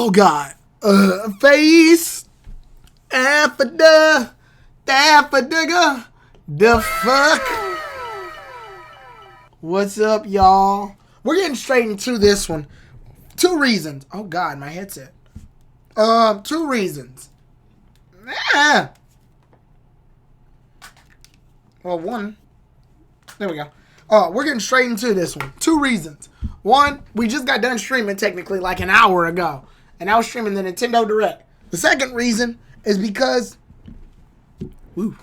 Oh God. Face after the daffodilga. The fuck? What's up, y'all? We're getting straight into this one. 2 reasons. Oh God, my headset. 2 reasons. Ah. Well, 1. There we go. We're getting straight into this one. 2 reasons. 1, we just got done streaming technically like an hour ago. And I was streaming the Nintendo Direct. The second reason is because... Woo.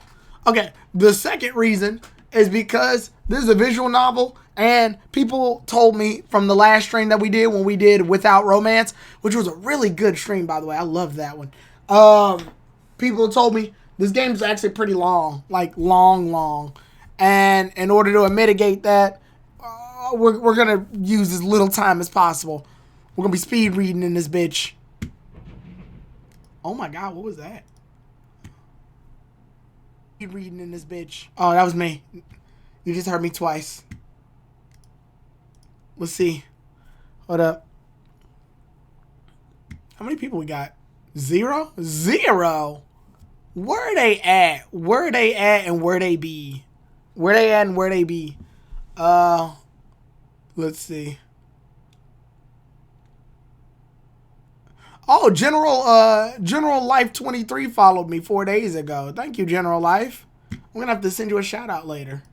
Okay, the second reason is because this is a visual novel, and people told me from the last stream that we did when we did Without Romance, which was a really good stream, by the way. I love that one. People told me this game's actually pretty long, like long. And in order to mitigate that, we're going to use as little time as possible. We're going to be speed reading in this bitch. Oh my God, what was that? Reading in this bitch. Oh, that was me. You just heard me twice. Let's see. Hold up. How many people we got? 0? 0. Where they at? Where they at and where they be? Where they at and where they be? Let's see. Oh, General Life 23 followed me 4 days ago. Thank you, General Life. I'm gonna have to send you a shout out later.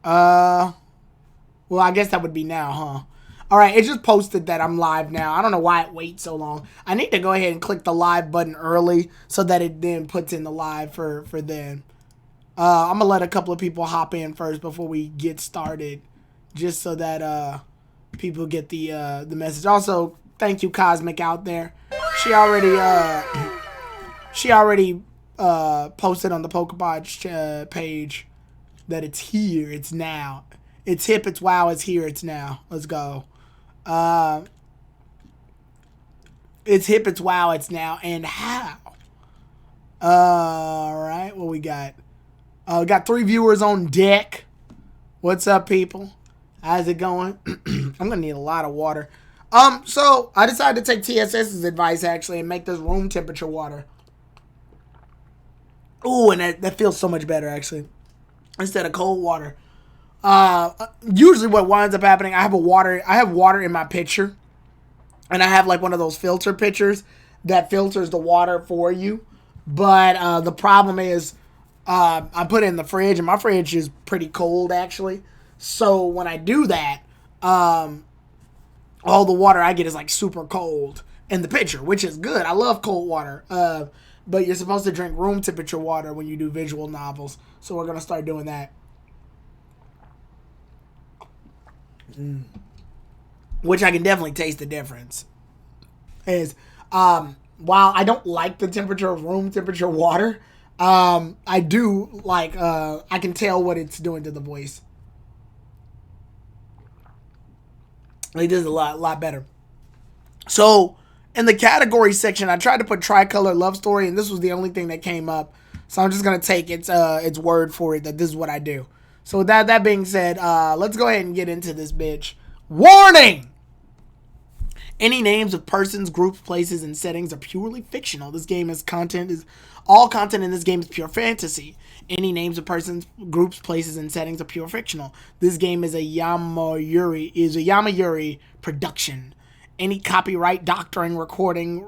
Well, I guess that would be now, huh? All right, it just posted that I'm live now. I don't know why it waits so long. I need to go ahead and click the live button early so that it then puts in the live for then. I'm gonna let a couple of people hop in first before we get started, just so that people get the message. Also, thank you, Cosmic, out there. She already posted on the Pokepod page that it's here, it's now. It's hip, it's wow, it's here, it's now. Let's go. It's hip, it's wow, it's now, and how? All right, what we got? We got 3 viewers on deck. What's up, people? How's it going? I'm gonna need a lot of water. So I decided to take TSS's advice actually and make this room temperature water. Ooh, and that feels so much better actually, instead of cold water. Usually what winds up happening, I have water in my pitcher, and I have like one of those filter pitchers that filters the water for you. But the problem is, I put it in the fridge, and my fridge is pretty cold actually. So when I do that, all the water I get is like super cold in the pitcher, which is good. I love cold water. But you're supposed to drink room temperature water when you do visual novels. So we're going to start doing that. Which I can definitely taste the difference. Is, while I don't like the temperature of room temperature water, I do like, I can tell what it's doing to the voice. It does a lot better. So, in the category section, I tried to put Tricolour Lovestory, and this was the only thing that came up. So I'm just gonna take its word for it that this is what I do. So with that being said, let's go ahead and get into this bitch. Warning! Any names of persons, groups, places, and settings are purely fictional. All content in this game is pure fantasy. Any names of persons, groups, places, and settings are pure fictional. This game is a Yamayuri production. Any copyright, doctoring, recording,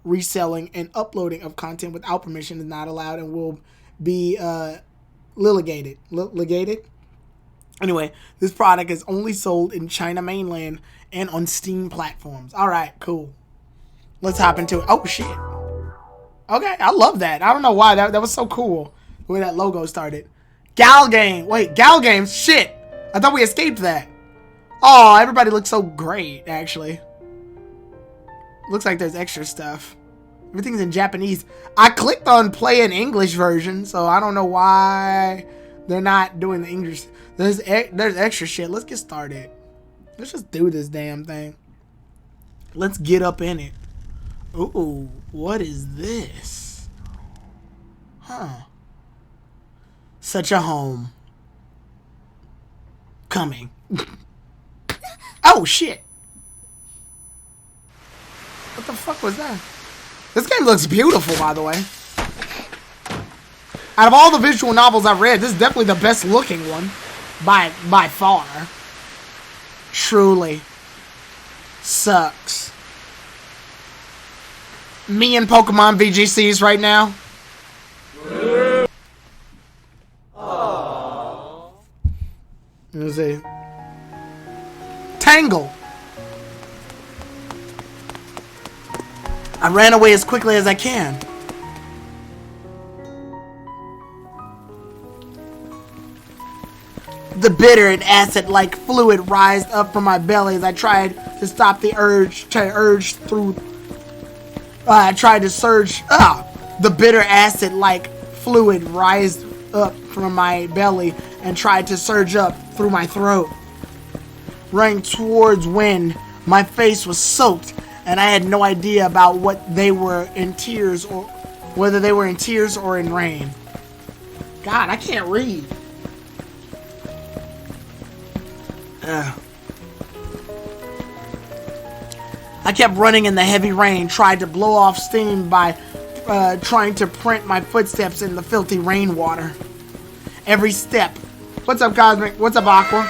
reselling, and uploading of content without permission is not allowed and will be litigated. Anyway, this product is only sold in China mainland and on Steam platforms. All right, cool. Let's hop into it. Oh, shit. Okay, I love that. I don't know why. That was so cool. The way that logo started. Gal Game. Wait, Gal Games? Shit. I thought we escaped that. Oh, everybody looks so great, actually. Looks like there's extra stuff. Everything's in Japanese. I clicked on play in English version, so I don't know why they're not doing the English. There's extra shit. Let's get started. Let's just do this damn thing. Let's get up in it. Ooh, what is this? Huh. Such a home. Coming. Oh, shit. What the fuck was that? This game looks beautiful, by the way. Out of all the visual novels I've read, this is definitely the best looking one. By far. Truly. Sucks. Me and Pokemon VGCs right now. Let's see. Tangle. I ran away as quickly as I can. The bitter and acid-like fluid rised up from my belly as I tried to stop the urge, tried to surge. The bitter acid-like fluid rised up from my belly and tried to surge up through my throat. Running towards wind, my face was soaked, and I had no idea about what they were in tears or whether they were in tears or in rain. God, I can't read. I kept running in the heavy rain, tried to blow off steam by trying to print my footsteps in the filthy rainwater. Every step. What's up, Cosmic? What's up, Aqua?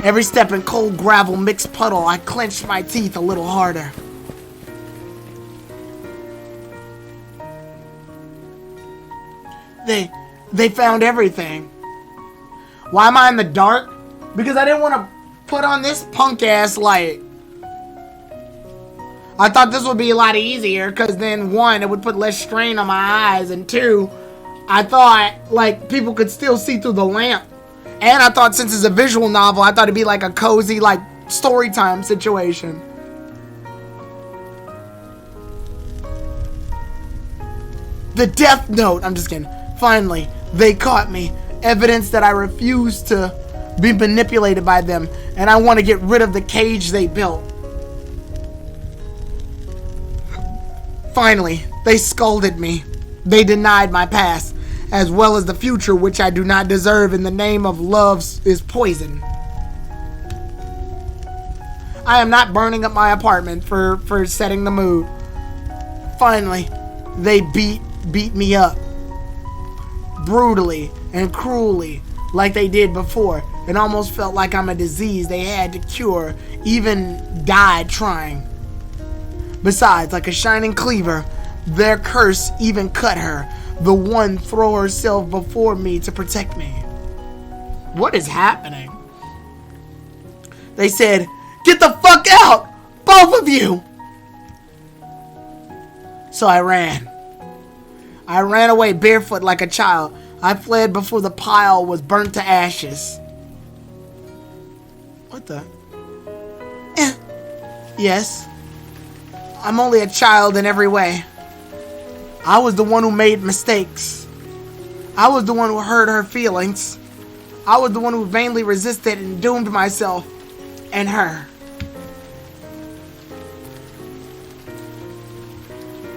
Every step in cold gravel mixed puddle, I clenched my teeth a little harder. They found everything. Why am I in the dark? Because I didn't want to put on this punk ass light. I thought this would be a lot easier because then one, it would put less strain on my eyes, and two, I thought like people could still see through the lamp. And I thought since it's a visual novel, I thought it'd be like a cozy like story time situation. The death note. I'm just kidding. Finally, they caught me. Evidence that I refused to be manipulated by them, and I want to get rid of the cage they built. Finally, they scolded me. They denied my past, as well as the future, which I do not deserve in the name of love is poison. I am not burning up my apartment for setting the mood. Finally, they beat me up. Brutally and cruelly, like they did before. It almost felt like I'm a disease they had to cure, even died trying. Besides, like a shining cleaver, their curse even cut her. The one throw herself before me to protect me. What is happening? They said, "Get the fuck out! Both of you!" So I ran. I ran away barefoot like a child. I fled before the pile was burnt to ashes. What the? Yes. I'm only a child in every way. I was the one who made mistakes. I was the one who hurt her feelings. I was the one who vainly resisted and doomed myself and her.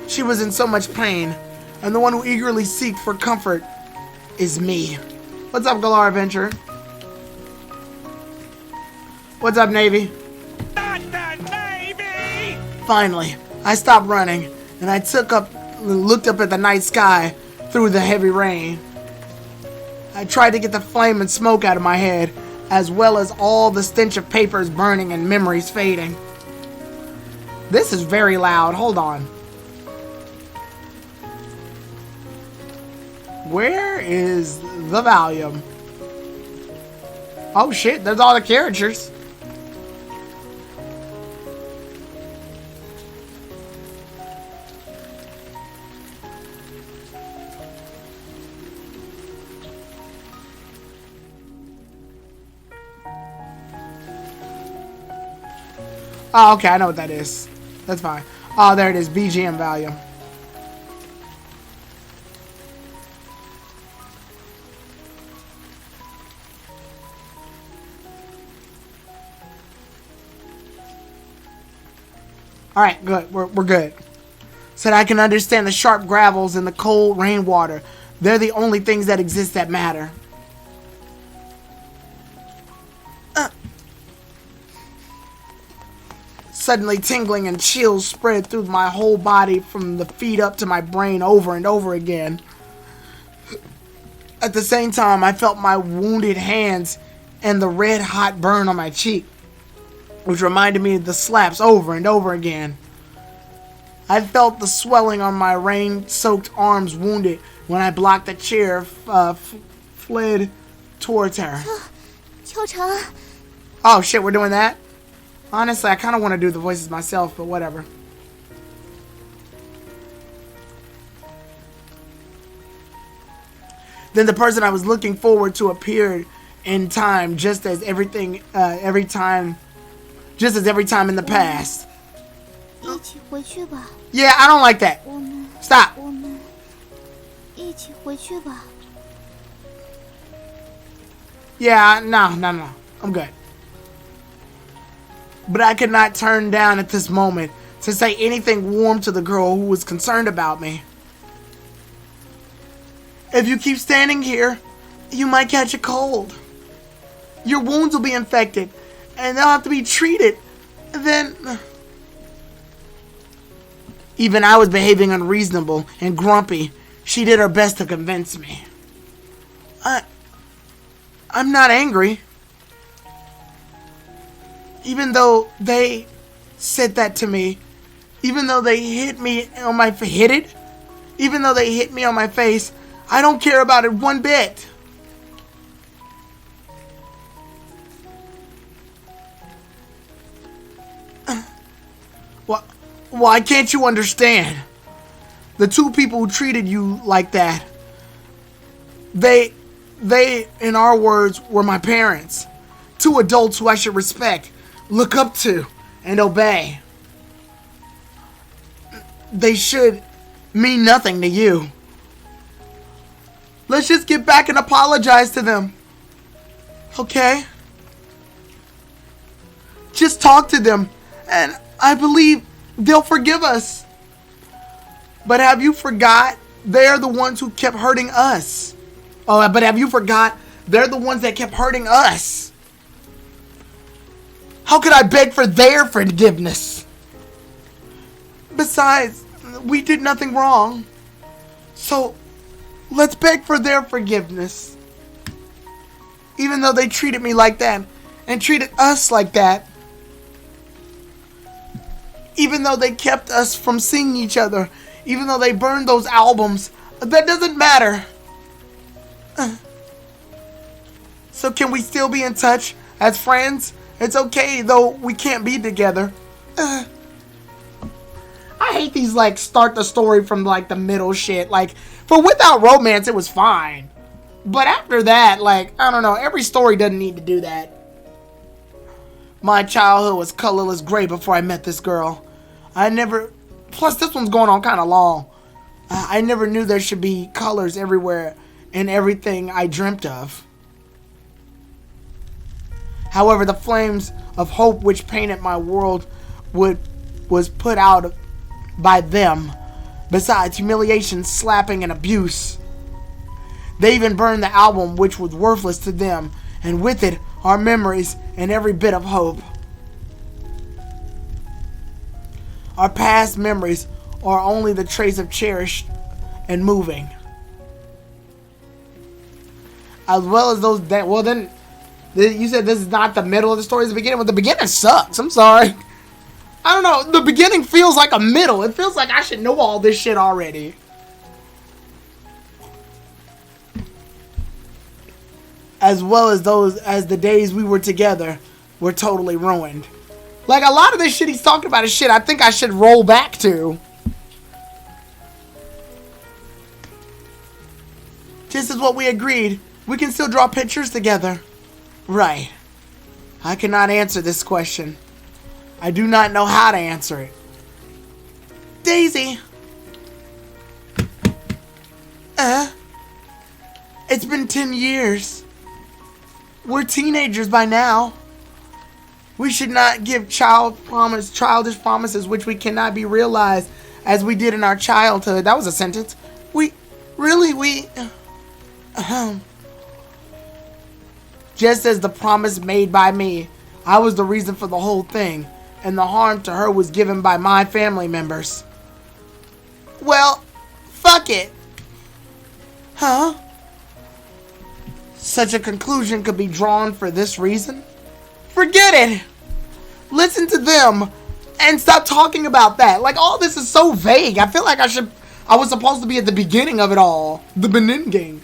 She was in so much pain, and the one who eagerly seeks for comfort is me. What's up, Galar Adventure? What's up, Navy? Not the Navy! Finally, I stopped running, and I looked up at the night sky through the heavy rain. I tried to get the flame and smoke out of my head, as well as all the stench of papers burning and memories fading. This is very loud. Hold on. Where is the volume? Oh shit, there's all the characters. Oh, okay, I know what that is. That's fine. Oh, there it is. BGM volume. Alright, good. We're good. Said I can understand the sharp gravels and the cold rainwater. They're the only things that exist that matter. Suddenly tingling and chills spread through my whole body from the feet up to my brain over and over again. At the same time, I felt my wounded hands and the red hot burn on my cheek, which reminded me of the slaps over and over again. I felt the swelling on my rain-soaked arms wounded when I blocked the chair, fled towards her. Oh shit, we're doing that? Honestly, I kind of want to do the voices myself, but whatever. Then the person I was looking forward to appeared in time, just as every time in the past. Yeah, I don't like that. Stop. Yeah, no. I'm good. But I could not turn down at this moment to say anything warm to the girl who was concerned about me. If you keep standing here, you might catch a cold. Your wounds will be infected, and they'll have to be treated. Then... Even I was behaving unreasonable and grumpy. She did her best to convince me. I'm not angry. Even though they said that to me, even though they hit me on my even though they hit me on my face, I don't care about it one bit. Why can't you understand? The two people who treated you like that, they, in our words, were my parents. Two adults who I should respect, look up to, and obey. They should mean nothing to you. Let's just get back and apologize to them. Okay? Just talk to them, and I believe they'll forgive us. But have you forgot they're the ones who kept hurting us? Oh, but have you forgot they're the ones that kept hurting us? How could I beg for their forgiveness? Besides, we did nothing wrong. So, let's beg for their forgiveness. Even though they treated me like that and treated us like that. Even though they kept us from seeing each other. Even though they burned those albums. That doesn't matter. So can we still be in touch as friends? It's okay though we can't be together. I hate these like start the story from like the middle shit. Like for Without Romance it was fine. But after that, like, I don't know, every story doesn't need to do that. My childhood was colorless gray before I met this girl. Plus this one's going on kind of long. I never knew there should be colors everywhere in everything I dreamt of. However, the flames of hope which painted my world was put out by them. Besides humiliation, slapping, and abuse. They even burned the album which was worthless to them, and with it, our memories and every bit of hope. Our past memories are only the trace of cherished and moving. As well as those that, well then, you said this is not the middle of the story, it's the beginning. Well, the beginning sucks, I'm sorry. I don't know, the beginning feels like a middle. It feels like I should know all this shit already. As well as the days we were together were totally ruined. Like, a lot of this shit he's talking about is shit I think I should roll back to. Just as what we agreed, we can still draw pictures together. Right. I cannot answer this question. I do not know how to answer it. Daisy. It's been 10 years. We're teenagers by now. We should not give childish promises which we cannot be realized as we did in our childhood. That was a sentence. Just as the promise made by me, I was the reason for the whole thing. and the harm to her was given by my family members. Well, fuck it. Huh? Such a conclusion could be drawn for this reason? Forget it! Listen to them and stop talking about that. Like, all this is so vague. I feel like I was supposed to be at the beginning of it all. The Benin game.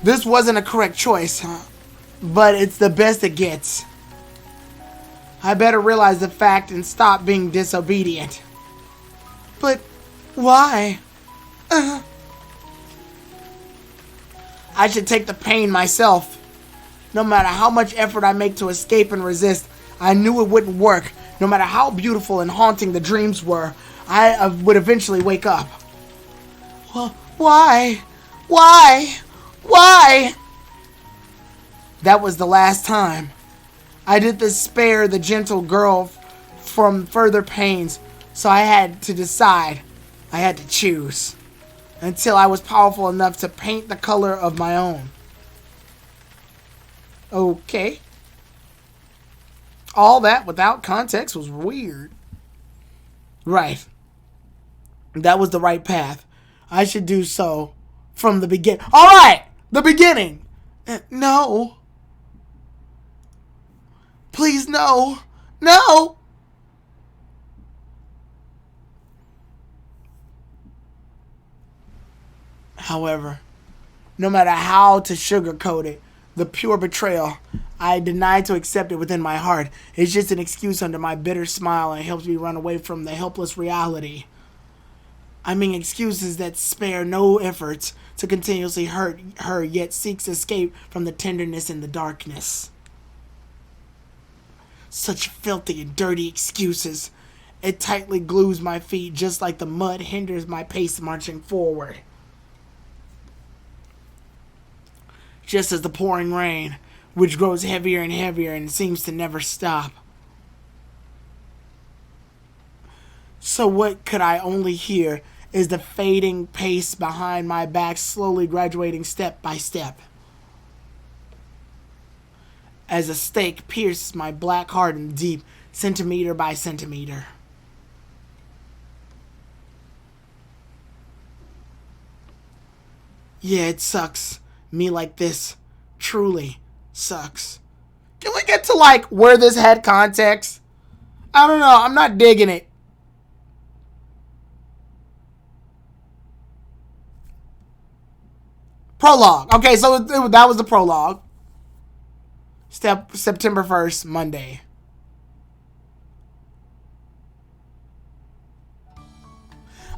This wasn't a correct choice, but it's the best it gets. I better realize the fact and stop being disobedient. But why? I should take the pain myself. No matter how much effort I make to escape and resist, I knew it wouldn't work. No matter how beautiful and haunting the dreams were, I would eventually wake up. Well, why? Why? Why? That was the last time. I did this spare the gentle girl from further pains, so I had to decide. I had to choose. Until I was powerful enough to paint the color of my own. Okay. All that without context was weird. Right. That was the right path. I should do so from the beginning. Alright! The beginning! No. Please, no. No! However, no matter how to sugarcoat it, the pure betrayal, I deny to accept it within my heart. It's just an excuse under my bitter smile and helps me run away from the helpless reality. I mean excuses that spare no efforts to continuously hurt her, yet seeks escape from the tenderness in the darkness. Such filthy and dirty excuses. It tightly glues my feet just like the mud hinders my pace marching forward. Just as the pouring rain, which grows heavier and heavier and seems to never stop. So what could I only hear is the fading pace behind my back slowly graduating step by step. As a stake pierces my black heart in deep, centimeter by centimeter. Yeah, it sucks. Me like this truly sucks. Can we get to like where this had context? I don't know. I'm not digging it. Prologue. Okay, so that was the prologue. September 1st, Monday.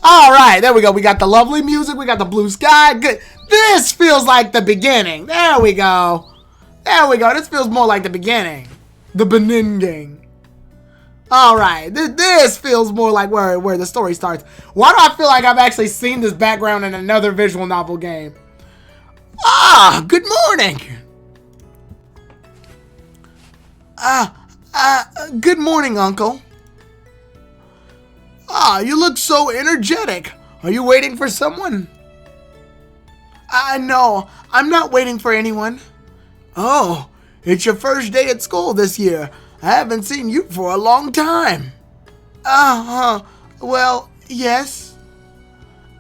All right, there we go. We got the lovely music. We got the blue sky. Good. This feels like the beginning. There we go. There we go. This feels more like the beginning. The Benin gang. All right. This feels more like where the story starts. Why do I feel like I've actually seen this background in another visual novel game? Ah, good morning. Good morning, Uncle. Ah, you look so energetic. Are you waiting for someone? No, I'm not waiting for anyone. Oh, it's your first day at school this year. I haven't seen you for a long time. Well, yes.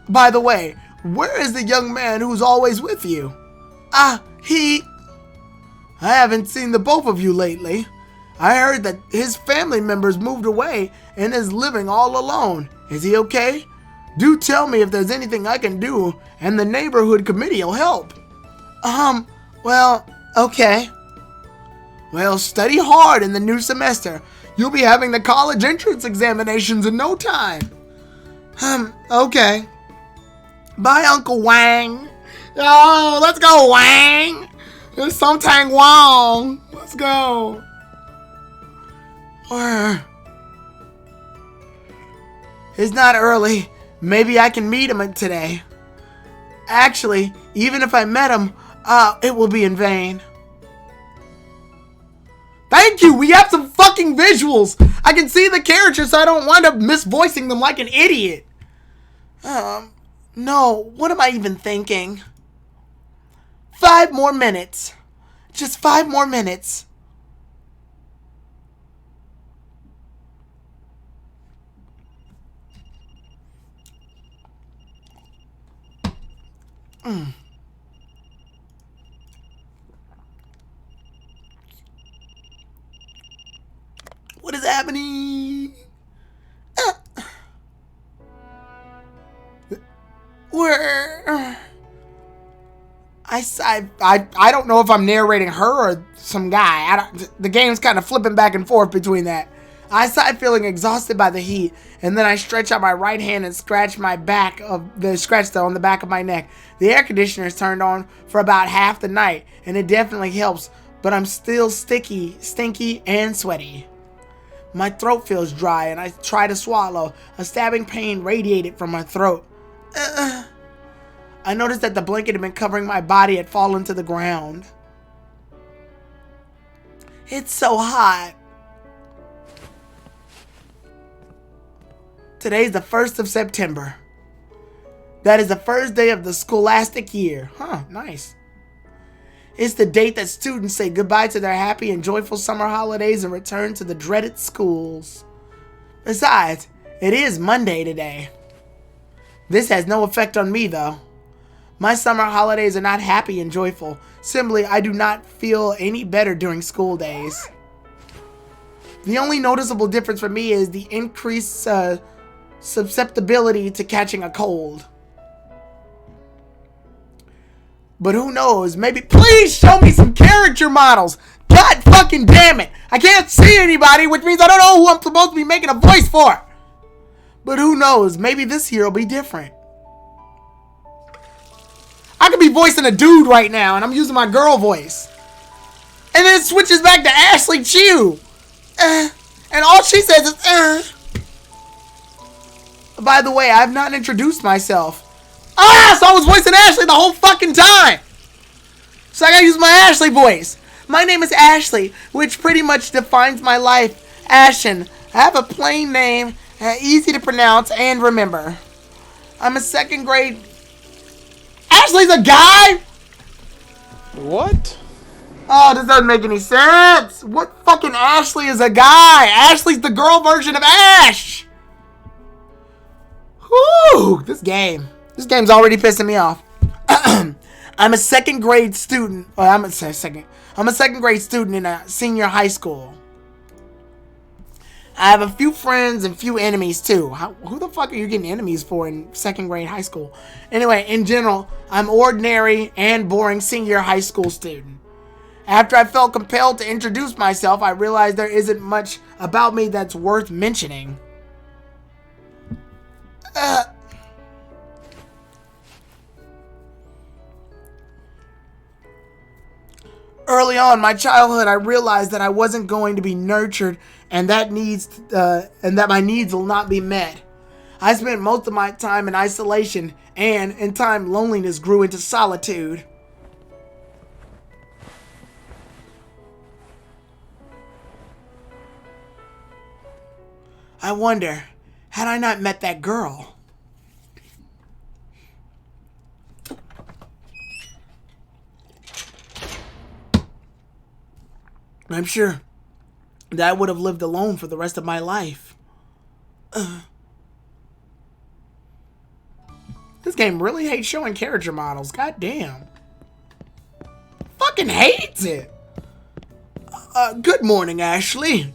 By the way, where is the young man who's always with you? I haven't seen the both of you lately. I heard that his family members moved away and is living all alone. Is he okay? Do tell me if there's anything I can do, and the neighborhood committee will help. Well, okay. Well, study hard in the new semester. You'll be having the college entrance examinations in no time. Okay. Bye, Uncle Wang. Oh, let's go, Wang. There's Somtang Wong. Let's go. It's not early. Maybe I can meet him today. Actually, even if I met him, it will be in vain. Thank you! We have some fucking visuals! I can see the characters so I don't wind up misvoicing them like an idiot. No, what am I even thinking? 5 more minutes. Just 5 more minutes. What is happening? Where? I don't know if I'm narrating her or some guy. The game's kind of flipping back and forth between that. I sigh, feeling exhausted by the heat, and then I stretch out my right hand and scratch on the back of my neck. The air conditioner is turned on for about half the night, and it definitely helps, but I'm still sticky, stinky, and sweaty. My throat feels dry, and I try to swallow. A stabbing pain radiated from my throat. I noticed that the blanket had been covering my body had fallen to the ground. It's so hot. Today's the 1st of September. That is the first day of the scholastic year. Huh, nice. It's the date that students say goodbye to their happy and joyful summer holidays and return to the dreaded schools. Besides, it is Monday today. This has no effect on me, though. My summer holidays are not happy and joyful. Simply, I do not feel any better during school days. The only noticeable difference for me is the increased susceptibility to catching a cold. But who knows, maybe... Please show me some character models! God fucking damn it! I can't see anybody, which means I don't know who I'm supposed to be making a voice for! But who knows, maybe this year will be different. I could be voicing a dude right now, and I'm using my girl voice. And then it switches back to Ashley Chew. And all she says is, By the way, I have not introduced myself. So I was voicing Ashley the whole fucking time. So I gotta use my Ashley voice. My name is Ashley, which pretty much defines my life. Ashen. I have a plain name, easy to pronounce and remember. I'm a 2nd grade... Ashley's a guy? What? Oh, this doesn't make any sense. What fucking Ashley is a guy? Ashley's the girl version of Ash. Whew, this game's already pissing me off. I'm a 2nd grade student. I'm a 2nd grade student in a senior high school. I have a few friends and few enemies too. Who the fuck are you getting enemies for in 2nd grade high school? Anyway, in general, I'm ordinary and boring senior high school student. After I felt compelled to introduce myself, I realized there isn't much about me that's worth mentioning. Early on in my childhood, I realized that I wasn't going to be nurtured and that my needs will not be met. I spent most of my time in isolation, and in time, loneliness grew into solitude. I wonder, had I not met that girl? I'm sure that I would have lived alone for the rest of my life. This game really hates showing character models. God damn. Fucking hates it. Good morning, Ashley.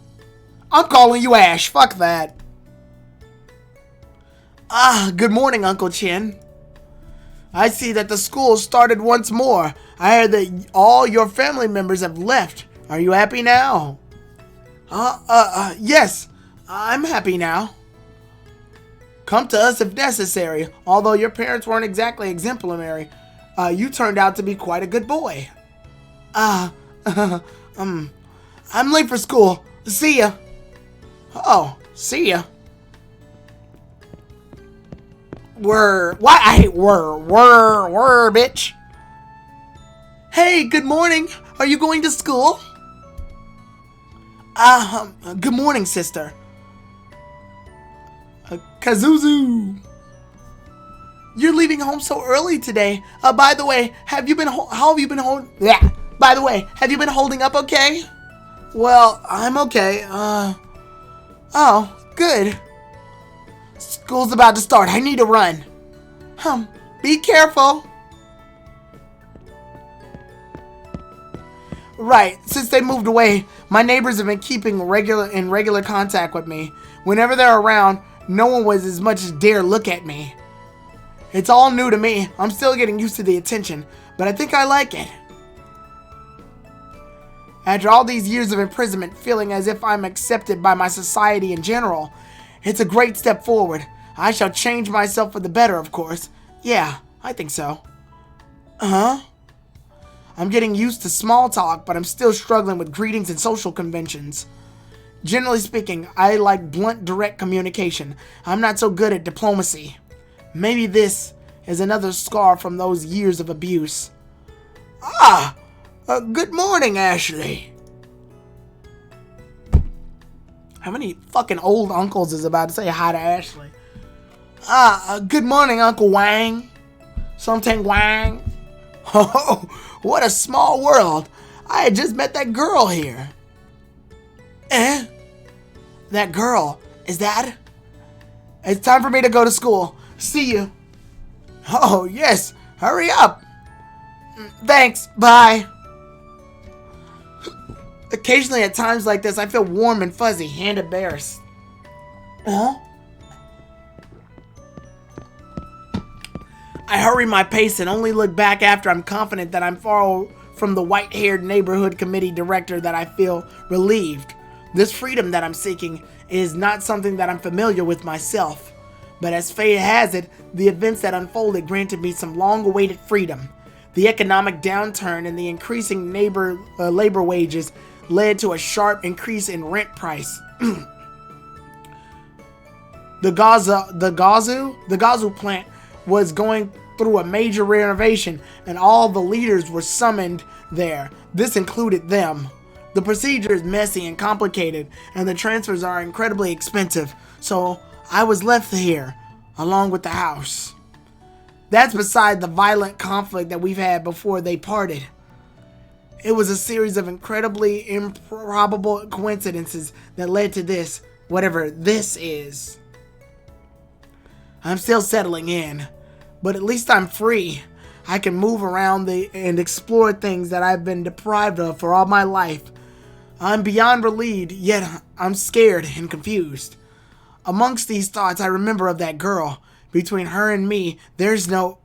I'm calling you Ash. Fuck that. Good morning, Uncle Chin. I see that the school started once more. I heard that all your family members have left. Are you happy now? Yes. I'm happy now. Come to us if necessary. Although your parents weren't exactly exemplary, you turned out to be quite a good boy. I'm late for school. See ya. Oh, see ya. Word. Why? I hate word, bitch. Hey, good morning. Are you going to school? Good morning, sister. Kazuzu. You're leaving home so early today. By the way, how have you been By the way, have you been holding up okay? Well, I'm okay. Oh, good. School's about to start. I need to run. Be careful. Right, since they moved away, my neighbors have been keeping in regular contact with me. Whenever they're around, no one was as much as dare look at me. It's all new to me. I'm still getting used to the attention, but I think I like it. After all these years of imprisonment, feeling as if I'm accepted by my society in general, it's a great step forward. I shall change myself for the better, of course. Yeah, I think so. I'm getting used to small talk, but I'm still struggling with greetings and social conventions. Generally speaking, I like blunt, direct communication. I'm not so good at diplomacy. Maybe this is another scar from those years of abuse. Good morning, Ashley. How many fucking old uncles is about to say hi to Ashley? Good morning, Uncle Wang. Something Wang. Oh, what a small world. I had just met that girl here. That girl, is that? It's time for me to go to school. See you. Oh, yes. Hurry up. Thanks. Bye. Occasionally, at times like this, I feel warm and fuzzy and embarrassed. I hurry my pace and only look back after I'm confident that I'm far from the white-haired neighborhood committee director that I feel relieved. This freedom that I'm seeking is not something that I'm familiar with myself. But as fate has it, the events that unfolded granted me some long-awaited freedom. The economic downturn and the increasing labor wages led to a sharp increase in rent price. The Gazu plant was going through a major renovation, and all the leaders were summoned there. This included them. The procedure is messy and complicated, and the transfers are incredibly expensive, so I was left here, along with the house. That's beside the violent conflict that we've had before they parted. It was a series of incredibly improbable coincidences that led to this, whatever this is. I'm still settling in, but at least I'm free. I can move around and explore things that I've been deprived of for all my life. I'm beyond relieved, yet I'm scared and confused. Amongst these thoughts, I remember of that girl. Between her and me, there's no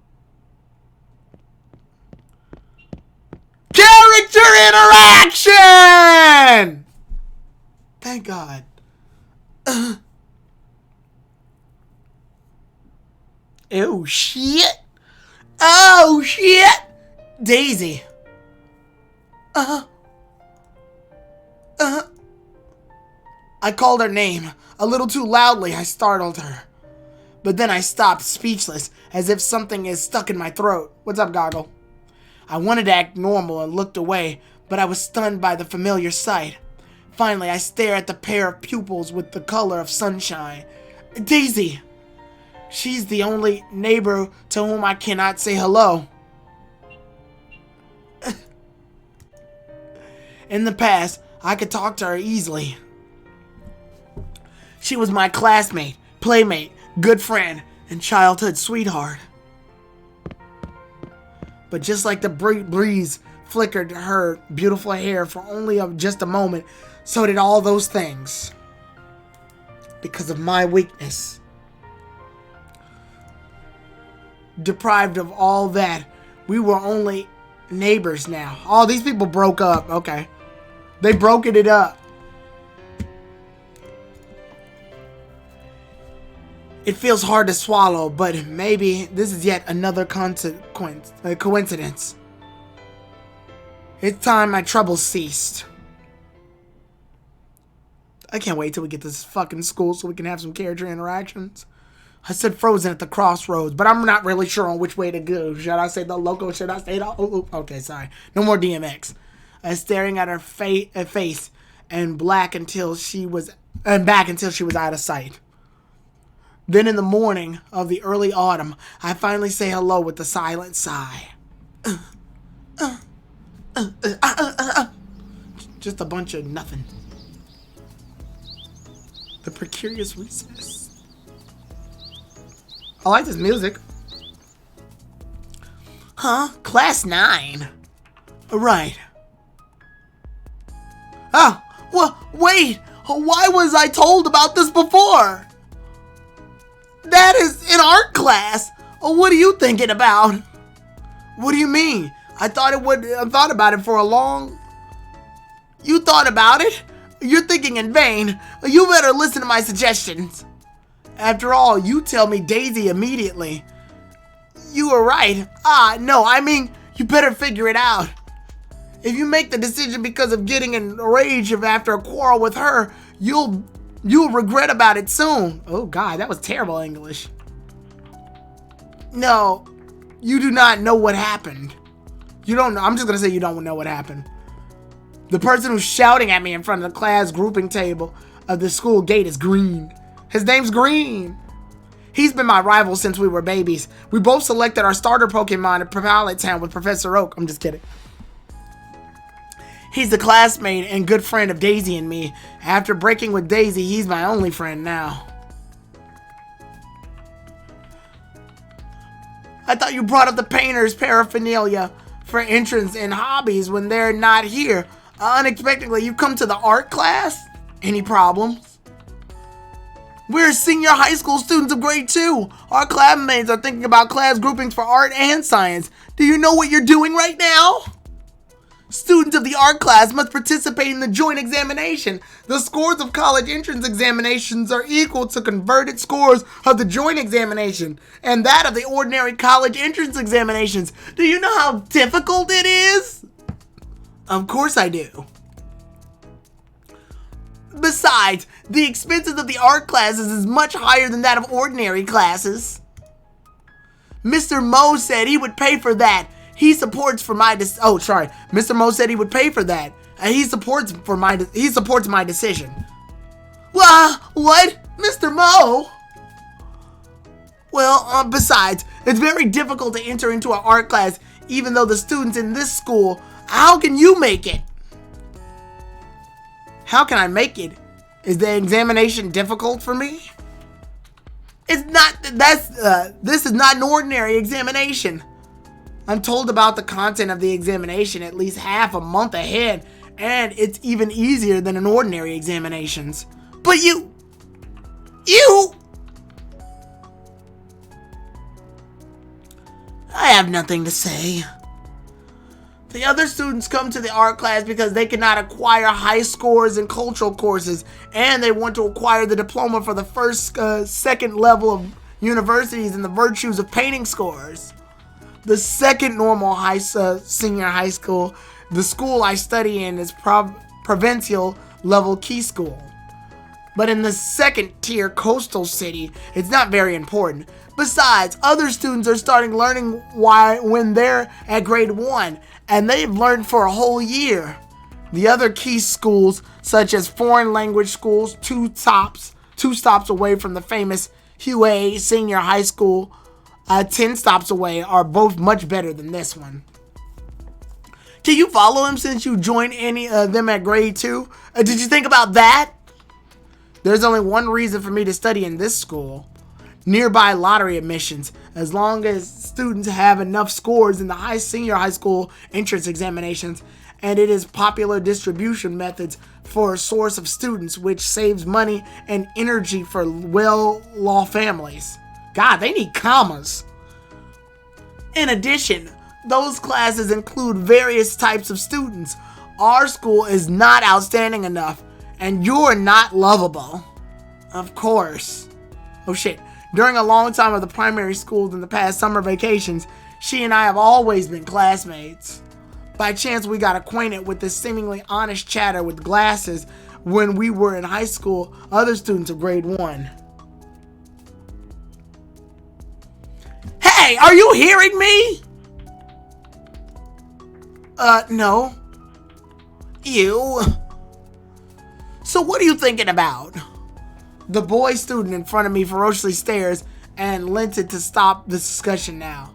character interaction! Thank God. Oh, shit. Oh, shit. Daisy. I called her name. A little too loudly, I startled her. But then I stopped, speechless, as if something is stuck in my throat. What's up, Goggle? I wanted to act normal and looked away, but I was stunned by the familiar sight. Finally, I stare at the pair of pupils with the color of sunshine. Daisy! She's the only neighbor to whom I cannot say hello. In the past, I could talk to her easily. She was my classmate, playmate, good friend, and childhood sweetheart. But just like the breeze flickered her beautiful hair for only just a moment, so did all those things. Because of my weakness. Deprived of all that, we were only neighbors now. Oh, these people broke up. Okay. They broken it up. It feels hard to swallow, but maybe this is yet another coincidence. It's time my troubles ceased. I can't wait till we get to this fucking school so we can have some character interactions. I said frozen at the crossroads, but I'm not really sure on which way to go. Should I say the loco? Should I say the... Oh, okay, sorry. No more DMX. Staring at her face and back until she was out of sight. Then in the morning of the early autumn, I finally say hello with a silent sigh. Just a bunch of nothing. The precarious recess. I like this music. Huh? Class 9. Right. Oh, well, wait. Why was I told about this before? That is in art class. What are you thinking about? What do you mean? I thought about it for a long... You thought about it? You're thinking in vain. You better listen to my suggestions. After all, you tell me Daisy immediately. You were right. No, I mean, you better figure it out. If you make the decision because of getting enraged after a quarrel with her, you'll regret about it soon. Oh God, that was terrible English. No, you do not know what happened. You don't know. I'm just gonna say you don't know what happened. The person who's shouting at me in front of the class grouping table of the school gate is Green. His name's Green. He's been my rival since we were babies. We both selected our starter Pokemon at Pallet Town with Professor Oak. I'm just kidding. He's the classmate and good friend of Daisy and me. After breaking with Daisy, he's my only friend now. I thought you brought up the painter's paraphernalia for entrance and hobbies when they're not here. Unexpectedly, you come to the art class? Any problems? We're senior high school students of grade 2. Our classmates are thinking about class groupings for art and science. Do you know what you're doing right now? Students of the art class must participate in the joint examination. The scores of college entrance examinations are equal to converted scores of the joint examination and that of the ordinary college entrance examinations. Do you know how difficult it is? Of course I do. Besides, the expenses of the art classes is much higher than that of ordinary classes. Mr. Moe said he would pay for that. He supports for my Mr. Moe said he would pay for that. And he supports my decision. What? Mr. Moe? Well, besides, it's very difficult to enter into an art class even though the students in this school. How can you make it? How can I make it? Is the examination difficult for me? It's not. This is not an ordinary examination. I'm told about the content of the examination at least half a month ahead, and it's even easier than an ordinary examinations. But you. I have nothing to say. The other students come to the art class because they cannot acquire high scores in cultural courses, and they want to acquire the diploma for the second level of universities in the virtues of painting scores. The second normal senior high school, the school I study in, is provincial level key school. But in the second tier coastal city, it's not very important. Besides, other students are starting learning when they're at grade 1, and they've learned for a whole year. The other key schools, such as foreign language schools, two stops away from the famous Hue Senior High School, 10 stops away, are both much better than this one. Can you follow him since you joined any of them at grade 2? Did you think about that? There's only one reason for me to study in this school. Nearby lottery admissions. As long as students have enough scores in the senior high school entrance examinations, and it is popular distribution methods for a source of students, which saves money and energy for well-off families. God, they need commas. In addition, those classes include various types of students. Our school is not outstanding enough, and you're not lovable. Of course. Oh shit. During a long time of the primary schools in the past summer vacations, she and I have always been classmates. By chance, we got acquainted with this seemingly honest chatter with glasses when we were in high school, other students of grade 1. Hey, are you hearing me? No. You. So what are you thinking about? The boy student in front of me ferociously stares and lent it to stop the discussion now.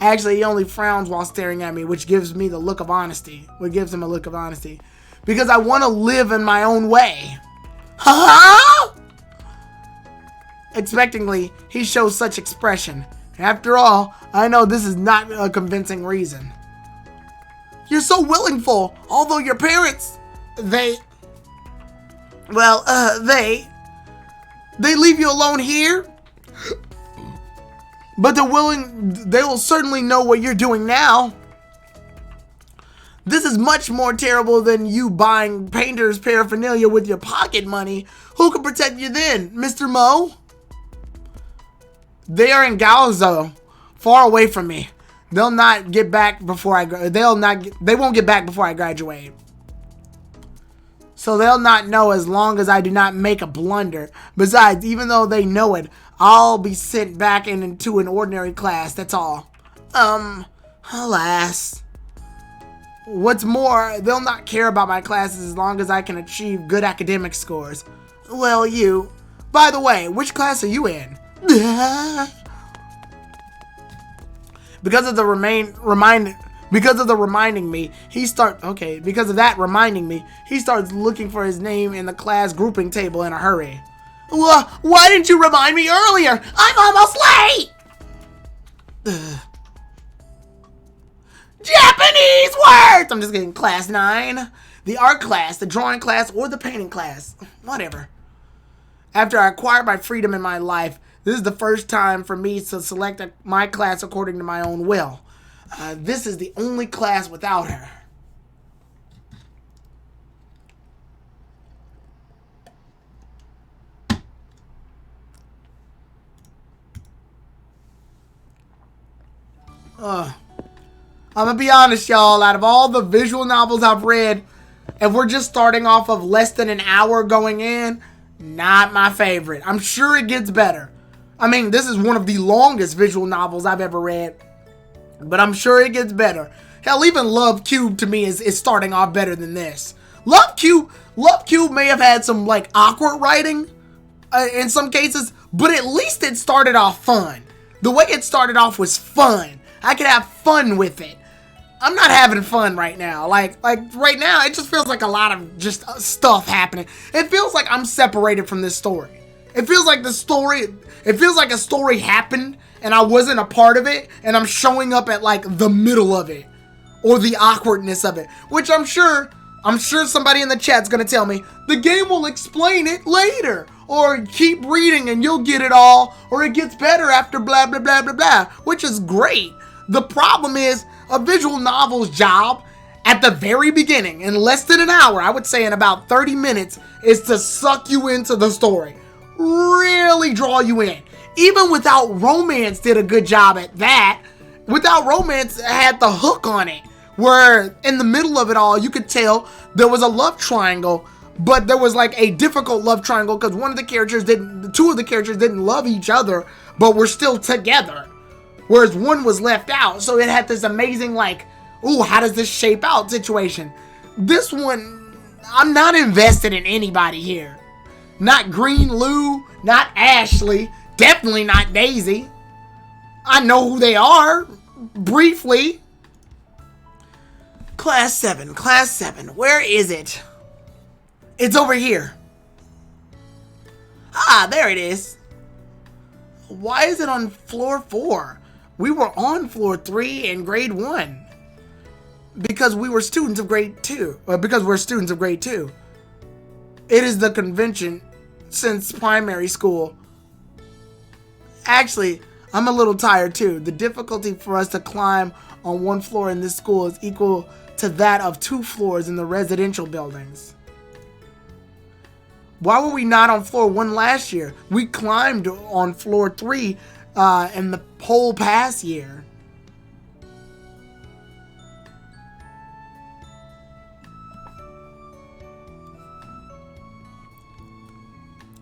Actually, he only frowns while staring at me, which gives me the look of honesty. What gives him a look of honesty. Because I want to live in my own way. Ha-ha! Expectingly, he shows such expression. After all, I know this is not a convincing reason. You're so willingful, although your parents, they leave you alone here? But they will certainly know what you're doing now. This is much more terrible than you buying painter's paraphernalia with your pocket money. Who can protect you then, Mr. Mo? They are in Galzo, far away from me. They'll not get back before they won't get back before I graduate. So they'll not know as long as I do not make a blunder. Besides, even though they know it, I'll be sent back into an ordinary class, that's all. Alas. What's more, they'll not care about my classes as long as I can achieve good academic scores. Well, by the way, which class are you in? Because of that reminding me, he starts looking for his name in the class grouping table in a hurry. Why didn't you remind me earlier? I'm almost late! Japanese words! I'm just kidding. Class 9. The art class, the drawing class, or the painting class. Whatever. After I acquired my freedom in my life, this is the first time for me to select my class according to my own will. This is the only class without her. I'm gonna be honest, y'all. Out of all the visual novels I've read, if we're just starting off of less than an hour going in, not my favorite. I'm sure it gets better. I mean, this is one of the longest visual novels I've ever read, but I'm sure it gets better. Hell, even Love Cube to me is starting off better than this. Love Cube may have had some like awkward writing in some cases, but at least it started off fun. The way it started off was fun. I could have fun with it. I'm not having fun right now. Like right now, it just feels like a lot of just stuff happening. It feels like I'm separated from this story. It feels like a story happened and I wasn't a part of it, and I'm showing up at like the middle of it or the awkwardness of it, which I'm sure somebody in the chat's gonna tell me the game will explain it later, or keep reading and you'll get it all, or it gets better after blah blah blah blah blah, which is great. The problem is, a visual novel's job at the very beginning, in less than an hour, I would say in about 30 minutes, is to suck you into the story. Really draw you in. Even Without Romance did a good job at that. Without Romance had the hook on it, where in the middle of it all, you could tell there was a love triangle, but there was like a difficult love triangle because two of the characters didn't love each other, but were still together. Whereas one was left out, so it had this amazing like, ooh, how does this shape out situation. This one, I'm not invested in anybody here. Not Green Lou, not Ashley, definitely not Daisy. I know who they are, briefly. Class 7, where is it? It's over here. Ah, there it is. Why is it on floor 4? We were on floor 3 in grade 1. Because we were students of grade 2. Because we're students of grade 2. It is the convention since primary school. Actually, I'm a little tired too. The difficulty for us to climb on one floor in this school is equal to that of 2 floors in the residential buildings. Why were we not on floor 1 last year? We climbed on floor 3 in the whole past year.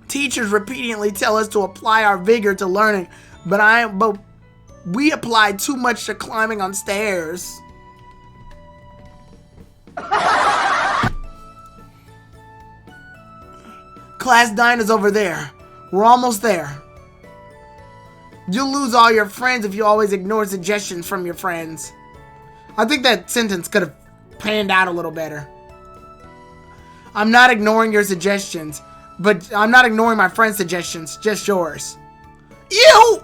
Teachers repeatedly tell us to apply our vigor to learning, but we apply too much to climbing on stairs. Class 9 is over there. We're almost there. You'll lose all your friends if you always ignore suggestions from your friends. I think that sentence could have panned out a little better. I'm not ignoring your suggestions, but I'm not ignoring my friend's suggestions, just yours. Ew!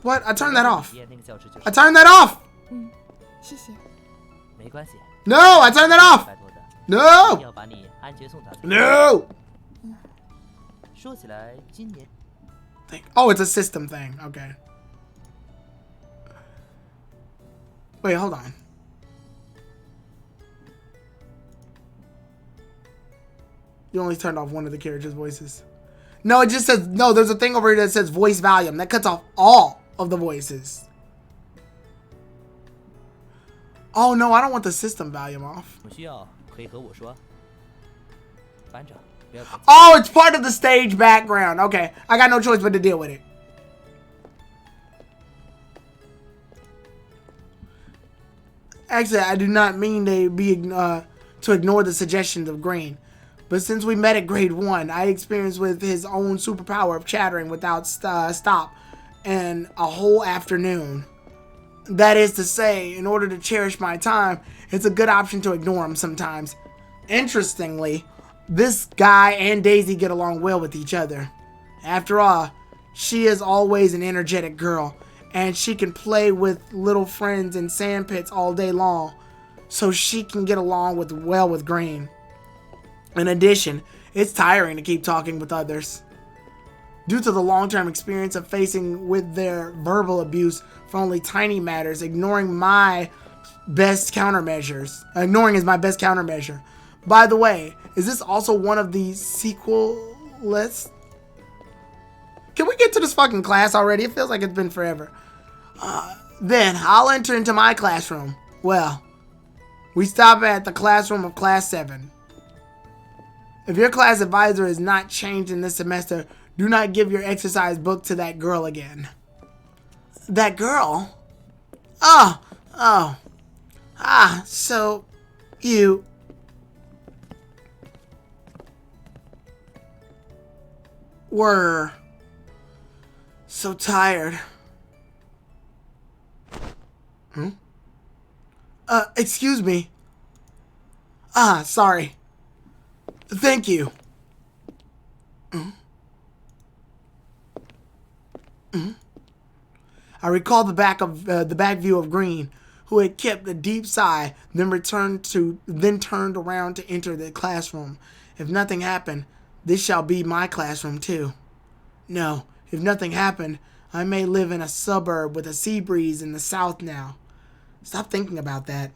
What? I turned that off. I turned that off! No, I turned that off! No! No! Oh, it's a system thing. Okay. Wait, hold on. You only turned off one of the characters' voices. No, it just says, no, there's a thing over here that says voice volume. That cuts off all of the voices. Oh, no, I don't want the system volume off. Oh, it's part of the stage background. Okay, I got no choice but to deal with it. Actually, I do not mean to ignore the suggestions of Green. But since we met at grade 1, I experienced with his own superpower of chattering without stop and a whole afternoon. That is to say, in order to cherish my time, it's a good option to ignore him sometimes. Interestingly, this guy and Daisy get along well with each other. After all, she is always an energetic girl, and she can play with little friends in sand pits all day long, so she can get along well with Green. In addition, it's tiring to keep talking with others. Due to the long-term experience of facing with their verbal abuse for only tiny matters, ignoring is my best countermeasure. By the way, is this also one of the sequel lists? Can we get to this fucking class already? It feels like it's been forever. Then I'll enter into my classroom. Well, we stop at the classroom of class 7. If your class advisor is not changed in this semester, do not give your exercise book to that girl again. That girl? So you were so tired. Excuse me. Sorry. Thank you. I recall the back view of Green, who had kept a deep sigh, then turned around to enter the classroom. If nothing happened, this shall be my classroom too. No, if nothing happened, I may live in a suburb with a sea breeze in the south now. Stop thinking about that.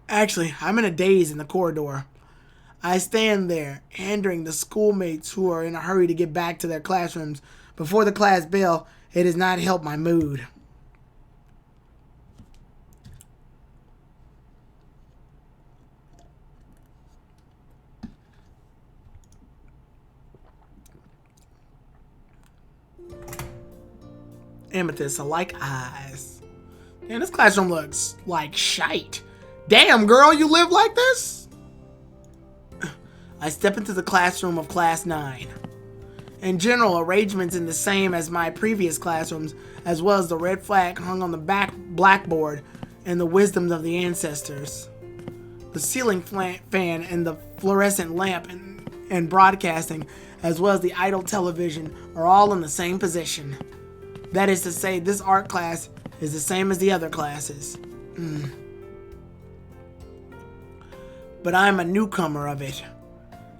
Actually, I'm in a daze in the corridor. I stand there, hindering the schoolmates who are in a hurry to get back to their classrooms before the class bell. It has not helped my mood. Amethyst, alike eyes. Man, this classroom looks like shite. Damn, girl, you live like this? I step into the classroom of class 9. In general, arrangements in the same as my previous classrooms, as well as the red flag hung on the back blackboard and the wisdoms of the ancestors. The ceiling fan and the fluorescent lamp and broadcasting, as well as the idle television, are all in the same position. That is to say, this art class is the same as the other classes. But I am a newcomer of it.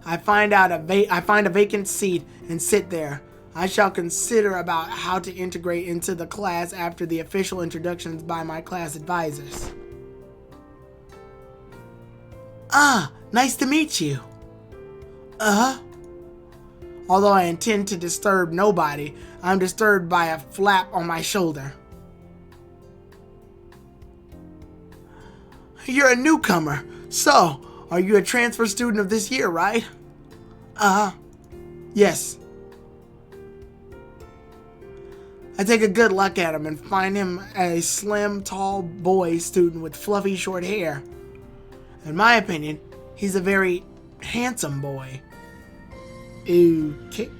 I find a vacant seat and sit there. I shall consider about how to integrate into the class after the official introductions by my class advisors. Nice to meet you. Although I intend to disturb nobody, I'm disturbed by a flap on my shoulder. You're a newcomer, so are you a transfer student of this year, right? Yes. I take a good look at him and find him a slim, tall boy student with fluffy short hair. In my opinion, he's a very handsome boy. Okay.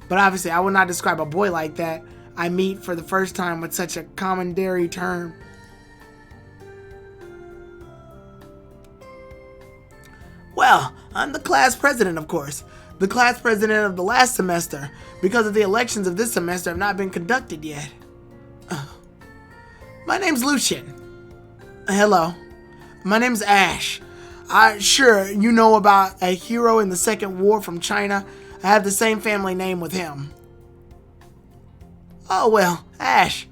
But obviously, I would not describe a boy like that I meet for the first time with such a commandery term. Well, I'm the class president, of course. The class president of the last semester, because of the elections of this semester have not been conducted yet. My name's Lucian. Hello. My name's Ash. Sure, you know about a hero in the Second War from China. I have the same family name with him. Oh well, Ash.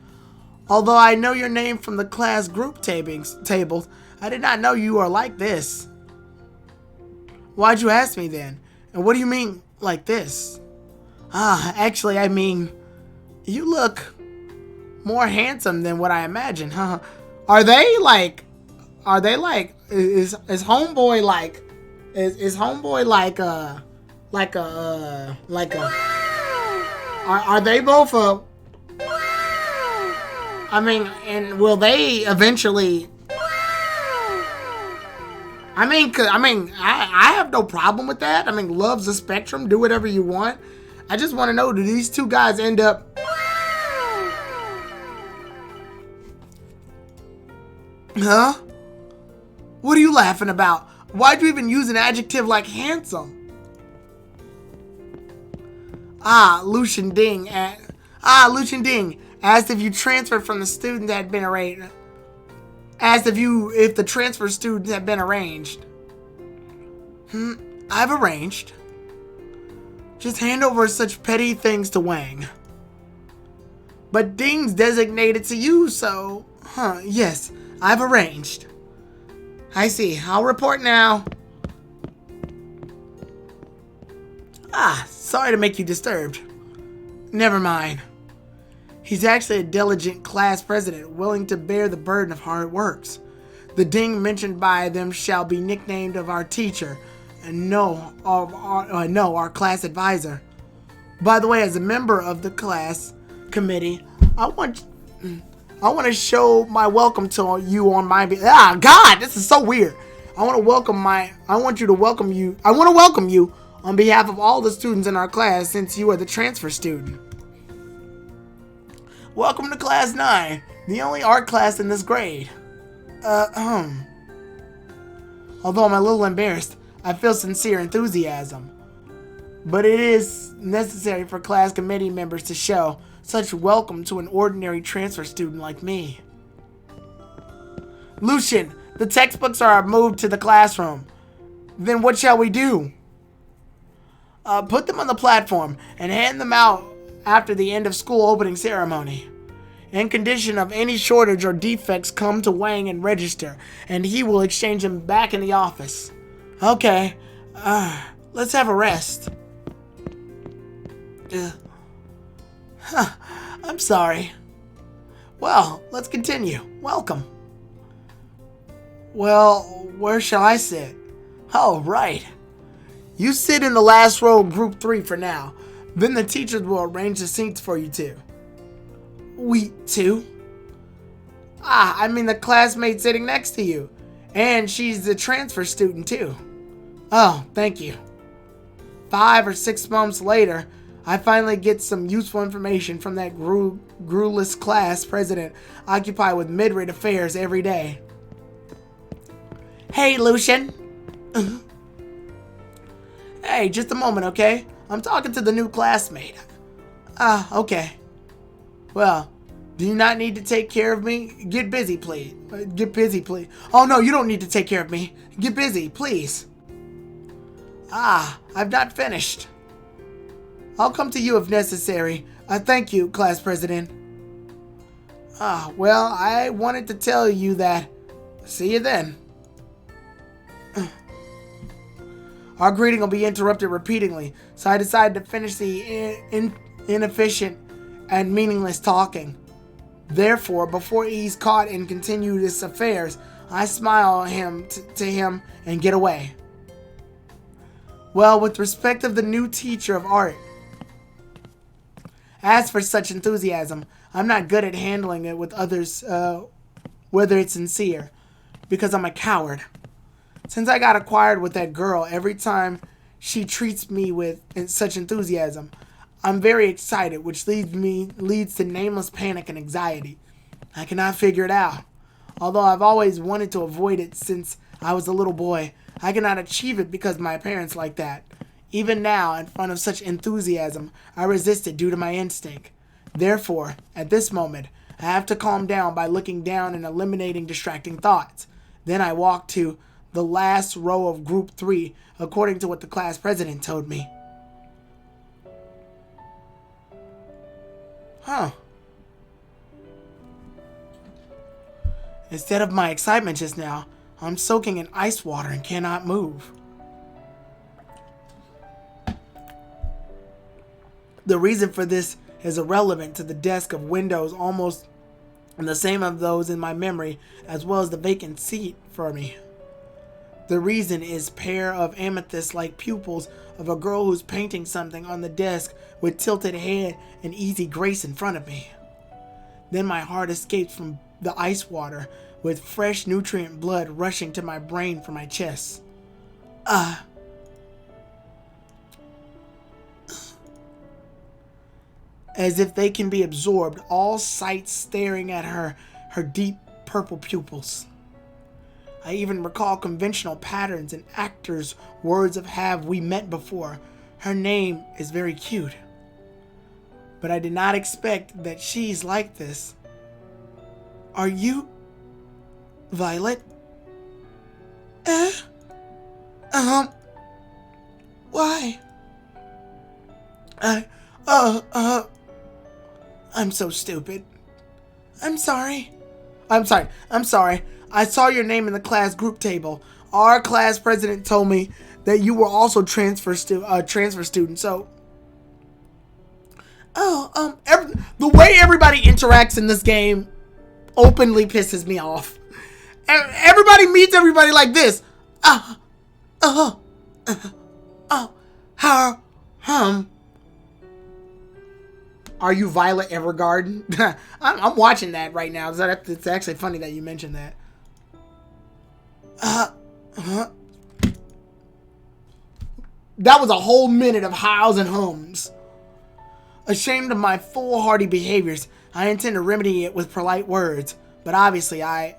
Although I know your name from the class group tables, I did not know you are like this. Why'd you ask me then? And what do you mean, like this? Actually, I mean, you look more handsome than what I imagined, huh? Are they like, is homeboy like, is homeboy are they both I mean, and will they eventually, I have no problem with that. I mean, love's a spectrum. Do whatever you want. I just want to know, do these two guys end up... Huh? What are you laughing about? Why'd you even use an adjective like handsome? Lucian Ding asked if you transferred from the student that had been arranged. Asked if the transfer students had been arranged. I've arranged. Just hand over such petty things to Wang. But Ding's designated to you, so... yes, I've arranged. I see. I'll report now. Sorry to make you disturbed. Never mind. He's actually a diligent class president, willing to bear the burden of hard works. The Ding mentioned by them shall be nicknamed of our teacher, and our class advisor. By the way, as a member of the class committee, I want to show my welcome to you on my God, this is so weird. I want to welcome you on behalf of all the students in our class, since you are the transfer student. Welcome to Class 9, the only art class in this grade. Although I'm a little embarrassed, I feel sincere enthusiasm. But it is necessary for class committee members to show such welcome to an ordinary transfer student like me. Lucian, the textbooks are moved to the classroom. Then what shall we do? Put them on the platform and hand them out after the end of school opening ceremony. In condition of any shortage or defects, come to Wang and register, and he will exchange them back in the office. Okay, let's have a rest. I'm sorry. Well, let's continue. Welcome. Well, where shall I sit? Oh, right. You sit in the last row, group 3 for now. Then the teachers will arrange the seats for you two. We two? I mean the classmate sitting next to you. And she's the transfer student too. Oh, thank you. 5 or 6 months later, I finally get some useful information from that grueless class president occupied with mid-rate affairs every day. Hey, Lucian. Hey, just a moment, okay? I'm talking to the new classmate. Okay. Well, do you not need to take care of me? Get busy, please. Get busy, please. Oh, no, you don't need to take care of me. Get busy, please. I've not finished. I'll come to you if necessary. Thank you, class president. Well, I wanted to tell you that. See you then. Our greeting will be interrupted repeatedly, so I decided to finish the inefficient and meaningless talking. Therefore, before he's caught and continue his affairs, I smile to him and get away. Well, with respect of the new teacher of art, as for such enthusiasm, I'm not good at handling it with others, whether it's sincere. because I'm a coward. Since I got acquired with that girl, every time she treats me with such enthusiasm, I'm very excited, which leads to nameless panic and anxiety. I cannot figure it out. Although I've always wanted to avoid it since I was a little boy, I cannot achieve it because my parents like that. Even now, in front of such enthusiasm, I resist it due to my instinct. Therefore, at this moment, I have to calm down by looking down and eliminating distracting thoughts. Then I walk to the last row of group 3, according to what the class president told me. Huh. Instead of my excitement just now, I'm soaking in ice water and cannot move. The reason for this is irrelevant to the desk of windows almost the same of those in my memory, as well as the vacant seat for me. The reason is pair of amethyst-like pupils of a girl who's painting something on the desk with tilted head and easy grace in front of me. Then my heart escapes from the ice water with fresh nutrient blood rushing to my brain from my chest. As if they can be absorbed, all sight staring at her deep purple pupils. I even recall conventional patterns and actors' words of have we met before. Her name is very cute. But I did not expect that she's like this. Are you Violet? Why? I'm so stupid. I'm sorry. I'm sorry. I saw your name in the class group table. Our class president told me that you were also transfer student. So, the way everybody interacts in this game openly pisses me off. Everybody meets everybody like this. Are you Violet Evergarden? I'm watching that right now. It's actually funny that you mentioned that. That was a whole minute of hows and hums. Ashamed of my foolhardy behaviors, I intend to remedy it with polite words, but obviously I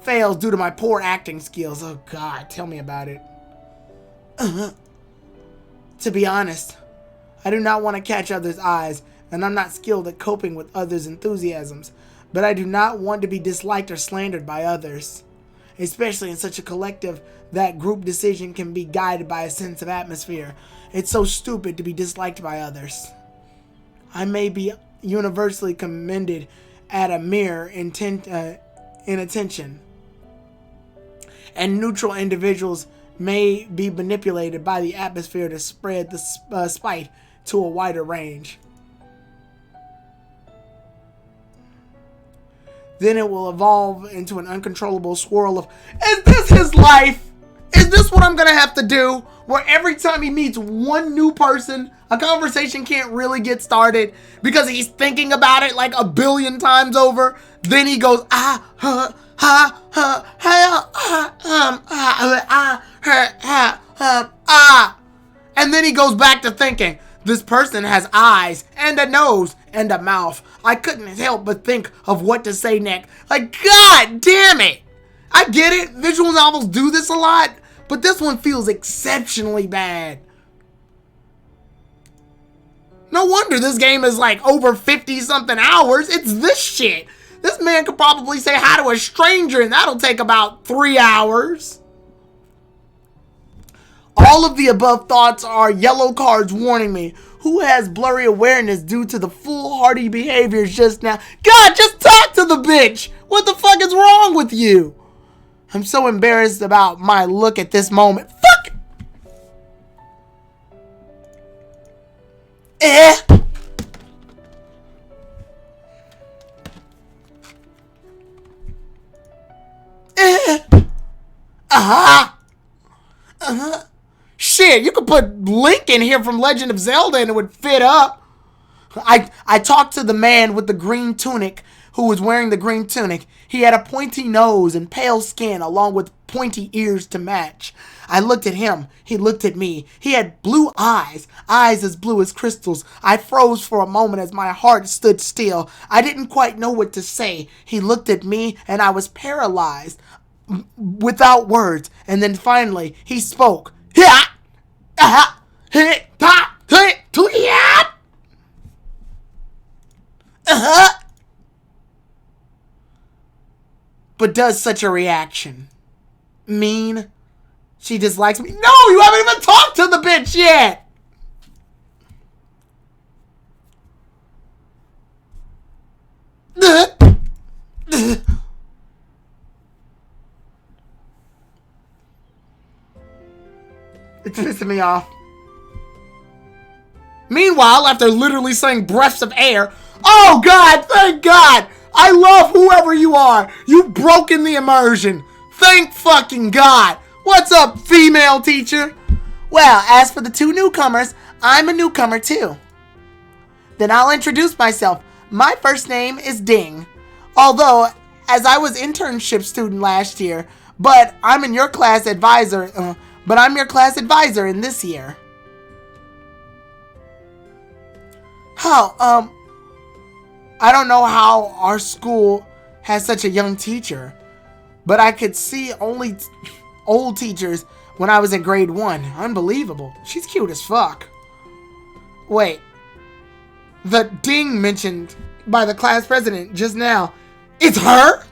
fails due to my poor acting skills. Oh God, tell me about it. To be honest, I do not want to catch others' eyes, and I'm not skilled at coping with others' enthusiasms, but I do not want to be disliked or slandered by others, especially in such a collective that group decision can be guided by a sense of atmosphere. It's so stupid to be disliked by others. I may be universally commended at a mere inattention, and neutral individuals may be manipulated by the atmosphere to spread the spite to a wider range. Then it will evolve into an uncontrollable swirl of, is this his life? Is this what I'm gonna have to do? Where every time he meets one new person, a conversation can't really get started because he's thinking about it like a billion times over. Then he goes, and then he goes back to thinking, this person has eyes and a nose and a mouth. I couldn't help but think of what to say next. Like, God damn it. I get it. Visual novels do this a lot, but this one feels exceptionally bad. No wonder this game is like over 50 something hours. It's this shit. This man could probably say hi to a stranger and that'll take about 3 hours. All of the above thoughts are yellow cards warning me. Who has blurry awareness due to the foolhardy behaviors just now? God, just talk to the bitch. What the fuck is wrong with you? I'm so embarrassed about my look at this moment. Fuck! Shit, you could put Link in here from Legend of Zelda and it would fit up. I talked to the man with the green tunic who was wearing the green tunic. He had a pointy nose and pale skin along with pointy ears to match. I looked at him. He looked at me. He had blue eyes as blue as crystals. I froze for a moment as my heart stood still. I didn't quite know what to say. He looked at me and I was paralyzed without words. And then finally he spoke. But does such a reaction mean she dislikes me? No, you haven't even talked to the bitch yet. It's pissing me off. Meanwhile, after literally saying breaths of air, oh God, thank God. I love whoever you are. You've broken the immersion. Thank fucking God. What's up, female teacher? Well, as for the two newcomers, I'm a newcomer too. Then I'll introduce myself. My first name is Ding. Although, as I was internship student last year, but I'm your class advisor in this year. I don't know how our school has such a young teacher, but I could see only old teachers when I was in grade 1. Unbelievable. She's cute as fuck. Wait. The Ding mentioned by the class president just now, it's her?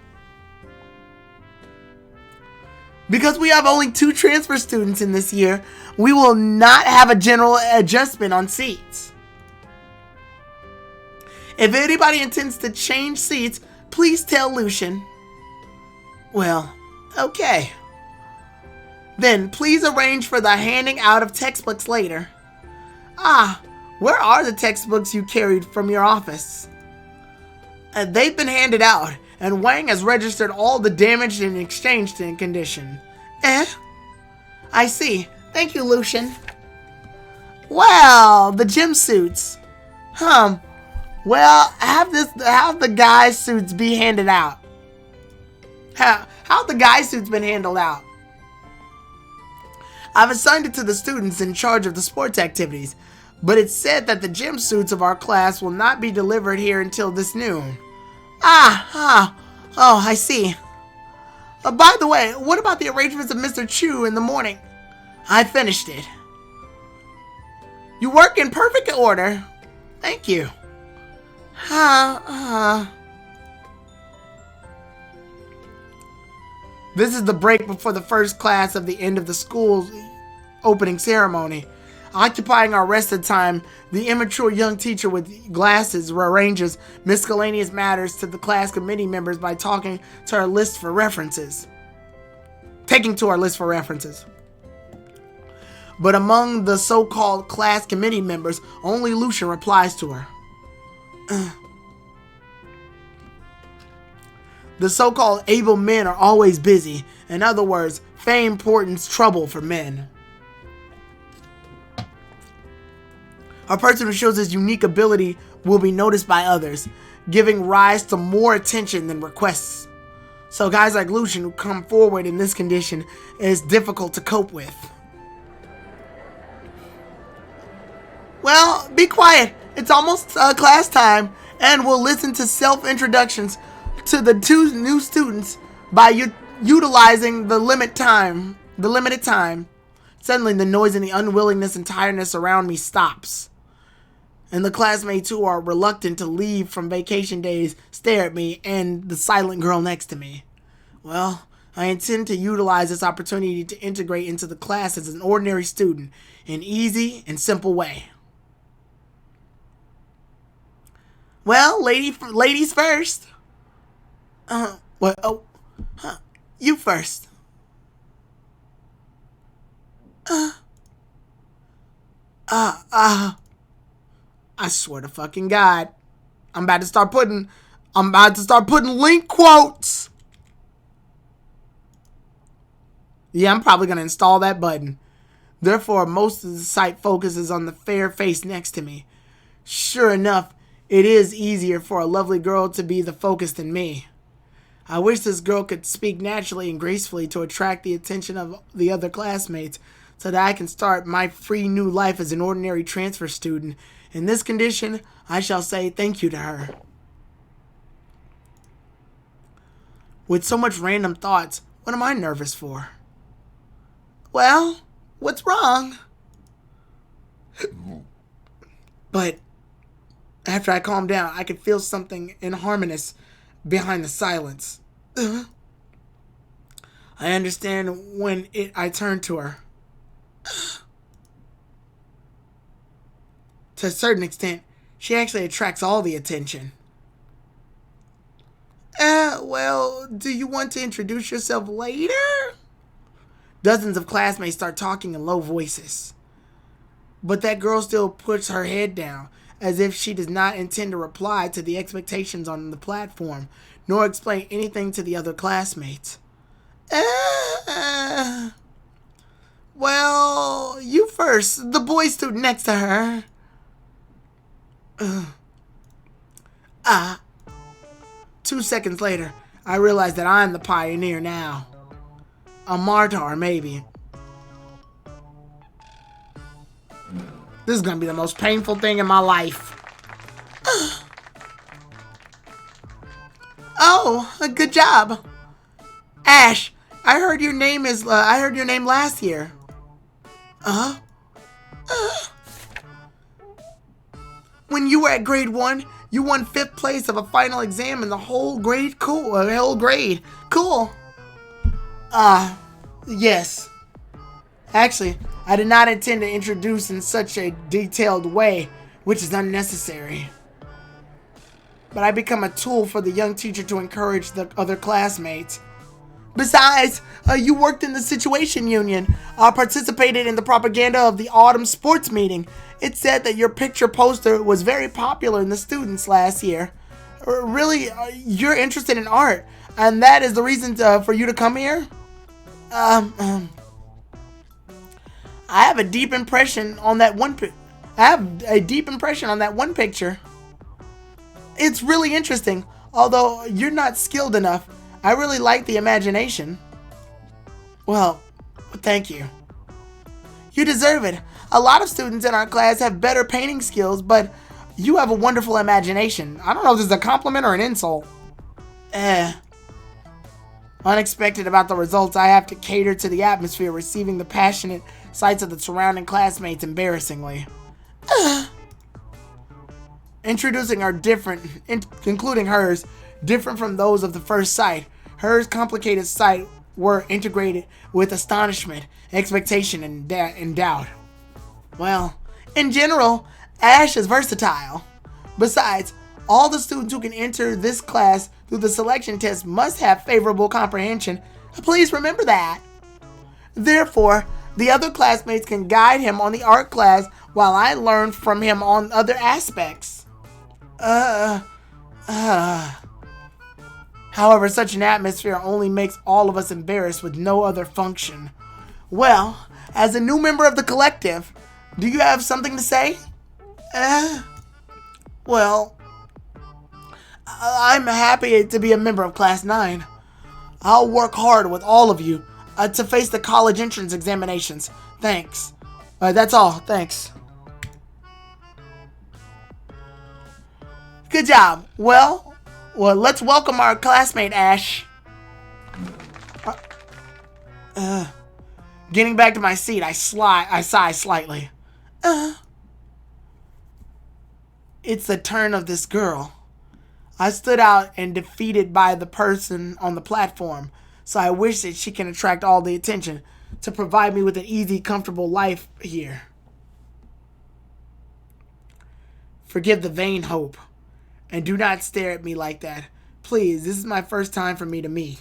Because we have only 2 transfer students in this year, we will not have a general adjustment on seats. If anybody intends to change seats, please tell Lucian. Well, okay. Then please arrange for the handing out of textbooks later. Ah, where are the textbooks you carried from your office? They've been handed out, and Wang has registered all the damaged and exchanged in condition. I see. Thank you, Lucian. Well, the gym suits. Well, have the guy suits be handed out. How the guy suits been handled out? I've assigned it to the students in charge of the sports activities, but it's said that the gym suits of our class will not be delivered here until this noon. Oh, I see. By the way, what about the arrangements of Mr. Chu in the morning? I finished it. You work in perfect order. Thank you. This is the break before the first class of the end of the school's opening ceremony. Occupying our rested time, the immature young teacher with glasses rearranges miscellaneous matters to the class committee members by taking to our list for references. But among the so-called class committee members, only Lucian replies to her. The so-called able men are always busy. In other words, fame portends trouble for men. A person who shows his unique ability will be noticed by others, giving rise to more attention than requests. So guys like Lucian who come forward in this condition is difficult to cope with. Well, be quiet. It's almost class time, and we'll listen to self-introductions to the 2 new students by utilizing the limited time. Suddenly, the noise and the unwillingness and tiredness around me stops. And the classmates who are reluctant to leave from vacation days stare at me and the silent girl next to me. Well, I intend to utilize this opportunity to integrate into the class as an ordinary student in an easy and simple way. Well, ladies first. What? Oh, you first. I swear to fucking God, I'm about to start putting link quotes. Yeah, I'm probably gonna install that button. Therefore, most of the site focuses on the fair face next to me. Sure enough, it is easier for a lovely girl to be the focus than me. I wish this girl could speak naturally and gracefully to attract the attention of the other classmates so that I can start my free new life as an ordinary transfer student. In this condition, I shall say thank you to her. With so much random thoughts, what am I nervous for? Well, what's wrong? But after I calmed down, I could feel something inharmonious behind the silence. I understand when I turned to her. To a certain extent, she actually attracts all the attention. Well, do you want to introduce yourself later? Dozens of classmates start talking in low voices. But that girl still puts her head down, as if she does not intend to reply to the expectations on the platform, nor explain anything to the other classmates. Well, you first, the boy student next to her. 2 seconds later, I realize that I'm the pioneer now. A martyr, maybe. This is gonna be the most painful thing in my life. Oh, good job. Ash, I heard your name last year. When you were at grade 1, you won 5th place of a final exam in the whole grade. Cool. Cool. Yes. Actually, I did not intend to introduce in such a detailed way, which is unnecessary. But I become a tool for the young teacher to encourage the other classmates. Besides, you worked in the Situation Union, participated in the propaganda of the autumn sports meeting. It said that your picture poster was very popular in the students last year. Really, you're interested in art, and that is the reason for you to come here? I have a deep impression on that one picture. It's really interesting, although you're not skilled enough. I really like the imagination. Well, thank you. You deserve it. A lot of students in our class have better painting skills, but you have a wonderful imagination. I don't know if this is a compliment or an insult. Unexpected about the results, I have to cater to the atmosphere, receiving the passionate sights of the surrounding classmates embarrassingly. Introducing are different, including hers, different from those of the first sight. Hers complicated sight were integrated with astonishment, expectation, and doubt. Well, in general, Ash is versatile. Besides, all the students who can enter this class through the selection test must have favorable comprehension. Please remember that. Therefore, the other classmates can guide him on the art class while I learn from him on other aspects. However, such an atmosphere only makes all of us embarrassed with no other function. Well, as a new member of the collective, do you have something to say? Well, I'm happy to be a member of Class 9. I'll work hard with all of you to face the college entrance examinations. Thanks. That's all. Thanks. Good job. Well, let's welcome our classmate, Ash. Getting back to my seat, I sigh slightly. It's the turn of this girl. I stood out and defeated by the person on the platform, so I wish that she can attract all the attention to provide me with an easy, comfortable life here. Forgive the vain hope, and do not stare at me like that. Please, this is my first time for me to meet.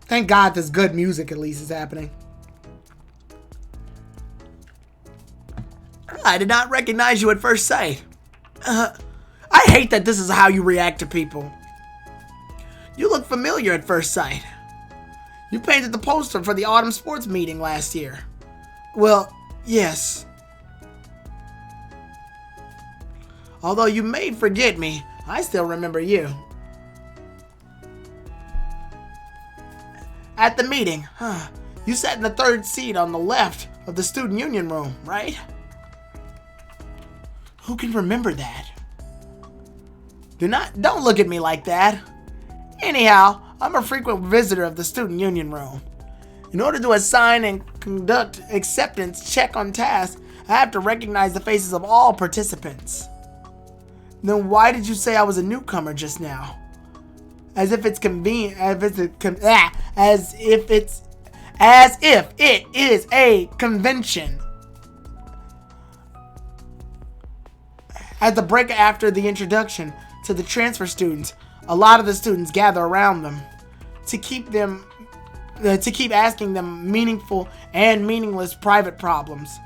Thank God this good music at least is happening. I did not recognize you at first sight. I hate that this is how you react to people. You look familiar at first sight. You painted the poster for the autumn sports meeting last year. Well, yes. Although you may forget me, I still remember you. At the meeting, you sat in the third seat on the left of the student union room, right? Who can remember that? Don't look at me like that. Anyhow, I'm a frequent visitor of the student union room. In order to assign and conduct acceptance check on tasks, I have to recognize the faces of all participants. Then why did you say I was a newcomer just now? As if it's convenient, as if it is a convention. At the break after the introduction to the transfer students, a lot of the students gather around them to keep asking them meaningful and meaningless private problems.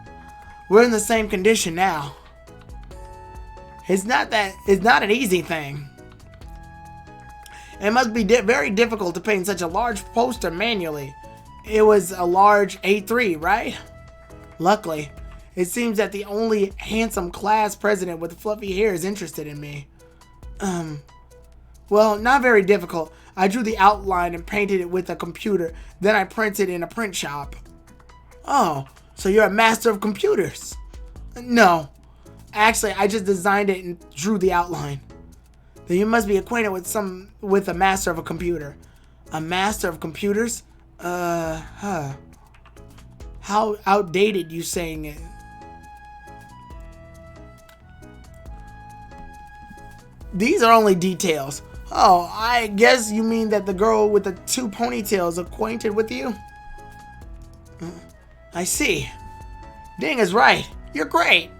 We're in the same condition now. It's not an easy thing. It must be very difficult to paint such a large poster manually. It was a large A3, right? Luckily, it seems that the only handsome class president with fluffy hair is interested in me. Well, not very difficult. I drew the outline and painted it with a computer. Then I printed in a print shop. Oh, so you're a master of computers? No. Actually, I just designed it and drew the outline. Then you must be acquainted with a master of a computer. A master of computers? How outdated you saying it? These are only details. Oh, I guess you mean that the girl with the 2 ponytails acquainted with you? I see. Ding is right. You're great.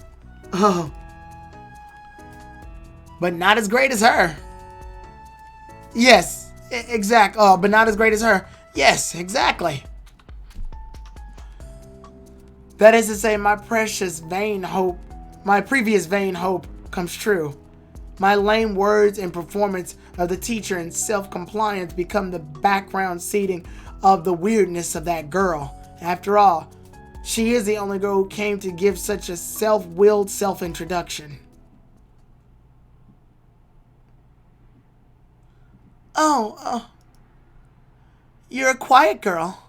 Oh. But not as great as her. Yes, exact. Oh, but not as great as her. Yes, exactly. That is to say, my previous vain hope comes true. My lame words and performance of the teacher and self-compliance become the background seating of the weirdness of that girl. After all, she is the only girl who came to give such a self-willed self-introduction. Oh, you're a quiet girl.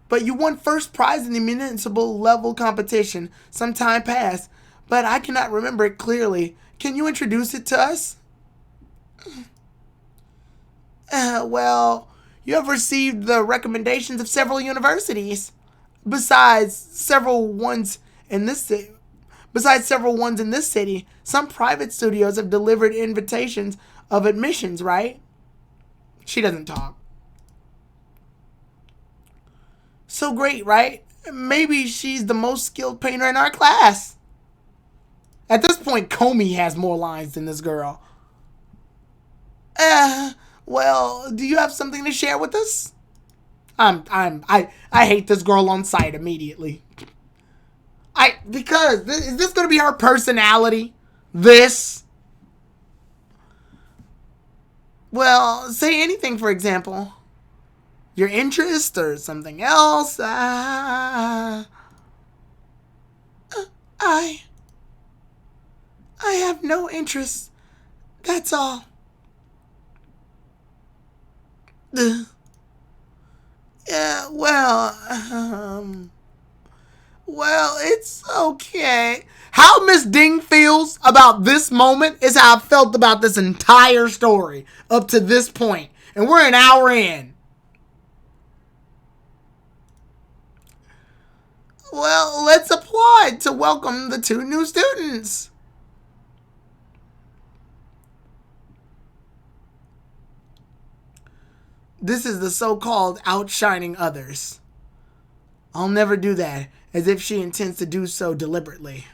But you won first prize in the municipal level competition some time past, but I cannot remember it clearly. Can you introduce it to us? Well, you have received the recommendations of several universities. Besides several ones in this city, some private studios have delivered invitations of admissions, right? She doesn't talk. So great, right? Maybe she's the most skilled painter in our class. At this point, Comey has more lines than this girl. Well, do you have something to share with us? I hate this girl on sight immediately. Is this gonna be her personality? This? Well, say anything, for example. Your interest or something else. I have no interest. That's all. Yeah, well, it's okay. How Miss Ding feels about this moment is how I felt about this entire story up to this point. And we're an hour in. Well, let's applaud to welcome the 2 new students. This is the so-called outshining others. I'll never do that, as if she intends to do so deliberately.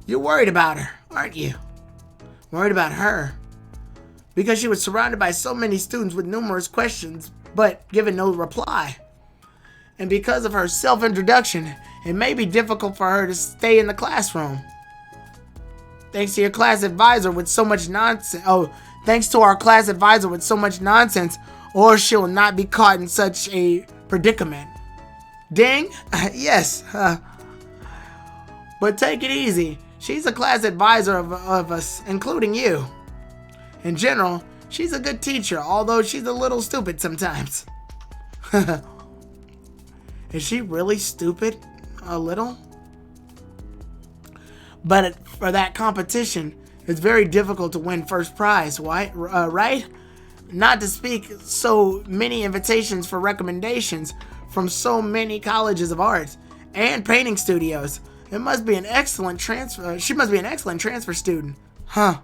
You're worried about her, aren't you? Worried about her? Because she was surrounded by so many students with numerous questions, but given no reply. And because of her self-introduction, it may be difficult for her to stay in the classroom. Thanks to your class advisor with so much nonsense. Oh, thanks to our class advisor with so much nonsense, or she'll not be caught in such a predicament. Ding? Yes. But take it easy. She's a class advisor of us, including you. In general, she's a good teacher, although she's a little stupid sometimes. Is she really stupid? A little? But for that competition, it's very difficult to win first prize, right? Not to speak so many invitations for recommendations from so many colleges of arts and painting studios. It must be an excellent transfer. She must be an excellent transfer student. Huh.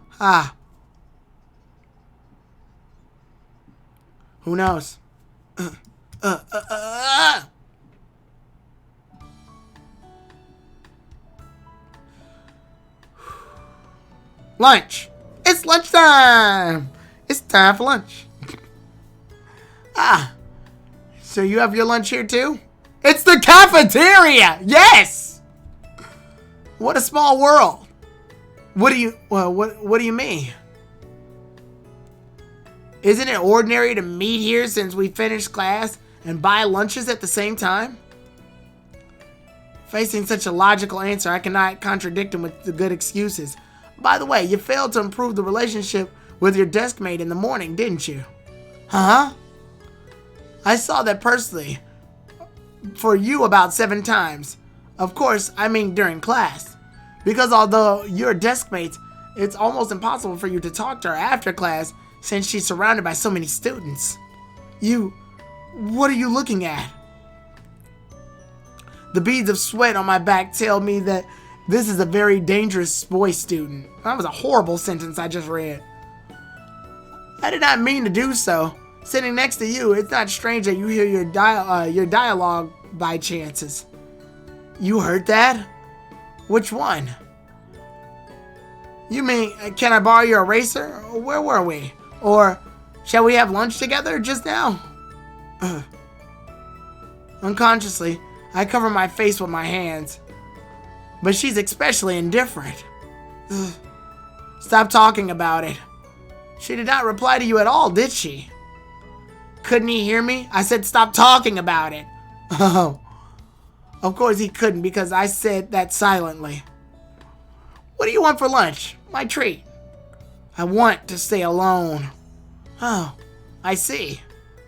Who knows? Lunch. It's lunchtime. It's time for lunch. So you have your lunch here too? It's the cafeteria. Yes. What a small world. What do you mean? Isn't it ordinary to meet here since we finished class and buy lunches at the same time? Facing such a logical answer, I cannot contradict him with the good excuses. By the way, you failed to improve the relationship with your desk mate in the morning, didn't you? Huh? I saw that personally for you about 7 times. Of course, I mean during class. Because although you're desk mates, it's almost impossible for you to talk to her after class since she's surrounded by so many students. What are you looking at? The beads of sweat on my back tell me that this is a very dangerous boy student. That was a horrible sentence I just read. I did not mean to do so. Sitting next to you, it's not strange that you hear your dialogue by chances. You heard that? Which one? You mean, can I borrow your eraser? Where were we? Or, shall we have lunch together just now? Unconsciously, I cover my face with my hands. But she's especially indifferent. Stop talking about it. She did not reply to you at all, did she? Couldn't he hear me? I said stop talking about it. Oh. Of course he couldn't because I said that silently. What do you want for lunch? My treat. I want to stay alone. Oh, I see.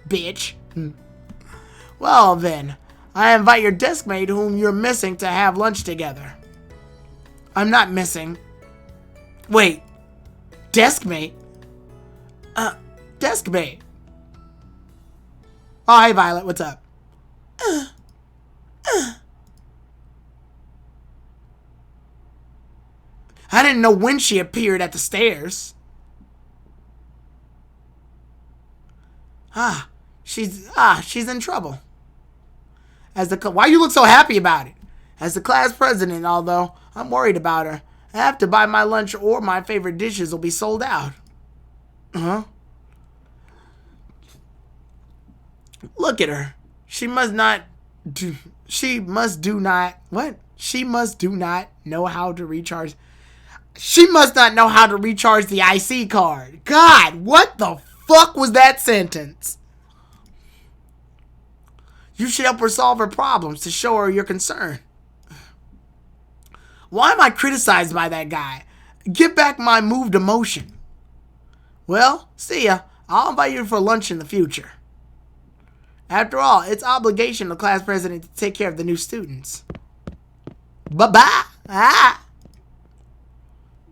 Bitch. Well then, I invite your desk mate whom you're missing to have lunch together. I'm not missing. Wait. Desk mate? Desk mate. Oh, hey Violet, what's up? I didn't know when she appeared at the stairs. She's in trouble. Why you look so happy about it? As the class president, although I'm worried about her. I have to buy my lunch or my favorite dishes will be sold out. Huh? Look at her. She must do not know how to recharge. She must not know how to recharge the IC card. God, what the fuck was that sentence? You should help her solve her problems to show her your concern. Why am I criticized by that guy? Get back my moved emotion. Well, see ya. I'll invite you for lunch in the future. After all, it's obligation of the class president to take care of the new students. Bye-bye.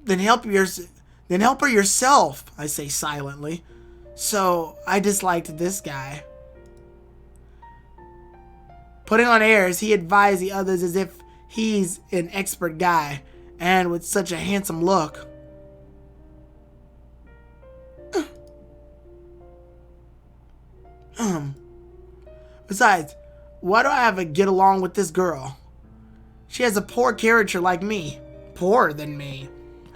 Then help her yourself, I say silently. So, I disliked this guy. Putting on airs, he advised the others as if he's an expert guy, and with such a handsome look. Besides, why do I have to get along with this girl? She has a poor character like me. Poorer than me.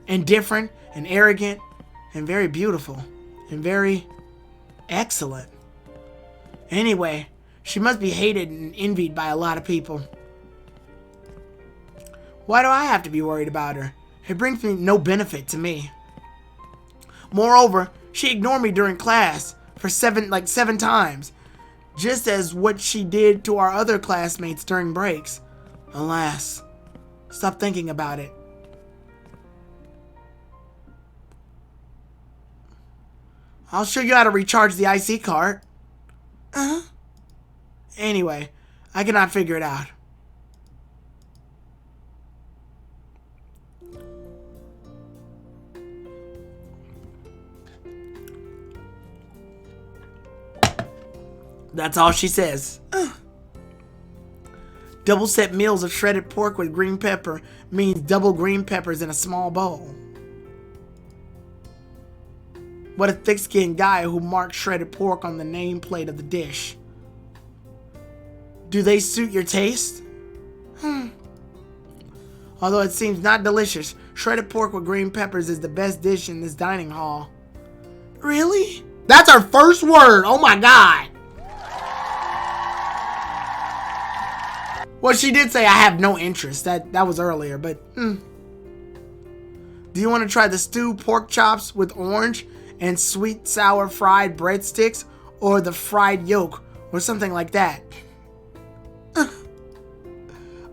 Indifferent and arrogant and very beautiful and very excellent. Anyway, she must be hated and envied by a lot of people. Why do I have to be worried about her? It brings me no benefit to me. Moreover, she ignored me during class for seven times, just as what she did to our other classmates during breaks. Alas, stop thinking about it. I'll show you how to recharge the IC card. Anyway, I cannot figure it out. That's all she says. Double set meals of shredded pork with green pepper means double green peppers in a small bowl. What a thick-skinned guy who marks shredded pork on the nameplate of the dish. Do they suit your taste? Although it seems not delicious, shredded pork with green peppers is the best dish in this dining hall. Really? That's our first word. Oh my god. Well, she did say I have no interest. That was earlier, but Do you want to try the stewed pork chops with orange and sweet sour fried breadsticks, or the fried yolk, or something like that?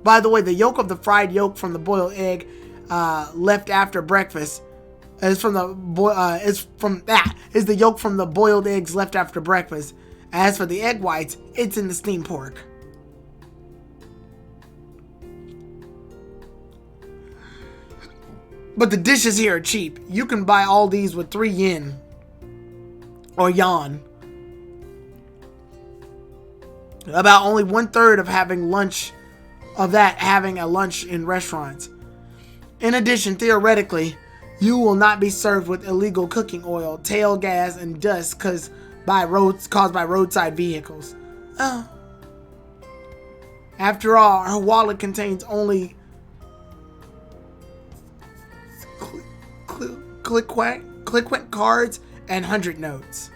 By the way, the yolk of the fried yolk from the boiled egg left after breakfast is the yolk from the boiled eggs left after breakfast. As for the egg whites, it's in the steamed pork. But the dishes here are cheap. You can buy all these with 3 yen. Or yuan. About only 1/3 of having a lunch in restaurants. In addition, theoretically, you will not be served with illegal cooking oil, tail gas, and dust caused by roadside vehicles. Oh. After all, her wallet contains only click cards and 100 notes.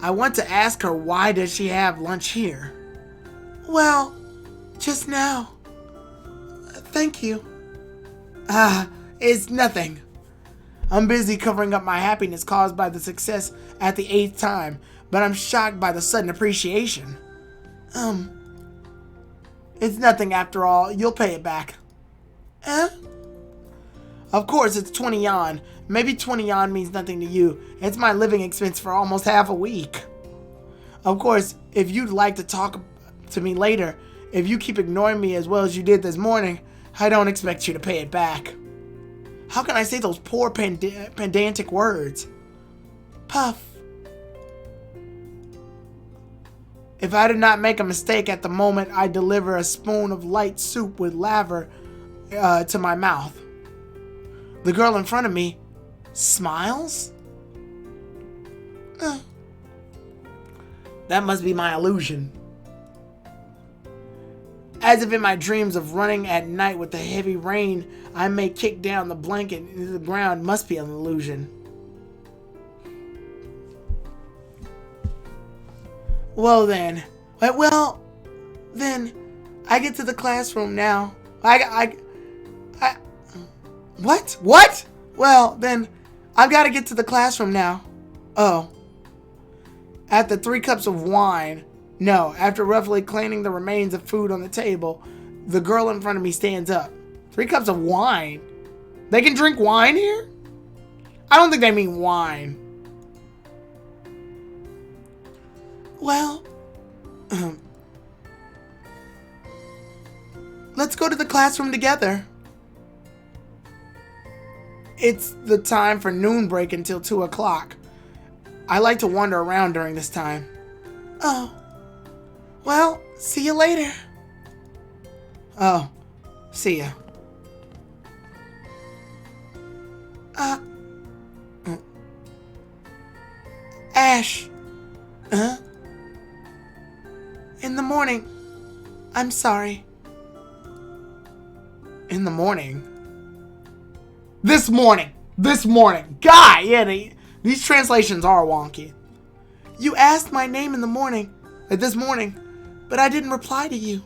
I want to ask her, why does she have lunch here? Well, just now. Thank you. It's nothing. I'm busy covering up my happiness caused by the success at the 8th time, but I'm shocked by the sudden appreciation. It's nothing after all. You'll pay it back. Of course, it's 20 yuan. Maybe 20 yuan means nothing to you. It's my living expense for almost half a week. Of course, if you'd like to talk to me later, if you keep ignoring me as well as you did this morning, I don't expect you to pay it back. How can I say those poor pedantic words? Puff. If I did not make a mistake at the moment I deliver a spoon of light soup with laver to my mouth. The girl in front of me smiles? That must be my illusion. As if in my dreams of running at night with the heavy rain, I may kick down the blanket into the ground must be an illusion. Well then, I get to the classroom now. What? Well, then, I've got to get to the classroom now. Oh. After 3 cups of wine, no, after roughly cleaning the remains of food on the table, the girl in front of me stands up. 3 cups of wine? They can drink wine here? I don't think they mean wine. Well, let's go to the classroom together. It's the time for noon break until 2 o'clock. I like to wander around during this time. Oh. Well, see you later. Oh. See ya. Ash. In the morning. I'm sorry. In the morning? This morning. God, yeah, these translations are wonky. You asked my name in the morning, this morning, but I didn't reply to you.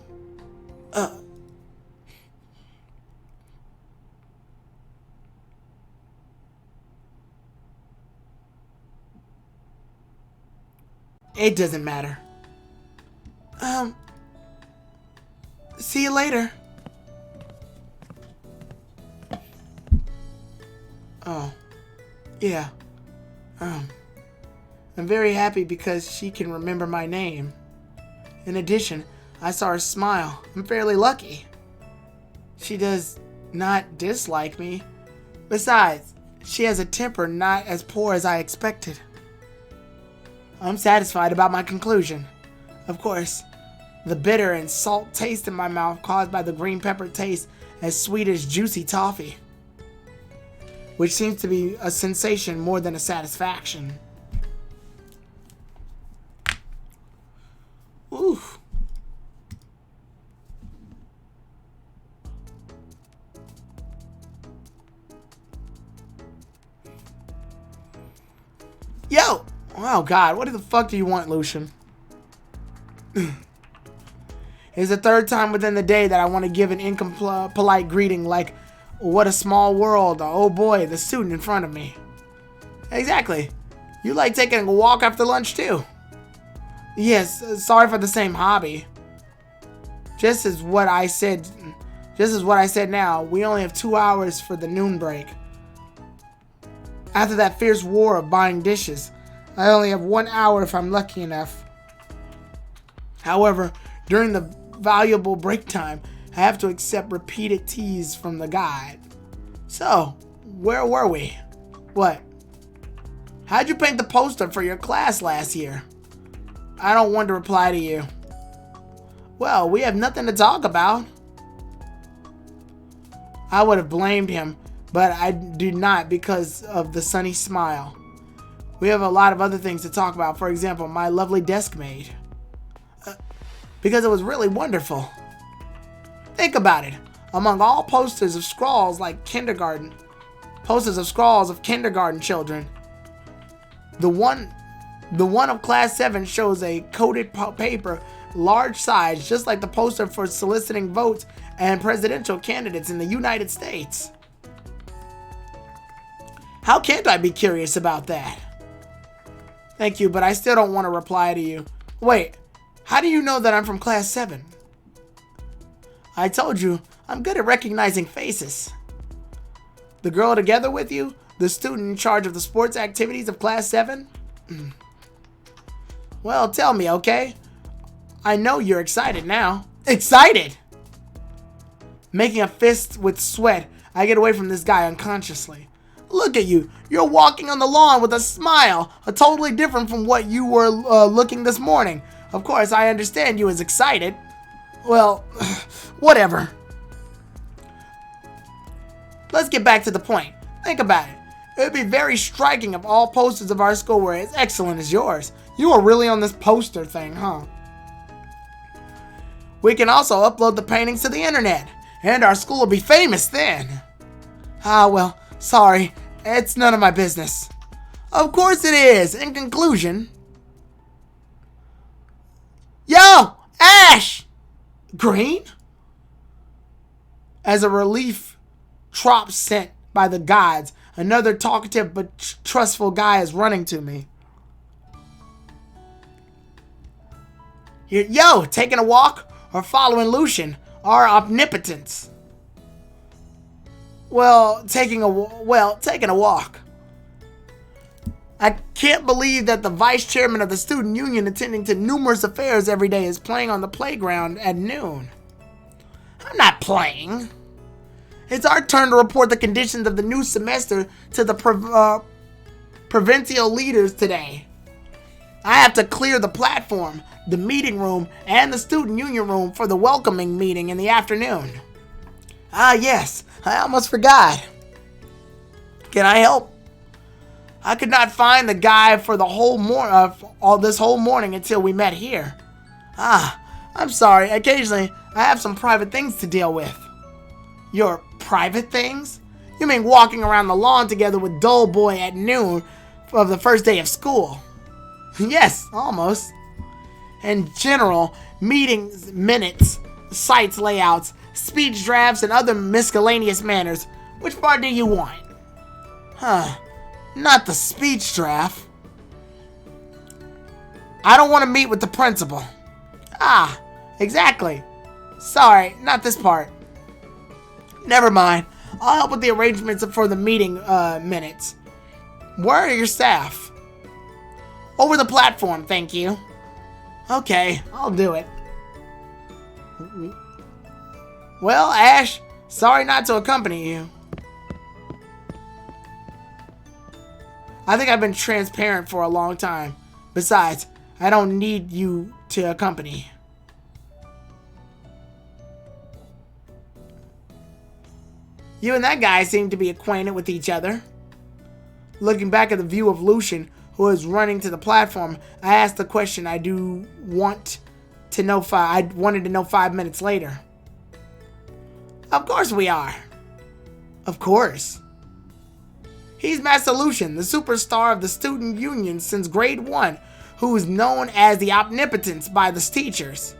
It doesn't matter. See you later. Oh, yeah. I'm very happy because she can remember my name. In addition, I saw her smile. I'm fairly lucky. She does not dislike me. Besides, she has a temper not as poor as I expected. I'm satisfied about my conclusion. Of course, the bitter and salt taste in my mouth caused by the green pepper tastes as sweet as juicy toffee, which seems to be a sensation more than a satisfaction. Ooh. Yo! Oh god, what the fuck do you want, Lucian? It's the third time within the day that I want to give an impolite greeting like, what a small world, or, oh boy, the student in front of me. Exactly. You like taking a walk after lunch too. Yes, sorry for the same hobby. Just as what I said now, we only have 2 hours for the noon break. After that fierce war of buying dishes, I only have 1 hour if I'm lucky enough. However, during the valuable break time, I have to accept repeated teas from the guide. So, where were we? What? How'd you paint the poster for your class last year? I don't want to reply to you. Well, we have nothing to talk about. I would have blamed him, but I do not because of the sunny smile. We have a lot of other things to talk about. For example, my lovely desk maid. Because it was really wonderful. Think about it. Among all posters of scrawls of kindergarten children, the one of class 7 shows a coated paper, large size, just like the poster for soliciting votes and presidential candidates in the United States. How can't I be curious about that? Thank you, but I still don't want to reply to you. Wait, how do you know that I'm from class 7? I told you, I'm good at recognizing faces. The girl together with you? The student in charge of the sports activities of class 7? Well, tell me, okay? I know you're excited now. Excited? Making a fist with sweat, I get away from this guy unconsciously. Look at you. You're walking on the lawn with a smile, totally different from what you were looking this morning. Of course, I understand you as excited. Well, whatever. Let's get back to the point. Think about it. It would be very striking if all posters of our school were as excellent as yours. You are really on this poster thing, huh? We can also upload the paintings to the internet, and our school will be famous then. Ah, well, sorry. It's none of my business. Of course it is. In conclusion... Yo! Ash! Green? As a relief trop sent by the gods, another talkative but trustful guy is running to me. Yo, taking a walk or following Lucian, our omnipotence? Well, taking a walk. I can't believe that the vice chairman of the student union attending to numerous affairs every day is playing on the playground at noon. I'm not playing. It's our turn to report the conditions of the new semester to the provincial leaders today. I have to clear the platform, the meeting room, and the student union room for the welcoming meeting in the afternoon. Ah, yes, I almost forgot. Can I help? I could not find the guy for the whole this whole morning until we met here. Ah, I'm sorry. Occasionally, I have some private things to deal with. Your private things? You mean walking around the lawn together with Dull Boy at noon of the first day of school? Yes, almost. In general, meetings, minutes, sites layouts, speech drafts, and other miscellaneous matters. Which part do you want? Huh. Not the speech draft. I don't want to meet with the principal. Ah, exactly. Sorry, not this part. Never mind. I'll help with the arrangements for the meeting minutes. Where are your staff? Over the platform, thank you. Okay, I'll do it. Well, Ash, sorry not to accompany you. I think I've been transparent for a long time. Besides, I don't need you to accompany. You and that guy seem to be acquainted with each other. Looking back at the view of Lucian, who was running to the platform, I asked the question I wanted to know 5 minutes later. Of course we are. Of course. He's Master Lucian, the superstar of the student union since grade 1, who is known as the Omnipotence by the teachers.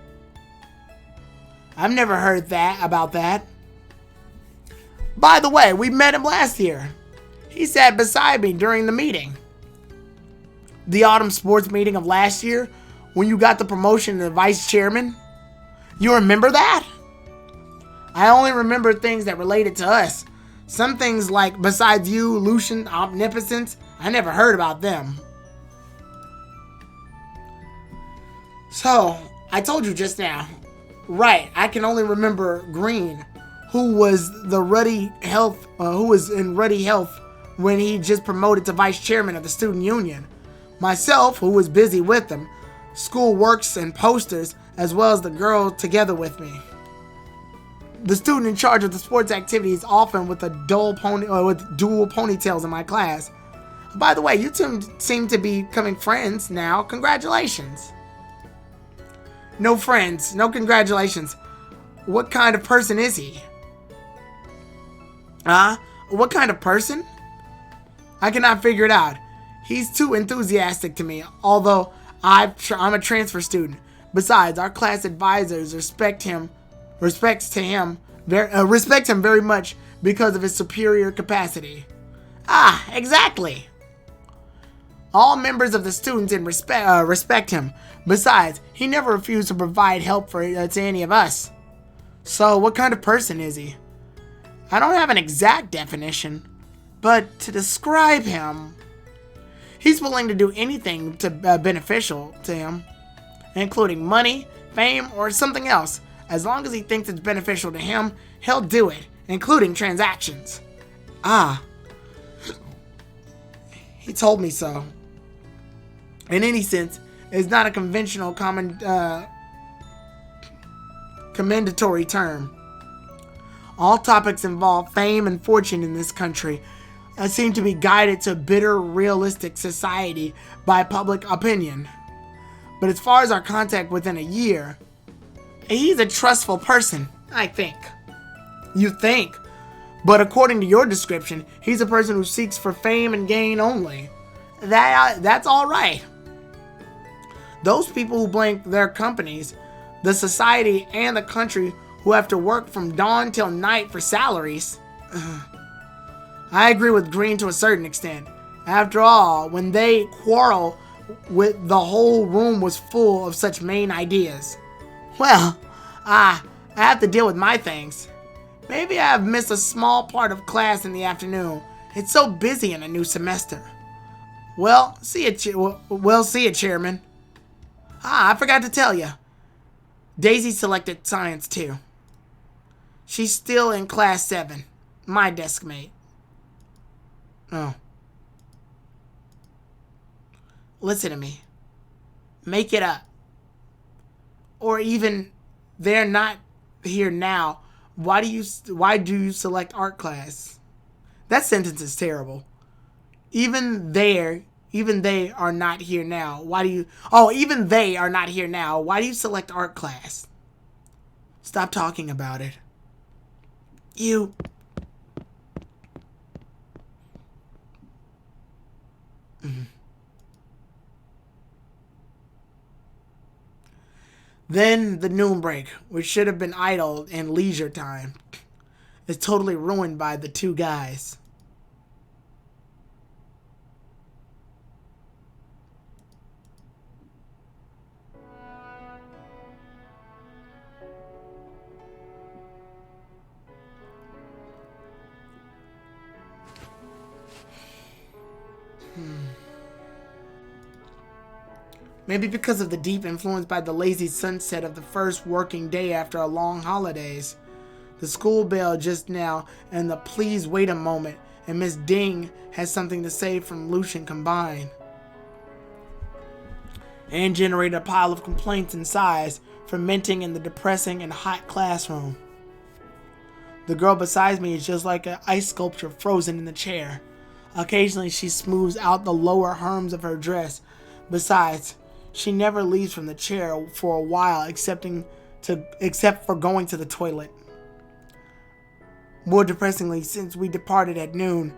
I've never heard about that. By the way, we met him last year. He sat beside me during the meeting. The autumn sports meeting of last year, when you got the promotion to vice chairman. You remember that? I only remember things that related to us. Some things like, besides you, Lucian, Omnipotence, I never heard about them. So, I told you just now. Right, I can only remember Green, who was in ruddy health when he just promoted to vice chairman of the student union. Myself, who was busy with them, school works and posters, as well as the girl together with me. The student in charge of the sports activities, often with dual ponytails in my class. By the way, you two seem to be becoming friends now. Congratulations. No friends, no congratulations. What kind of person is he? What kind of person? I cannot figure it out. He's too enthusiastic to me, although I'm a transfer student. Besides, our class advisors respect him very much because of his superior capacity. Ah, exactly. All members of the students respect him. Besides, he never refused to provide help to any of us. So, what kind of person is he? I don't have an exact definition, but to describe him, he's willing to do anything beneficial to him, including money, fame, or something else. As long as he thinks it's beneficial to him, he'll do it, including transactions. Ah. He told me so. In any sense, it's not a conventional commendatory term. All topics involve fame and fortune in this country seem to be guided to bitter, realistic society by public opinion. But as far as our contact within a year, he's a trustful person, I think. You think? But according to your description, he's a person who seeks for fame and gain only. That's all right. Those people who blame their companies, the society, and the country who have to work from dawn till night for salaries. I agree with Green to a certain extent. After all, when they quarrel, the whole room was full of such main ideas. Well, I have to deal with my things. Maybe I have missed a small part of class in the afternoon. It's so busy in a new semester. Well, see you, Chairman. I forgot to tell you. Daisy selected science too. She's still in class 7. My desk mate. Oh. Listen to me. Make it up. Or even, they're not here now. Why do you select art class? That sentence is terrible. Even they are not here now. Even they are not here now. Why do you select art class? Stop talking about it. You. Then the noon break, which should have been idle and leisure time, is totally ruined by the two guys. Maybe because of the deep influence by the lazy sunset of the first working day after a long holidays. The school bell just now and the please wait a moment and Miss Ding has something to say from Lucian combined. And generated a pile of complaints and sighs, fermenting in the depressing and hot classroom. The girl beside me is just like an ice sculpture frozen in the chair. Occasionally she smooths out the lower hems of her dress. Besides, she never leaves from the chair for a while except for going to the toilet. More depressingly, since we departed at noon,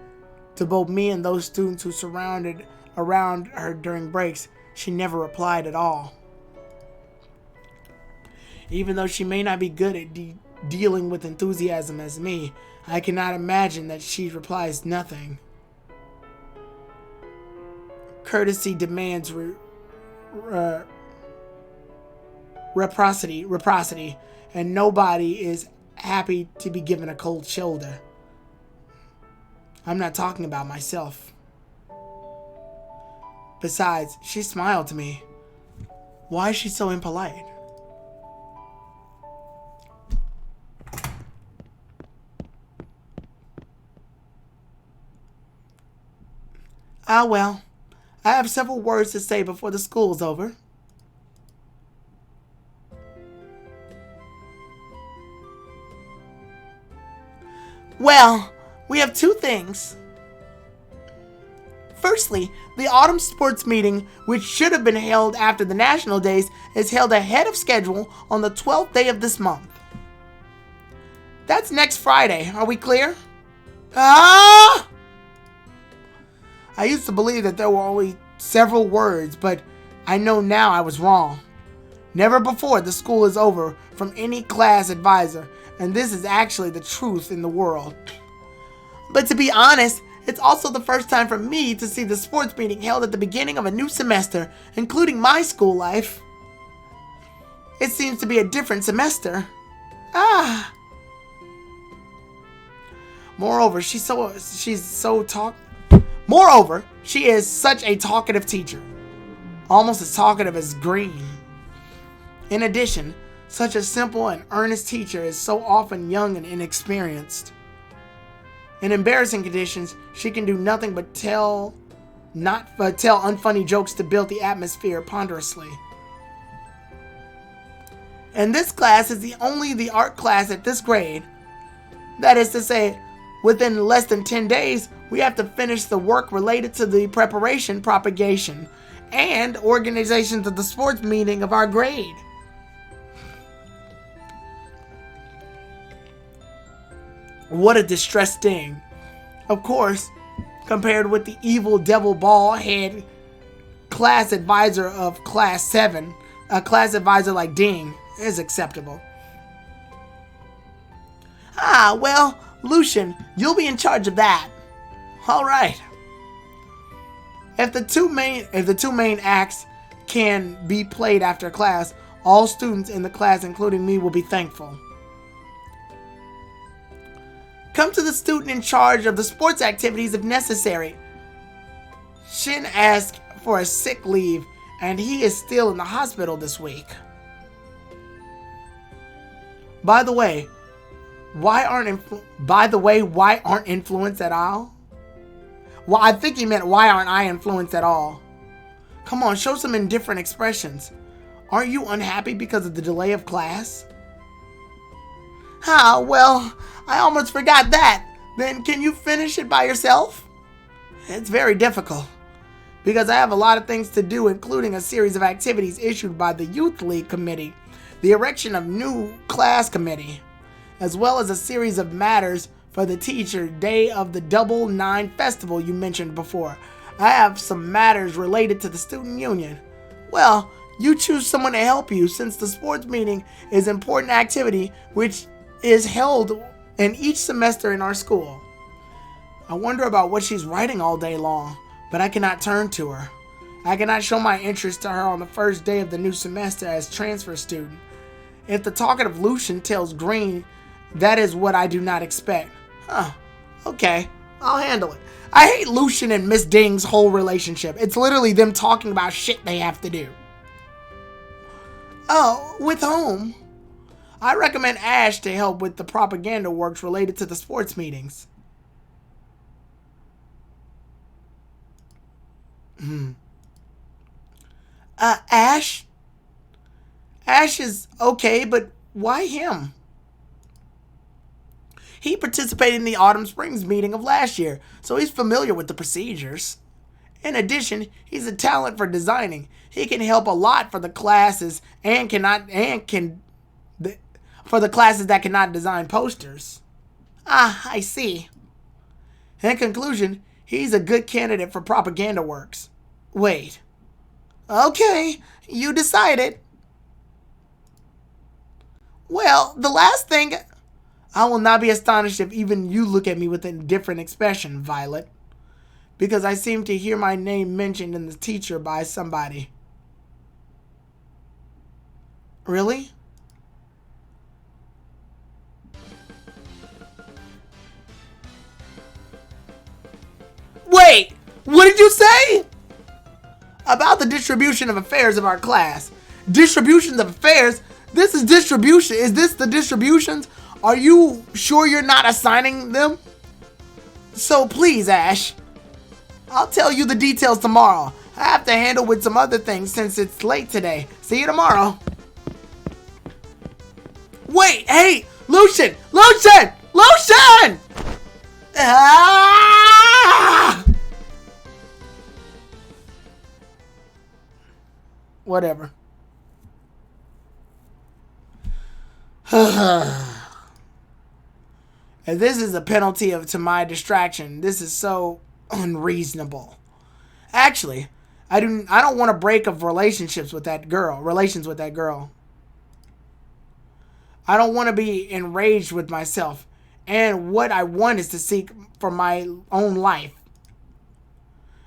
to both me and those students who surrounded around her during breaks, she never replied at all. Even though she may not be good at dealing with enthusiasm as me, I cannot imagine that she replies nothing. Courtesy demands reciprocity, and nobody is happy to be given a cold shoulder. I'm not talking about myself. Besides, she smiled to me. Why is she so impolite? Ah, well, I have several words to say before the school's over. Well, we have two things. Firstly, the autumn sports meeting, which should have been held after the national days, is held ahead of schedule on the 12th day of this month. That's next Friday. Are we clear? Ah! I used to believe that there were only several words, but I know now I was wrong. Never before the school is over from any class advisor, and this is actually the truth in the world. But to be honest, it's also the first time for me to see the sports meeting held at the beginning of a new semester, including my school life. It seems to be a different semester. Ah. Moreover, she is such a talkative teacher. Almost as talkative as Green. In addition, such a simple and earnest teacher is so often young and inexperienced. In embarrassing conditions, she can do nothing but tell unfunny jokes to build the atmosphere ponderously. And this class is only the art class at this grade. That is to say, within less than 10 days, we have to finish the work related to the preparation, propagation, and organization of the sports meeting of our grade. What a distressed thing. Of course, compared with the evil devil ball head class advisor of class 7, a class advisor like Ding is acceptable. Ah, well, Lucian, you'll be in charge of that. All right. If the two main acts can be played after class, all students in the class, including me, will be thankful. Come to the student in charge of the sports activities if necessary. Shin asked for a sick leave, and he is still in the hospital this week. By the way, why aren't influenced at all? Well, I think he meant why aren't I influenced at all? Come on, show some indifferent expressions. Aren't you unhappy because of the delay of class? Ah, well, I almost forgot that. Then can you finish it by yourself? It's very difficult, because I have a lot of things to do, including a series of activities issued by the Youth League Committee, the erection of new class committee, as well as a series of matters for the teacher day of the Double Nine Festival you mentioned before. I have some matters related to the student union. Well, you choose someone to help you, since the sports meeting is an important activity which is held in each semester in our school. I wonder about what she's writing all day long, but I cannot turn to her. I cannot show my interest to her on the first day of the new semester as transfer student. If the talkative Lucian tells Green, that is what I do not expect. Huh, okay, I'll handle it. I hate Lucian and Miss Ding's whole relationship. It's literally them talking about shit they have to do. Oh, with whom? I recommend Ash to help with the propaganda works related to the sports meetings. Ash? Ash is okay, but why him? He participated in the Autumn Springs meeting of last year, so he's familiar with the procedures. In addition, he's a talent for designing. He can help a lot for the classes for the classes that cannot design posters. Ah, I see. In conclusion, he's a good candidate for propaganda works. Wait. Okay, you decided. Well, the last thing... I will not be astonished if even you look at me with a different expression, Violet. Because I seem to hear my name mentioned in the teacher by somebody. Really? Wait! What did you say? About the distribution of affairs of our class. Distributions of affairs? This is distribution. Is this the distributions? Are you sure you're not assigning them? So please, Ash. I'll tell you the details tomorrow. I have to handle with some other things since it's late today. See you tomorrow. Wait, hey, Lucian! Lucian! Lucian! Ah! Whatever. And this is a penalty to my distraction. This is so unreasonable. Actually, I don't want to break up relations with that girl. I don't want to be enraged with myself. And what I want is to seek for my own life.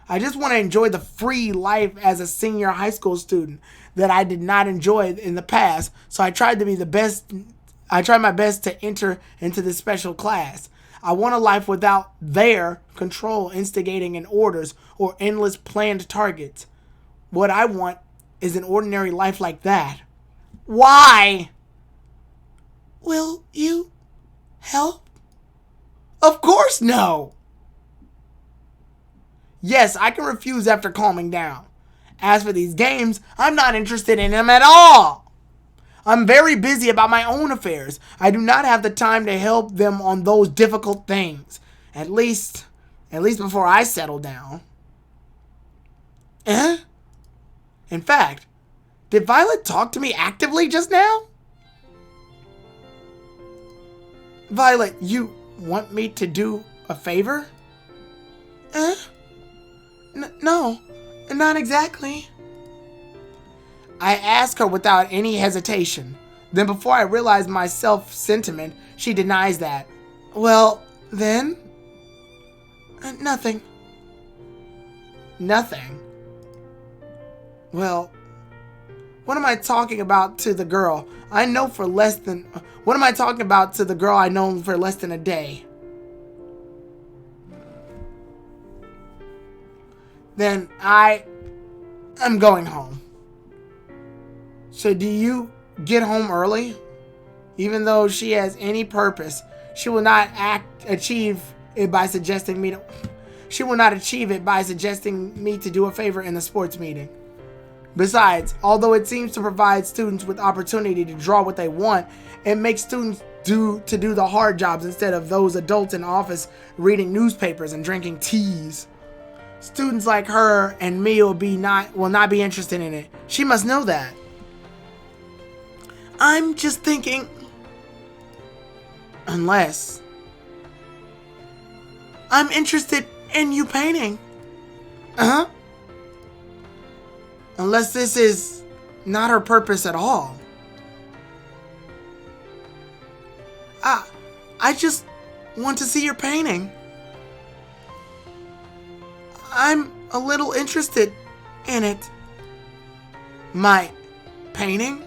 I just want to enjoy the free life as a senior high school student that I did not enjoy in the past. So I tried my best to enter into this special class. I want a life without their control, instigating and orders, or endless planned targets. What I want is an ordinary life like that. Why? Will you help? Of course no. Yes, I can refuse after calming down. As for these games, I'm not interested in them at all. I'm very busy about my own affairs. I do not have the time to help them on those difficult things. At least before I settle down. In fact, did Violet talk to me actively just now? Violet, you want me to do a favor? No, not exactly. I ask her without any hesitation. Then before I realize my self-sentiment, she denies that. Well, then... nothing. Nothing? Well, what am I talking about to the girl I know for less than... What am I talking about to the girl I know for less than a day? Then I'm going home. So do you get home early? Even though she has any purpose, she will not achieve it by suggesting me to do a favor in the sports meeting. Besides, although it seems to provide students with opportunity to draw what they want, it makes students do the hard jobs instead of those adults in office reading newspapers and drinking teas. Students like her and me will not be interested in it. She must know that. I'm just thinking, unless I'm interested in you painting. Unless this is not her purpose at all. I just want to see your painting. I'm a little interested in it. My painting?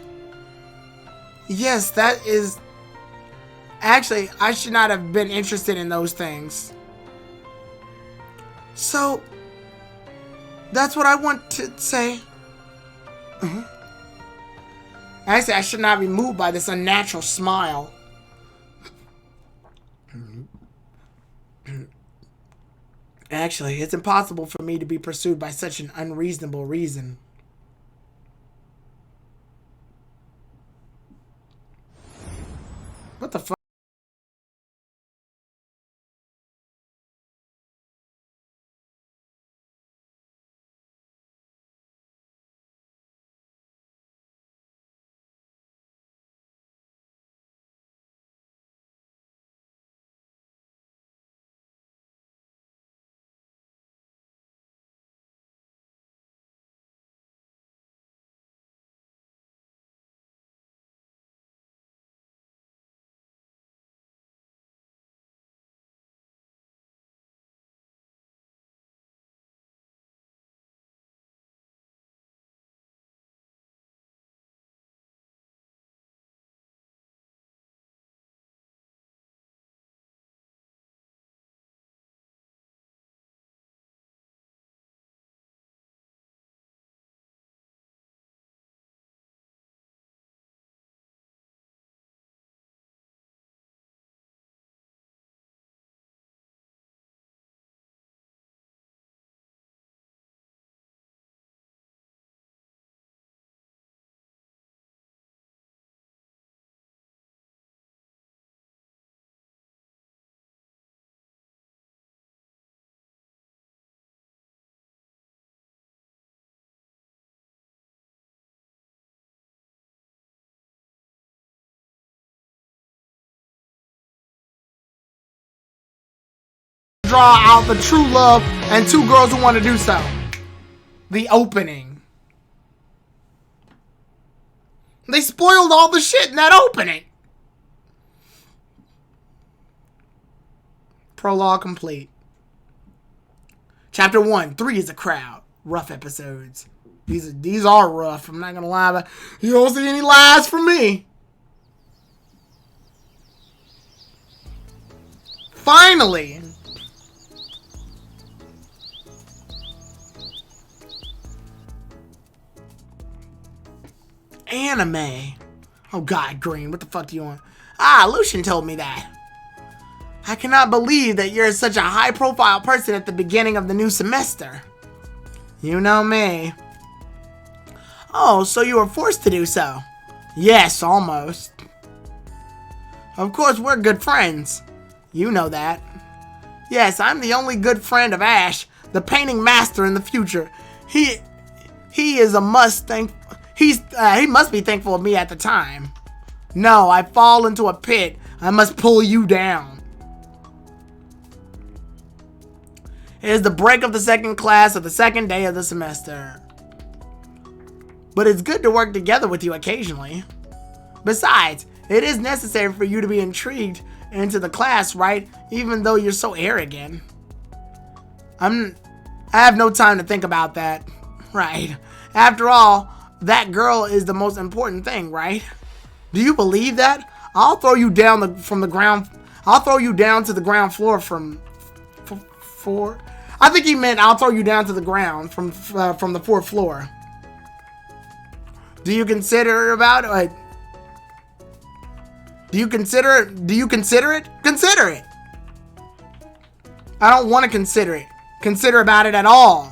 Yes, that is... Actually, I should not have been interested in those things. So, that's what I want to say. Actually, I should not be moved by this unnatural smile. Actually, it's impossible for me to be pursued by such an unreasonable reason. What the fuck? Draw out the true love and two girls who want to do so. The opening. They spoiled all the shit in that opening. Prologue complete. Chapter 1. 3 is a crowd. Rough episodes. These are rough. I'm not gonna lie, but you don't see any lies from me. Finally. Anime. Oh god, Green, what the fuck do you want? Ah, Lucian told me that. I cannot believe that you're such a high-profile person at the beginning of the new semester. You know me. Oh, so you were forced to do so? Yes, almost. Of course, we're good friends. You know that. Yes, I'm the only good friend of Ash, the painting master in the future. He is a must thank. He must be thankful of me at the time. No, I fall into a pit. I must pull you down. It is the break of the second class of the second day of the semester. But it's good to work together with you occasionally. Besides, it is necessary for you to be intrigued into the class, right? Even though you're so arrogant. I have no time to think about that. Right. After all, that girl is the most important thing, right? Do you believe that? I'll throw you down from the ground. I'll throw you down to the ground floor from I think he meant I'll throw you down to the ground from the fourth floor. Do you consider about it? Do you consider it? Consider it. I don't want to consider about it at all.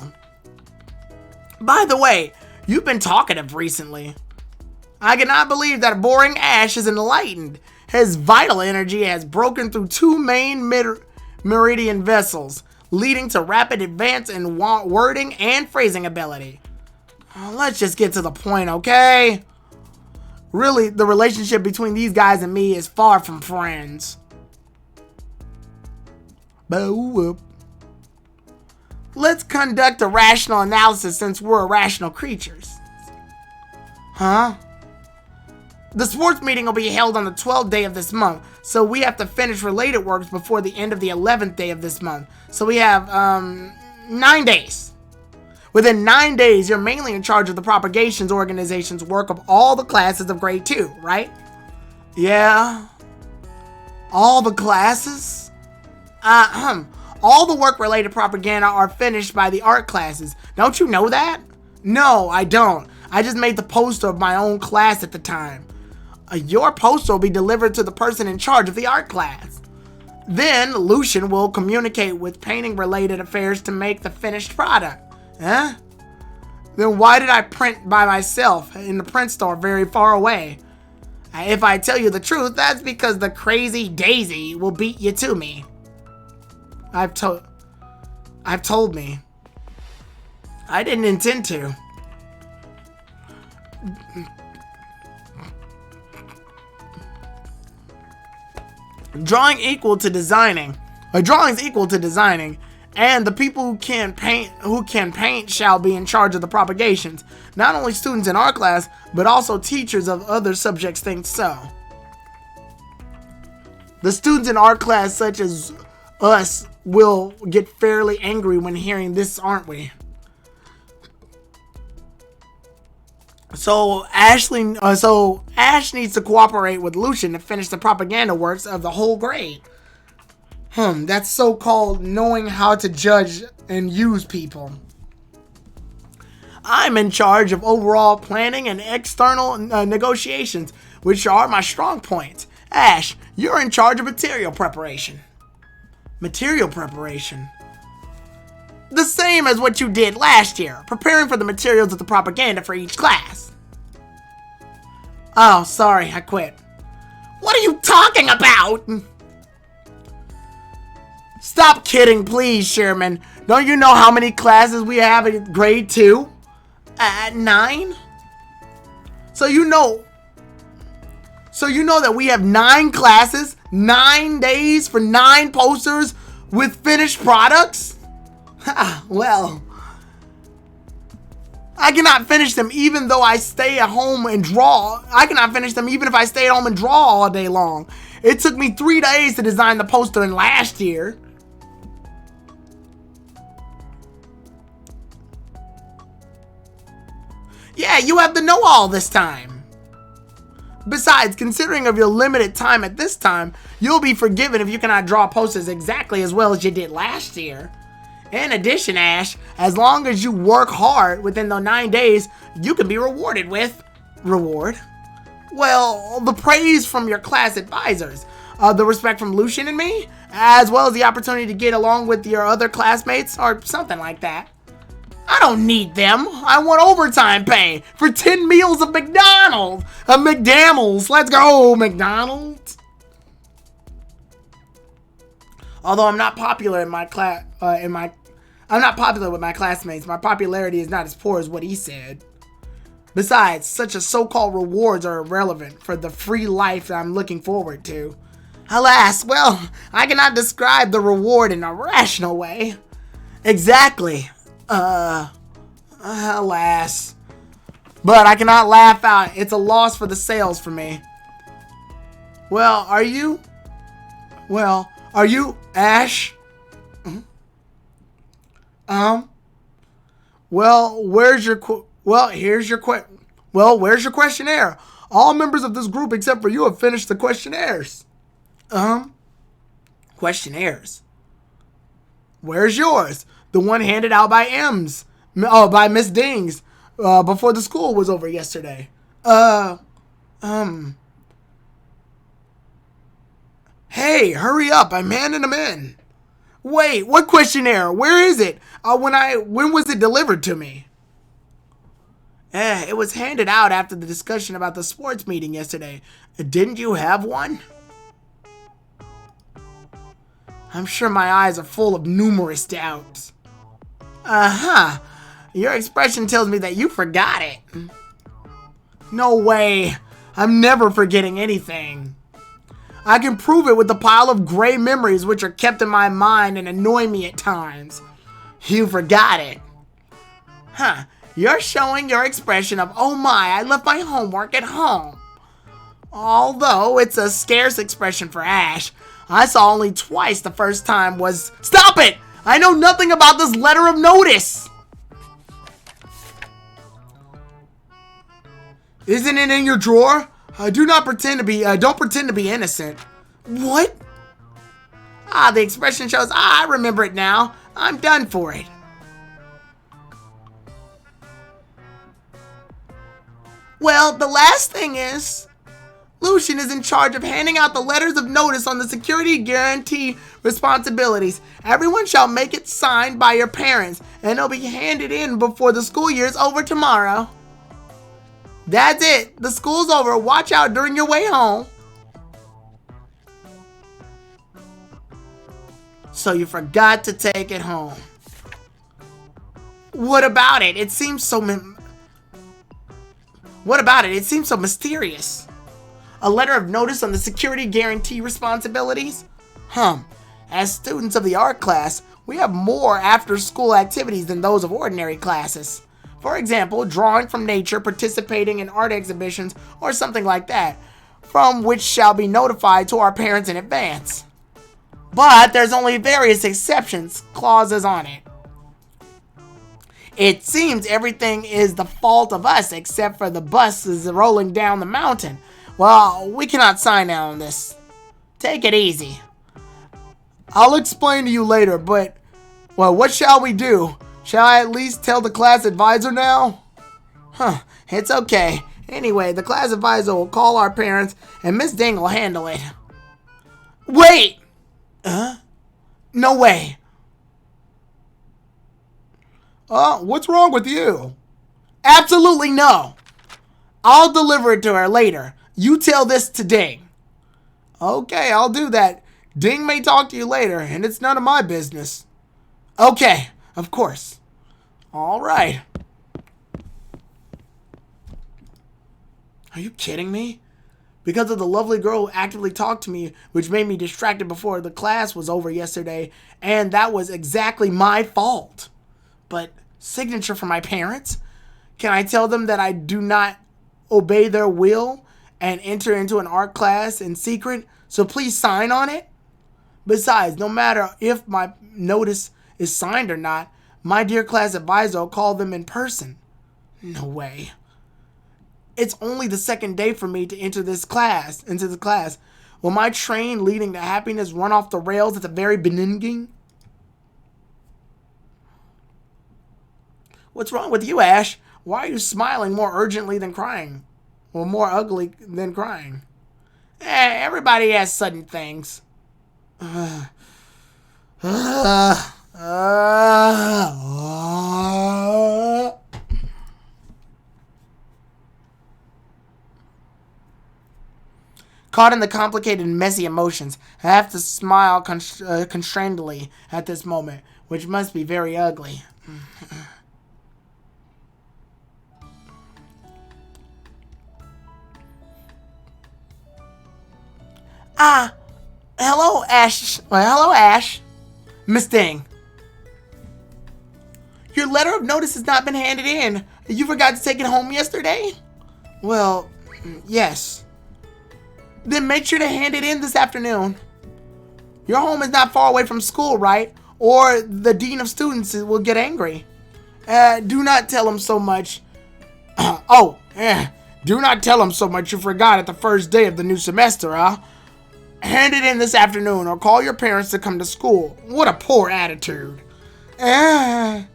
By the way, you've been talkative recently. I cannot believe that boring Ash is enlightened. His vital energy has broken through two main meridian vessels, leading to rapid advance in wording and phrasing ability. Let's just get to the point, okay? Really, the relationship between these guys and me is far from friends. Let's conduct a rational analysis since we're irrational creatures. Huh? The sports meeting will be held on the 12th day of this month, so we have to finish related works before the end of the 11th day of this month. So we have 9 days. Within 9 days, you're mainly in charge of the propagations organization's work of all the classes of grade 2, right? Yeah. All the classes? All the work-related propaganda are finished by the art classes. Don't you know that? No, I don't. I just made the poster of my own class at the time. Your poster will be delivered to the person in charge of the art class. Then Lucian will communicate with painting-related affairs to make the finished product. Huh? Then why did I print by myself in the print store very far away? If I tell you the truth, that's because the crazy Daisy will beat you to me. I've told me. I didn't intend to. Drawing equal to designing. A drawing is equal to designing, and the people who can paint shall be in charge of the propagations. Not only students in our class, but also teachers of other subjects think so. The students in our class, such as us, will get fairly angry when hearing this, aren't we? So Ash needs to cooperate with Lucian to finish the propaganda works of the whole grade. That's so-called knowing how to judge and use people. I'm in charge of overall planning and external negotiations, which are my strong points. Ash, you're in charge of material preparation. Material preparation? The same as what you did last year, preparing for the materials of the propaganda for each class. Oh, sorry, I quit. What are you talking about? Stop kidding, please, Sherman. Don't you know how many classes we have in grade 2? 9? So you know that we have 9 classes, 9 days for 9 posters with finished products? Well, I cannot finish them even though I stay at home and draw. I cannot finish them even if I stay at home and draw all day long. It took me 3 days to design the poster in last year. Yeah, you have the know-all this time. Besides, considering of your limited time at this time, you'll be forgiven if you cannot draw posters exactly as well as you did last year. In addition, Ash, as long as you work hard within the 9 days, you can be rewarded with... Reward? Well, the praise from your class advisors, the respect from Lucian and me, as well as the opportunity to get along with your other classmates, or something like that. I don't need them. I want overtime pay for 10 meals of McDonald's. McDaniels. Let's go, McDonald's. Although I'm not popular in my class, I'm not popular with my classmates. My popularity is not as poor as what he said. Besides, such as so-called rewards are irrelevant for the free life that I'm looking forward to. Alas, well, I cannot describe the reward in a rational way. Exactly. Alas. But I cannot laugh out. It's a loss for the sales for me. Well, are you, Ash? Where's your questionnaire? All members of this group except for you have finished the questionnaires. Questionnaires? Where's yours? The one handed out by by Miss Dings, before the school was over yesterday. Hey, hurry up, I'm handing them in. Wait, what questionnaire? Where is it? When was it delivered to me? It was handed out after the discussion about the sports meeting yesterday. Didn't you have one? I'm sure my eyes are full of numerous doubts. Your expression tells me that you forgot it. No way. I'm never forgetting anything. I can prove it with the pile of gray memories which are kept in my mind and annoy me at times. You forgot it. You're showing your expression of, oh my, I left my homework at home. Although it's a scarce expression for Ash, I saw only twice. The first time was... Stop it! I know nothing about this letter of notice! Isn't it in your drawer? Don't pretend to be innocent. What? The expression shows, I remember it now. I'm done for it. Well, the last thing is, Lucian is in charge of handing out the letters of notice on the security guarantee responsibilities. Everyone shall make it signed by your parents, and it'll be handed in before the school year is over tomorrow. That's it. The school's over. Watch out during your way home. So you forgot to take it home. What about it? It seems so mysterious. A letter of notice on the security guarantee responsibilities? As students of the art class, we have more after-school activities than those of ordinary classes. For example, drawing from nature, participating in art exhibitions, or something like that, from which shall be notified to our parents in advance. But there's only various exceptions clauses on it. It seems everything is the fault of us except for the buses rolling down the mountain. Well, we cannot sign on this. Take it easy. I'll explain to you later, but, well, what shall we do? Shall I at least tell the class advisor now? It's okay. Anyway, the class advisor will call our parents, and Miss Ding will handle it. Wait! No way. What's wrong with you? Absolutely no. I'll deliver it to her later. You tell this to Ding. Okay, I'll do that. Ding may talk to you later, and it's none of my business. Okay, of course. All right. Are you kidding me? Because of the lovely girl who actively talked to me, which made me distracted before the class was over yesterday, and that was exactly my fault. But signature from my parents? Can I tell them that I do not obey their will and enter into an art class in secret, so please sign on it? Besides, no matter if my notice is signed or not, my dear class advisor will call them in person. No way. It's only the second day for me to enter the class. Will my train leading to happiness run off the rails at the very beginning? What's wrong with you, Ash? Why are you smiling more urgently than crying? Or more ugly than crying? Everybody has sudden things. Caught in the complicated and messy emotions, I have to smile constrainedly at this moment, which must be very ugly. Hello, Ash. Well, hello, Ash. Miss Ding. Your letter of notice has not been handed in. You forgot to take it home yesterday? Well, yes. Then make sure to hand it in this afternoon. Your home is not far away from school, right? Or the dean of students will get angry. Do not tell him so much. Do not tell him so much you forgot at the first day of the new semester, huh? Hand it in this afternoon or call your parents to come to school. What a poor attitude. An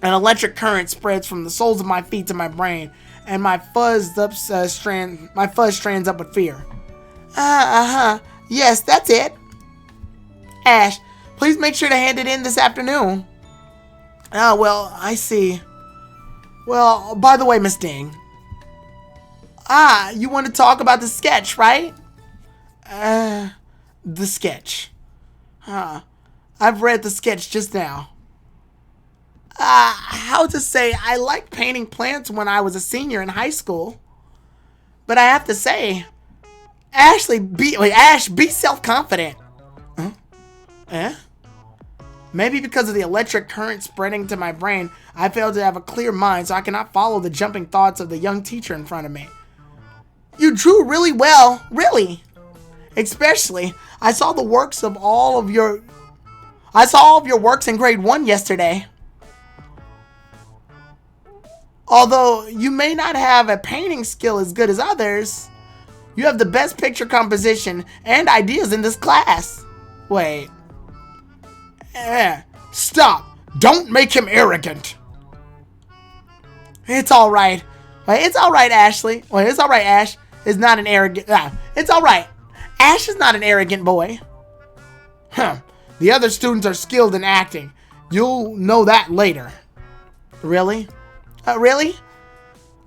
electric current spreads from the soles of my feet to my brain, and my fuzz strands up with fear. Yes, that's it. Ash, please make sure to hand it in this afternoon. Well, I see. Well, by the way, Miss Ding. You want to talk about the sketch, right? The sketch. I've read the sketch just now. How to say, I liked painting plants when I was a senior in high school. But I have to say, Ash, be self-confident. Maybe because of the electric current spreading to my brain, I failed to have a clear mind, so I cannot follow the jumping thoughts of the young teacher in front of me. You drew really well, really. Especially, I saw all of your works in grade 1 yesterday. Although you may not have a painting skill as good as others, you have the best picture composition and ideas in this class. Wait. Stop. Don't make him arrogant. It's all right. It's all right, Ashley. Well, it's all right, Ash is not an arrogant... it's all right. Ash is not an arrogant boy. Huh. The other students are skilled in acting. You'll know that later. Really? Really?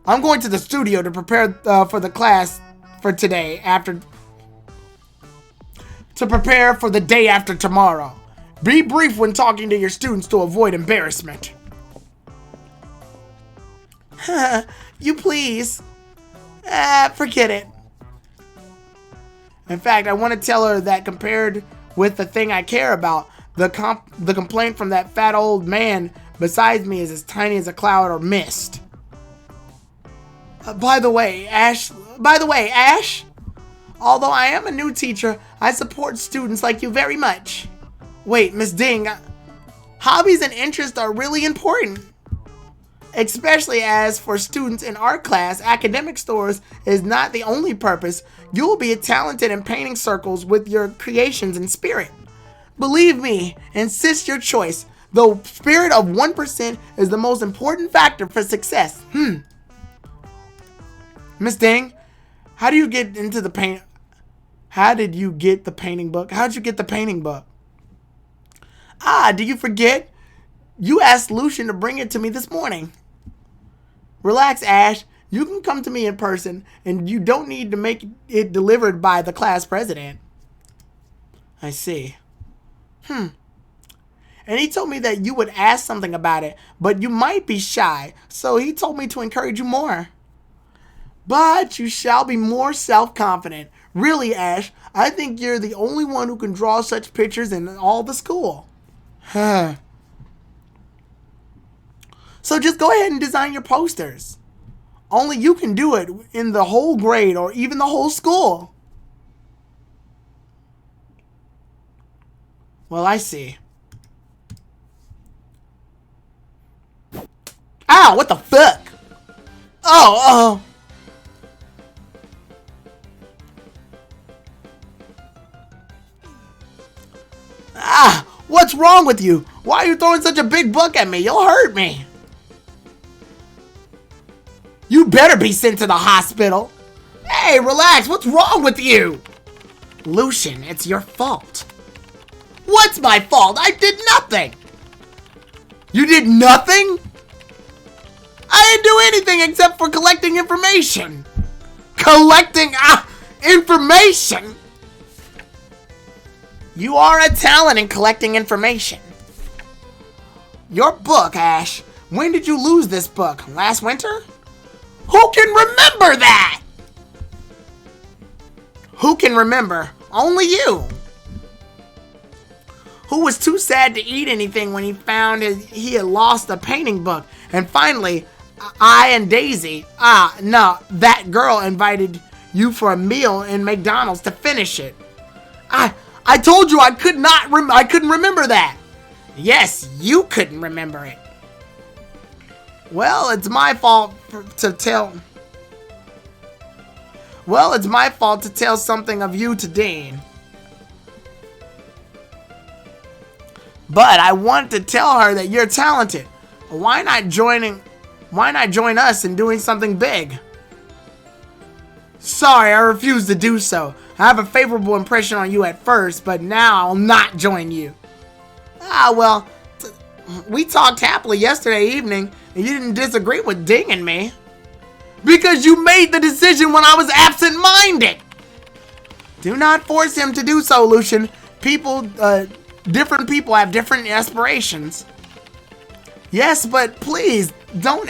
I'm going to the studio to prepare for the class for today to prepare for the day after tomorrow. Be brief when talking to your students to avoid embarrassment. You please. Forget it. In fact, I want to tell her that compared with the thing I care about, the complaint from that fat old man beside me is as tiny as a cloud or mist. By the way, Ash, although I am a new teacher, I support students like you very much. Wait, Miss Ding, hobbies and interests are really important. Especially as for students in art class, academic scores is not the only purpose. You will be talented in painting circles with your creations and spirit. Believe me, insist your choice. The spirit of 1% is the most important factor for success. Miss Ding, how do you get into the paint? How did you get the painting book? How did you get the painting book? Do you forget? You asked Lucian to bring it to me this morning. Relax, Ash. You can come to me in person, and you don't need to make it delivered by the class president. I see. And he told me that you would ask something about it, but you might be shy, so he told me to encourage you more. But you shall be more self-confident. Really, Ash, I think you're the only one who can draw such pictures in all the school. So just go ahead and design your posters. Only you can do it in the whole grade or even the whole school. Well, I see. Ow, what the fuck? Oh. What's wrong with you? Why are you throwing such a big book at me? You'll hurt me. You better be sent to the hospital. Hey, relax. What's wrong with you? Lucian, it's your fault. What's my fault? I did nothing. You did nothing? I didn't do anything except for collecting information. Collecting information? You are a talent in collecting information. Your book, Ash. When did you lose this book? Last winter? Who can remember that? Who can remember? Only you. Who was too sad to eat anything when he found he had lost a painting book. And finally, I and Daisy, that girl invited you for a meal in McDonald's to finish it. I told you I couldn't remember that. Yes, you couldn't remember it. Well, it's my fault to tell something of you to Dean. But I want to tell her that you're talented. Why not join us in doing something big? Sorry, I refuse to do so. I have a favorable impression on you at first, but now I'll not join you. Well, we talked happily yesterday evening, and you didn't disagree with Ding and me. Because you made the decision when I was absent-minded. Do not force him to do so, Lucian. Different people have different aspirations. Yes, but please, don't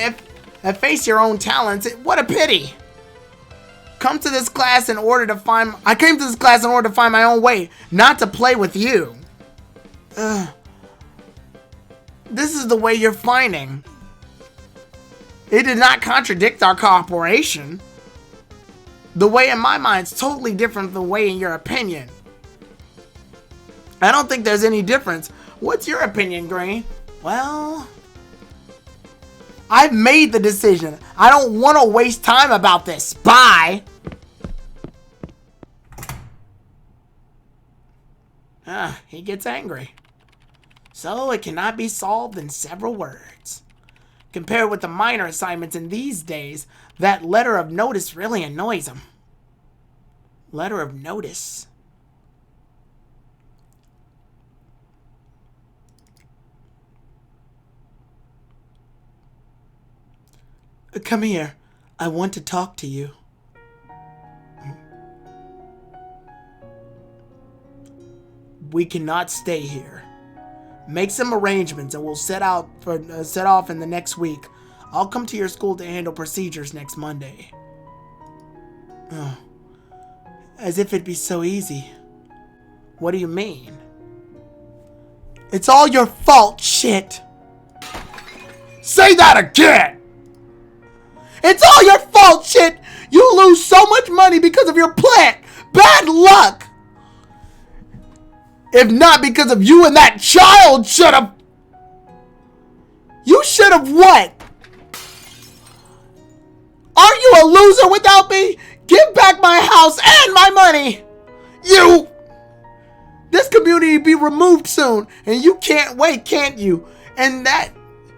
efface your own talents. What a pity. I came to this class in order to find my own way, not to play with you. This is the way you're finding. It did not contradict our cooperation. The way in my mind is totally different from the way in your opinion. I don't think there's any difference. What's your opinion, Green? Well, I've made the decision. I don't want to waste time about this. Bye. He gets angry. So it cannot be solved in several words. Compared with the minor assignments in these days, that letter of notice really annoys him. Letter of notice. Come here. I want to talk to you. We cannot stay here. Make some arrangements and we'll set off in the next week. I'll come to your school to handle procedures next Monday. Oh, as if it'd be so easy. What do you mean? It's all your fault, shit. Say that again! It's all your fault, shit. You lose so much money because of your plant. Bad luck. If not because of you and that child should have. You should have what? Are you a loser without me? Give back my house and my money. You. This community be removed soon, and you can't wait, can't you? And that,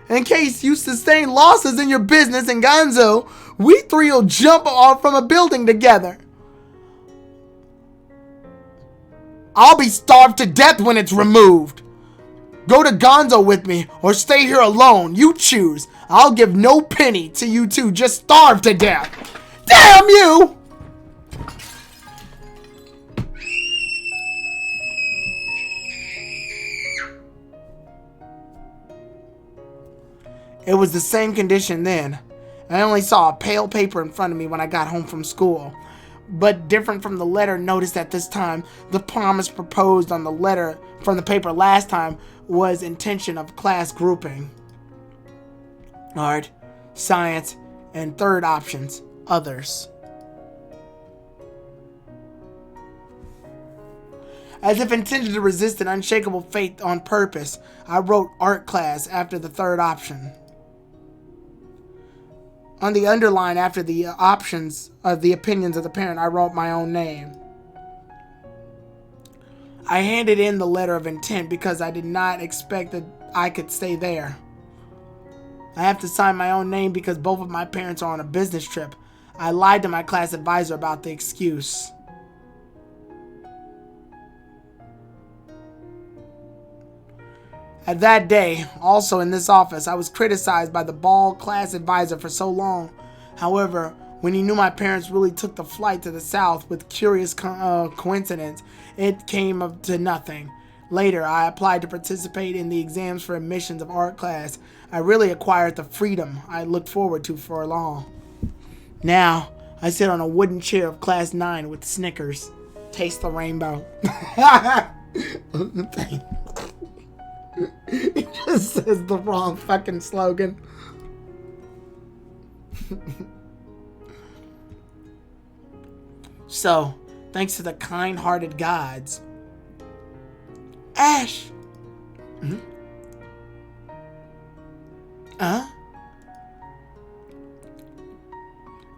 in case you sustain losses in your business in Gonzo, we three will jump off from a building together. I'll be starved to death when it's removed. Go to Gonzo with me or stay here alone. You choose. I'll give no penny to you two. Just starve to death. Damn you! It was the same condition then. I only saw a pale paper in front of me when I got home from school. But different from the letter noticed at this time, the promise proposed on the letter from the paper last time was intention of class grouping. Art, science, and third options, others. As if intended to resist an unshakable fate on purpose, I wrote art class after the third option. On the underline after the options of the opinions of the parent, I wrote my own name. I handed in the letter of intent because I did not expect that I could stay there. I have to sign my own name because both of my parents are on a business trip. I lied to my class advisor about the excuse. At that day, also in this office, I was criticized by the bald class advisor for so long. However, when he knew my parents really took the flight to the south with curious coincidence, it came up to nothing. Later, I applied to participate in the exams for admissions of art class. I really acquired the freedom I looked forward to for long. Now, I sit on a wooden chair of class 9 with Snickers. Taste the rainbow. It just says the wrong fucking slogan. So, thanks to the kind-hearted gods. Ash! Mm-hmm.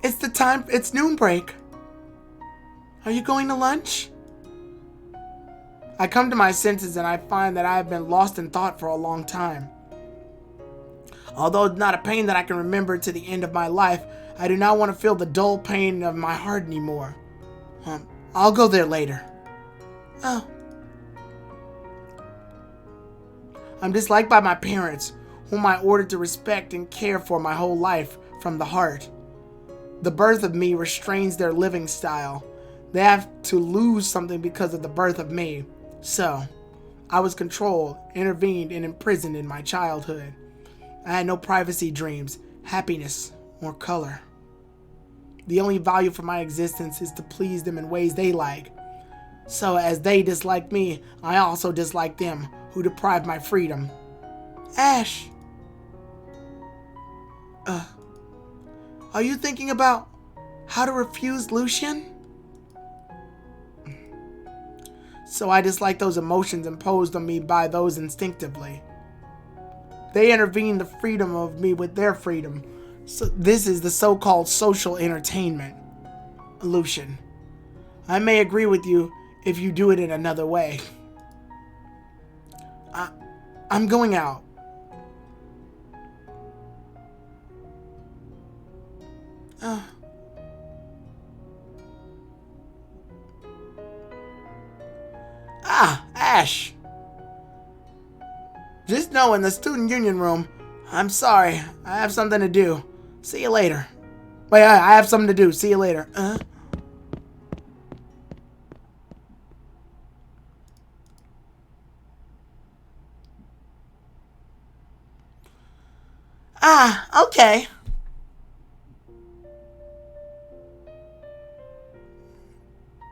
It's noon break. Are you going to lunch? I come to my senses and I find that I have been lost in thought for a long time. Although it's not a pain that I can remember to the end of my life, I do not want to feel the dull pain of my heart anymore. I'll go there later. Oh. I'm disliked by my parents, whom I ordered to respect and care for my whole life from the heart. The birth of me restrains their living style. They have to lose something because of the birth of me. So, I was controlled, intervened, and imprisoned in my childhood. I had no privacy dreams, happiness, or color. The only value for my existence is to please them in ways they like. So, as they dislike me, I also dislike them, who deprive my freedom. Ash! Are you thinking about how to refuse Lucian? So I dislike those emotions imposed on me by those instinctively. They intervene the freedom of me with their freedom. So this is the so-called social entertainment. Lucian, I may agree with you if you do it in another way. I'm going out. Ash. Just know in the student union room, I'm sorry, I have something to do. See you later. Wait, I have something to do. See you later. Okay.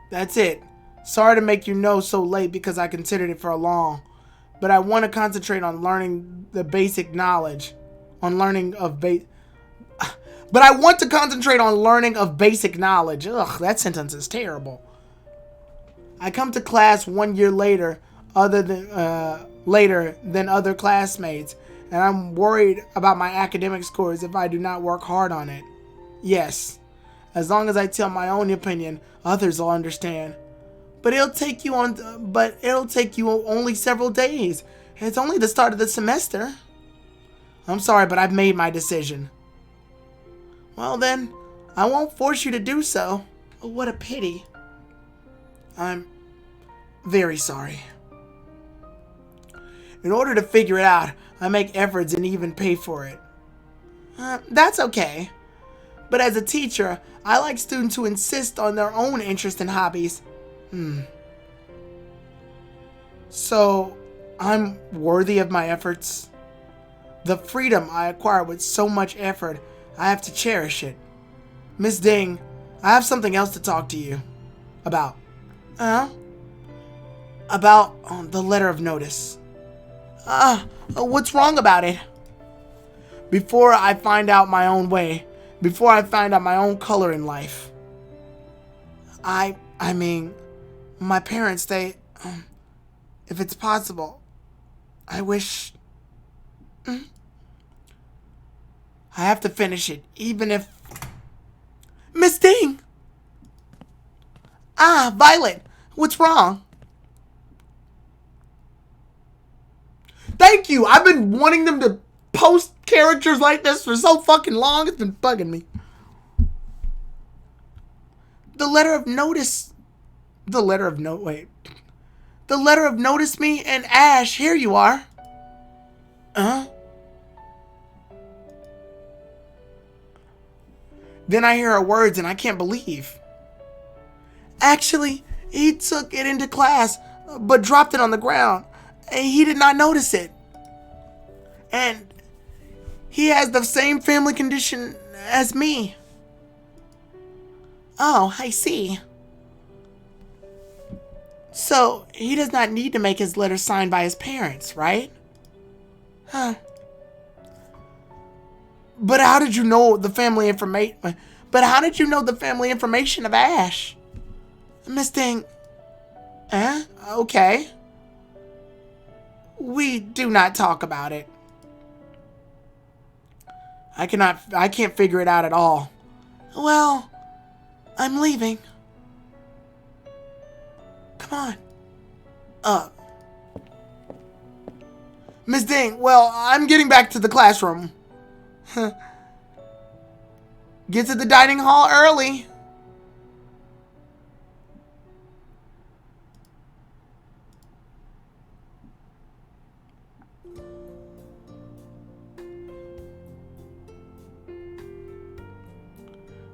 That's it. Sorry to make you know so late because I considered it for long. But I want to concentrate on learning the basic knowledge. But I want to concentrate on learning of basic knowledge. Ugh, that sentence is terrible. I come to class 1 year later than other classmates, and I'm worried about my academic scores if I do not work hard on it. Yes, as long as I tell my own opinion, others will understand. But it'll take you only several days. It's only the start of the semester. I'm sorry, but I've made my decision. Well then, I won't force you to do so. Oh, what a pity. I'm very sorry. In order to figure it out, I make efforts and even pay for it. That's okay. But as a teacher, I like students who insist on their own interests and hobbies. So, I'm worthy of my efforts. The freedom I acquire with so much effort, I have to cherish it. Miss Ding, I have something else to talk to you about. About the letter of notice. What's wrong about it? Before I find out my own way, before I find out my own color in life, I mean, my parents, they, if it's possible, I wish, I have to finish it, even if, Miss Ding! Violet, what's wrong? Thank you! I've been wanting them to post characters like this for so fucking long, it's been bugging me. The letter of notice me and Ash, here you are. Then I hear her words and I can't believe. Actually, he took it into class, but dropped it on the ground. And he did not notice it. And he has the same family condition as me. Oh, I see. So, he does not need to make his letter signed by his parents, right? But how did you know the family information? But how did you know the family information of Ash? Miss Ding. Okay. We do not talk about it. I can't figure it out at all. Well, I'm leaving. Come on. Miss Ding, well, I'm getting back to the classroom. Get to the dining hall early.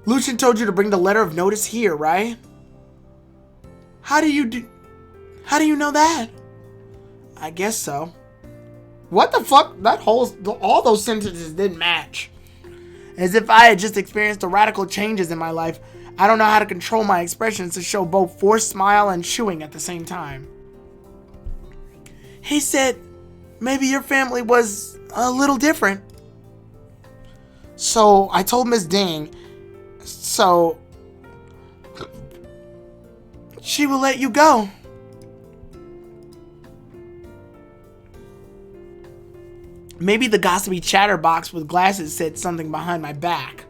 Lucian told you to bring the letter of notice here, right? How do you know that? I guess so. What the fuck? All those sentences didn't match. As if I had just experienced the radical changes in my life. I don't know how to control my expressions to show both forced smile and chewing at the same time. He said, maybe your family was a little different. So I told Miss Ding, so she will let you go. Maybe the gossipy chatterbox with glasses said something behind my back.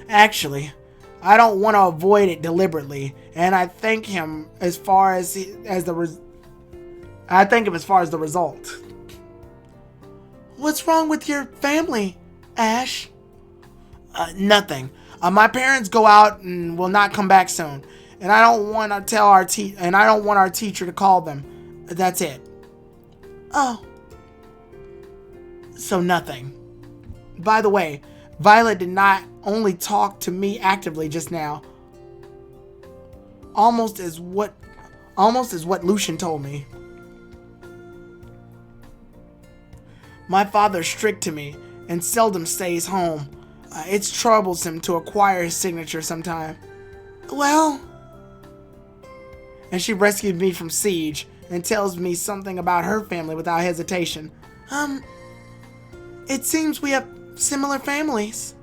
Actually, I don't want to avoid it deliberately, and I thank him as far as the result. What's wrong with your family, Ash? Nothing. My parents go out and will not come back soon, and I don't want our teacher to call them. That's it. Oh. So nothing. By the way, Violet did not only talk to me actively just now. Almost as what Lucian told me. My father's strict to me and seldom stays home. It's troublesome to acquire his signature sometime. Well... And she rescued me from siege and tells me something about her family without hesitation. It seems we have similar families.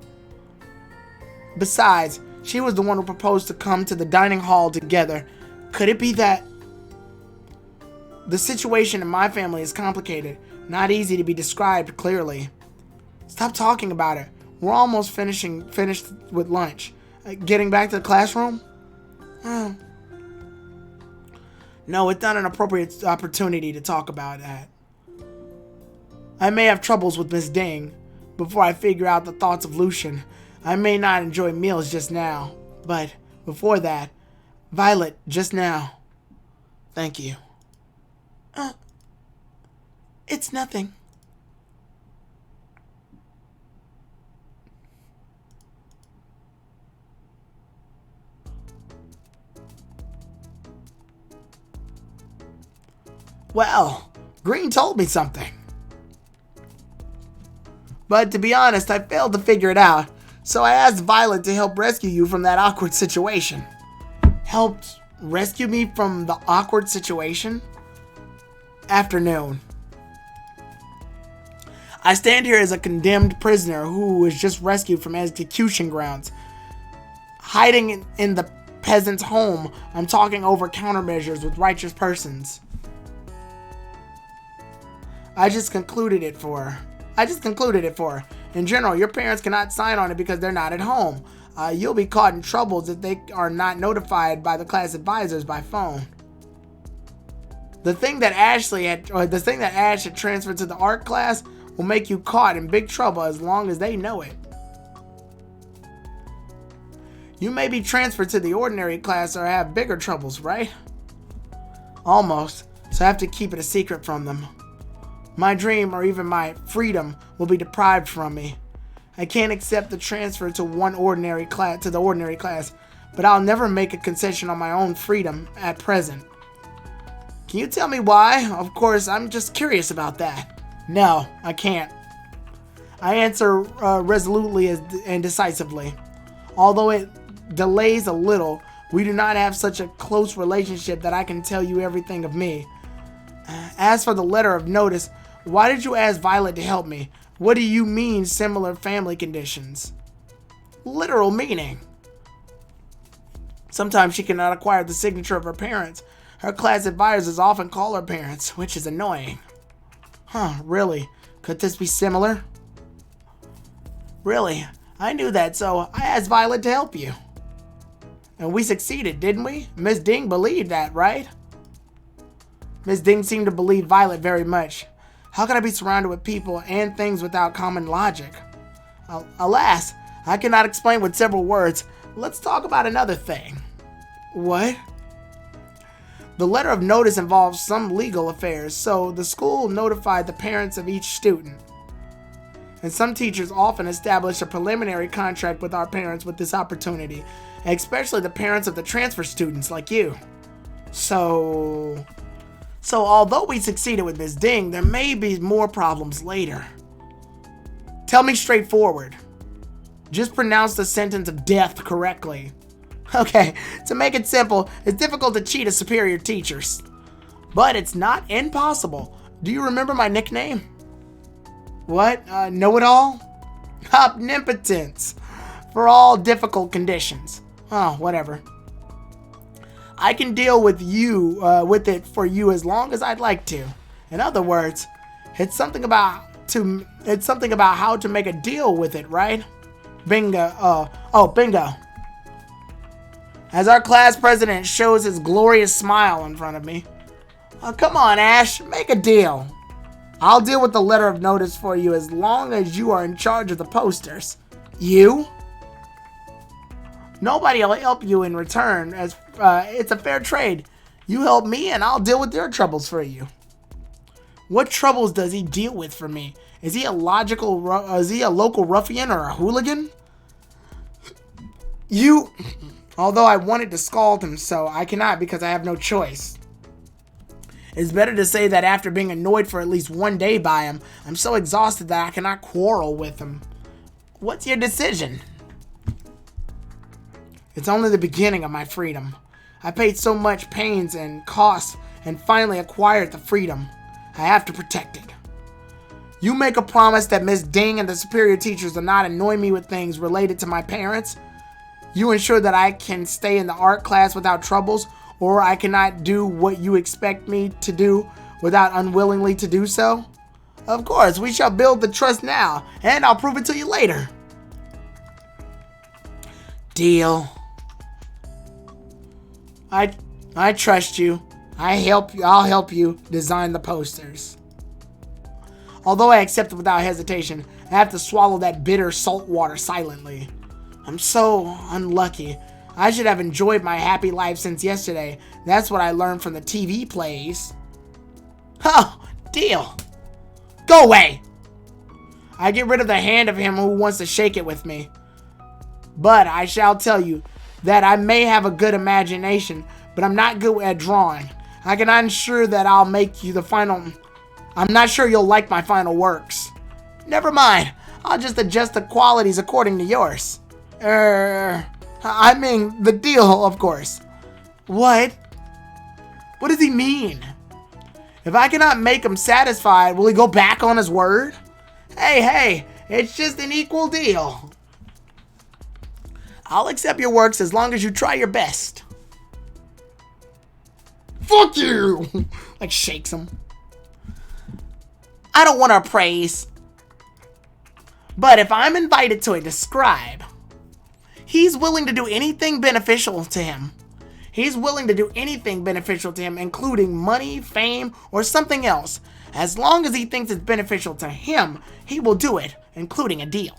Besides, she was the one who proposed to come to the dining hall together. Could it be that... The situation in my family is complicated, not easy to be described clearly. Stop talking about it. We're almost finished with lunch. Getting back to the classroom? No, it's not an appropriate opportunity to talk about that. I may have troubles with Miss Ding before I figure out the thoughts of Lucian. I may not enjoy meals just now, but before that, Violet, just now. Thank you. It's nothing. Well, Green told me something. But to be honest, I failed to figure it out, so I asked Violet to help rescue you from that awkward situation. Helped rescue me from the awkward situation? Afternoon. I stand here as a condemned prisoner who was just rescued from execution grounds. Hiding in the peasant's home, I'm talking over countermeasures with righteous persons. I just concluded it for her. In general, your parents cannot sign on it because they're not at home. You'll be caught in troubles if they are not notified by the class advisors by phone. The thing that Ash had transferred to the art class will make you caught in big trouble as long as they know it. You may be transferred to the ordinary class or have bigger troubles, right? Almost, so I have to keep it a secret from them. My dream or even my freedom will be deprived from me. I can't accept the transfer to the ordinary class, but I'll never make a concession on my own freedom at present. Can you tell me why? Of course, I'm just curious about that. No, I can't. I answer resolutely and decisively. Although it delays a little, we do not have such a close relationship that I can tell you everything of me. As for the letter of notice, why did you ask Violet to help me? What do you mean, similar family conditions? Literal meaning. Sometimes she cannot acquire the signature of her parents. Her class advisors often call her parents, which is annoying. Huh, really? Could this be similar? Really? I knew that, so I asked Violet to help you. And we succeeded, didn't we? Miss Ding believed that, right? Miss Ding seemed to believe Violet very much. How can I be surrounded with people and things without common logic? Alas, I cannot explain with several words. Let's talk about another thing. What? The letter of notice involves some legal affairs, so the school notified the parents of each student. And some teachers often establish a preliminary contract with our parents with this opportunity, especially the parents of the transfer students like you. So although we succeeded with Miss Ding, there may be more problems later. Tell me straightforward. Just pronounce the sentence of death correctly. Okay, to make it simple, it's difficult to cheat as superior teachers. But it's not impossible. Do you remember my nickname? What? Know-it-all? Omnipotence. For all difficult conditions. Oh, whatever. I can deal with it for you as long as I'd like to. In other words, it's something about how to make a deal with it, right? Bingo. Bingo. As our class president shows his glorious smile in front of me. Oh, come on, Ash, make a deal. I'll deal with the letter of notice for you as long as you are in charge of the posters. You? Nobody will help you in return, as it's a fair trade. You help me and I'll deal with your troubles for you. What troubles does he deal with for me? Is he a local ruffian or a hooligan? Although I wanted to scald him so, I cannot because I have no choice. It's better to say that after being annoyed for at least one day by him, I'm so exhausted that I cannot quarrel with him. What's your decision? It's only the beginning of my freedom. I paid so much pains and costs and finally acquired the freedom. I have to protect it. You make a promise that Miss Ding and the superior teachers will not annoy me with things related to my parents. You ensure that I can stay in the art class without troubles, or I cannot do what you expect me to do without unwillingly to do so. Of course, we shall build the trust now, and I'll prove it to you later. Deal. I trust you. I'll help you design the posters. Although I accept it without hesitation, I have to swallow that bitter salt water silently. I'm so unlucky. I should have enjoyed my happy life since yesterday. That's what I learned from the TV plays. Oh, deal. Go away. I get rid of the hand of him who wants to shake it with me. But I shall tell you that I may have a good imagination, but I'm not good at drawing. I cannot ensure that I'll make you the final... I'm not sure you'll like my final works. Never mind. I'll just adjust the qualities according to yours. I mean, the deal, of course. What? What does he mean? If I cannot make him satisfied, will he go back on his word? Hey, it's just an equal deal. I'll accept your works as long as you try your best. Fuck you! Like shakes him. I don't want our praise. But if I'm invited to a describe, he's willing to do anything beneficial to him. He's willing to do anything beneficial to him, including money, fame, or something else. As long as he thinks it's beneficial to him, he will do it, including a deal.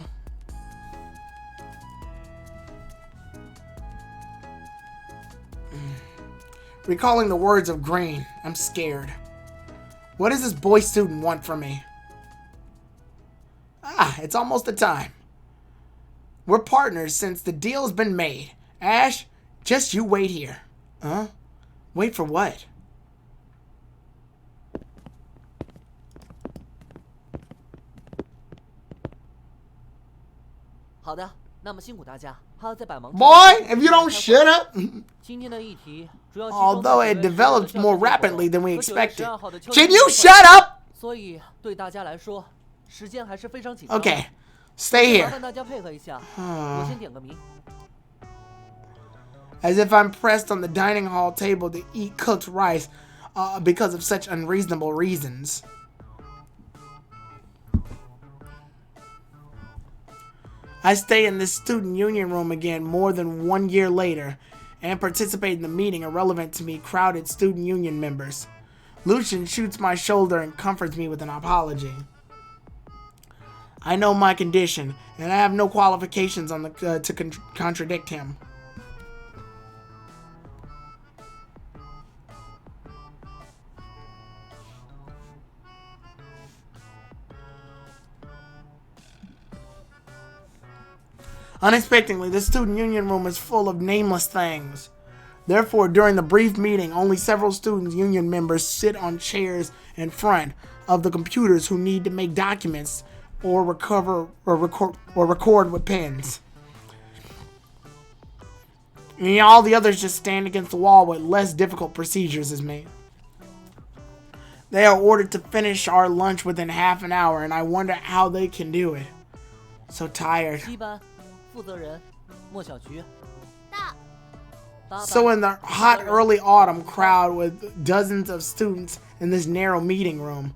Recalling the words of Green, I'm scared. What does this boy student want from me? It's almost the time. We're partners since the deal's been made. Ash, just you wait here. Huh? Wait for what? Boy, if you don't shut up. Although it develops more rapidly than we expected. Can you shut up? Okay, stay here. As if I'm pressed on the dining hall table to eat cooked rice because of such unreasonable reasons. I stay in this student union room again more than 1 year later and participate in the meeting irrelevant to me crowded student union members. Lucian shoots my shoulder and comforts me with an apology. I know my condition, and I have no qualifications on to contradict him. Unexpectedly, the student union room is full of nameless things. Therefore, during the brief meeting, only several student union members sit on chairs in front of the computers who need to make documents or record with pens. And all the others just stand against the wall with less difficult procedures as me. They are ordered to finish our lunch within half an hour, and I wonder how they can do it. So tired. So in the hot early autumn crowd with dozens of students in this narrow meeting room,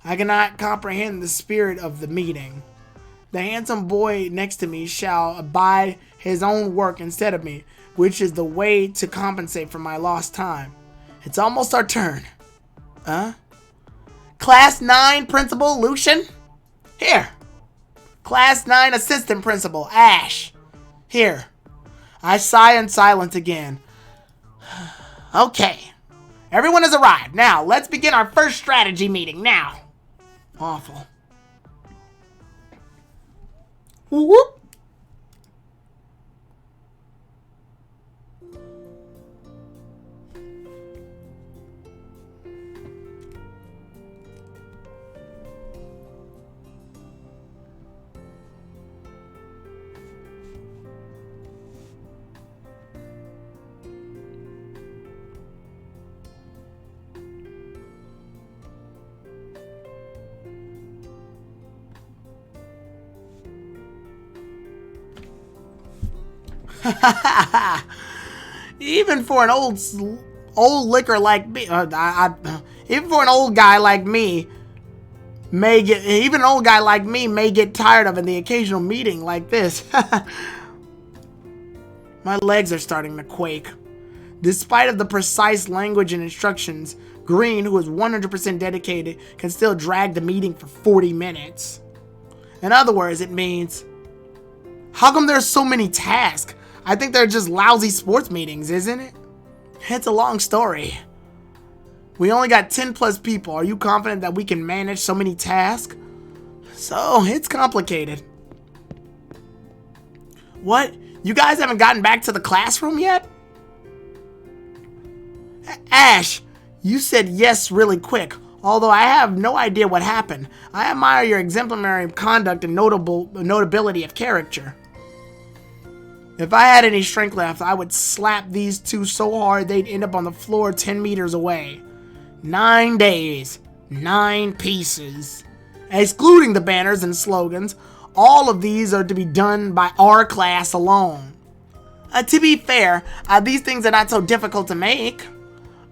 I cannot comprehend the spirit of the meeting. The handsome boy next to me shall abide his own work instead of me, which is the way to compensate for my lost time. It's almost our turn. Class 9 Principal Lucian? Here. Class 9 Assistant Principal Ash. Here. I sigh in silence again. Okay. Everyone has arrived. Now, let's begin our first strategy meeting now. Awful. Whoop. Even for an old liquor like me, even for an old guy like me, even an old guy like me may get tired of the occasional meeting like this. My legs are starting to quake. Despite of the precise language and instructions, Green, who is 100% dedicated, can still drag the meeting for 40 minutes. In other words, it means, how come there's so many tasks? I think they're just lousy sports meetings, isn't it? It's a long story. We only got 10 plus people. Are you confident that we can manage so many tasks? So, it's complicated. What? You guys haven't gotten back to the classroom yet? Ash, you said yes really quick, although I have no idea what happened. I admire your exemplary conduct and notability of character. If I had any strength left, I would slap these two so hard they'd end up on the floor 10 meters away. 9 days, 9 pieces. Excluding the banners and slogans, all of these are to be done by our class alone. To be fair, these things are not so difficult to make.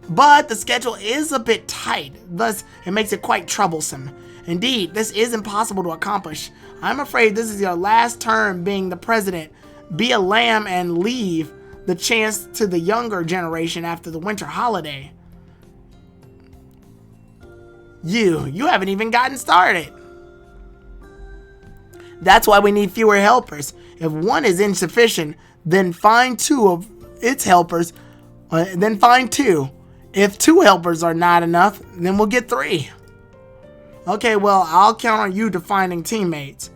But the schedule is a bit tight, thus it makes it quite troublesome. Indeed, this is impossible to accomplish. I'm afraid this is your last term being the president. Be a lamb and leave the chance to the younger generation after the winter holiday. You haven't even gotten started. That's why we need fewer helpers. If one is insufficient, then find 2 of its helpers, then find 2. If 2 helpers are not enough, then we'll get 3. Okay, well, I'll count on you to finding teammates.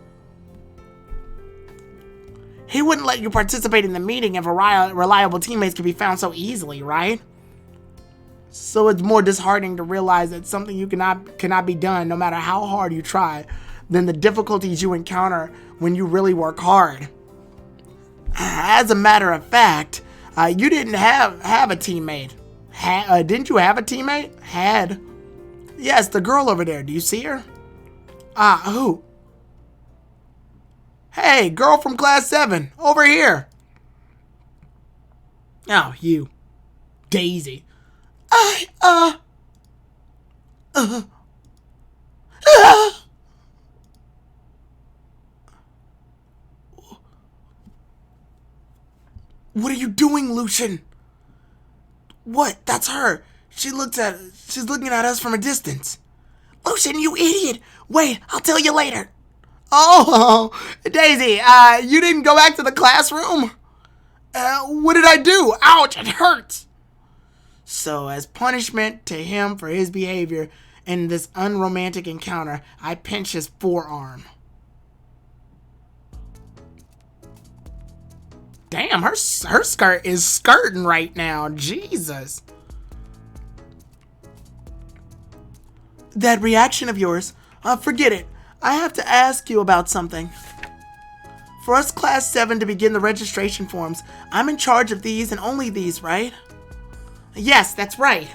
He wouldn't let you participate in the meeting if reliable teammates could be found so easily, right? So it's more disheartening to realize that something you cannot be done no matter how hard you try than the difficulties you encounter when you really work hard. As a matter of fact, you didn't have a teammate. Didn't you have a teammate? Had. Yes, the girl over there. Do you see her? Who? Hey, girl from class 7, over here. Oh, you. Daisy. What are you doing, Lucian? What? That's her. She's looking at us from a distance. Lucian, you idiot. Wait, I'll tell you later. Oh, Daisy, you didn't go back to the classroom? What did I do? Ouch, it hurts. So, as punishment to him for his behavior in this unromantic encounter, I pinch his forearm. Damn, her skirt is skirting right now. Jesus. That reaction of yours, forget it. I have to ask you about something. For us class 7 to begin the registration forms, I'm in charge of these and only these, right? Yes, that's right.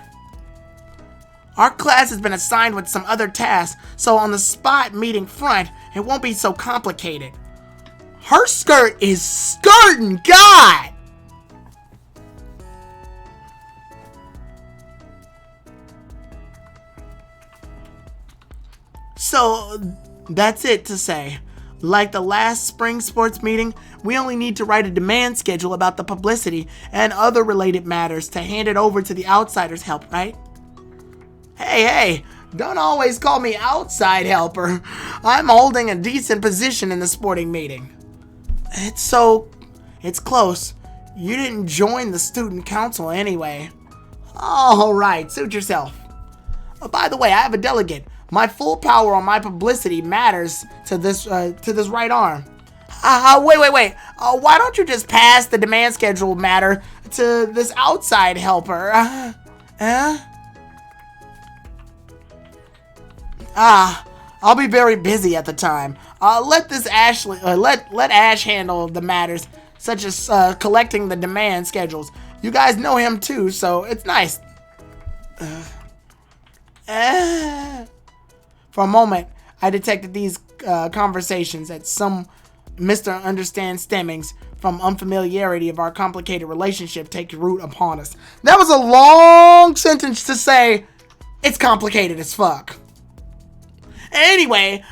Our class has been assigned with some other tasks, so on the spot meeting front, it won't be so complicated. Her skirt is skirting, God! So, that's it to say. Like the last spring sports meeting, we only need to write a demand schedule about the publicity and other related matters to hand it over to the outsiders' help, right? Hey, don't always call me outside helper. I'm holding a decent position in the sporting meeting. It's close. You didn't join the student council anyway. All right, suit yourself. By the way, I have a delegate. My full power on my publicity matters to this right arm. Wait. Why don't you just pass the demand schedule matter to this outside helper? I'll be very busy at the time. Let Ash handle the matters, such as collecting the demand schedules. You guys know him too, so it's nice. For a moment, I detected these conversations at some misunderstand stemmings from unfamiliarity of our complicated relationship take root upon us. That was a long sentence to say it's complicated as fuck. Anyway,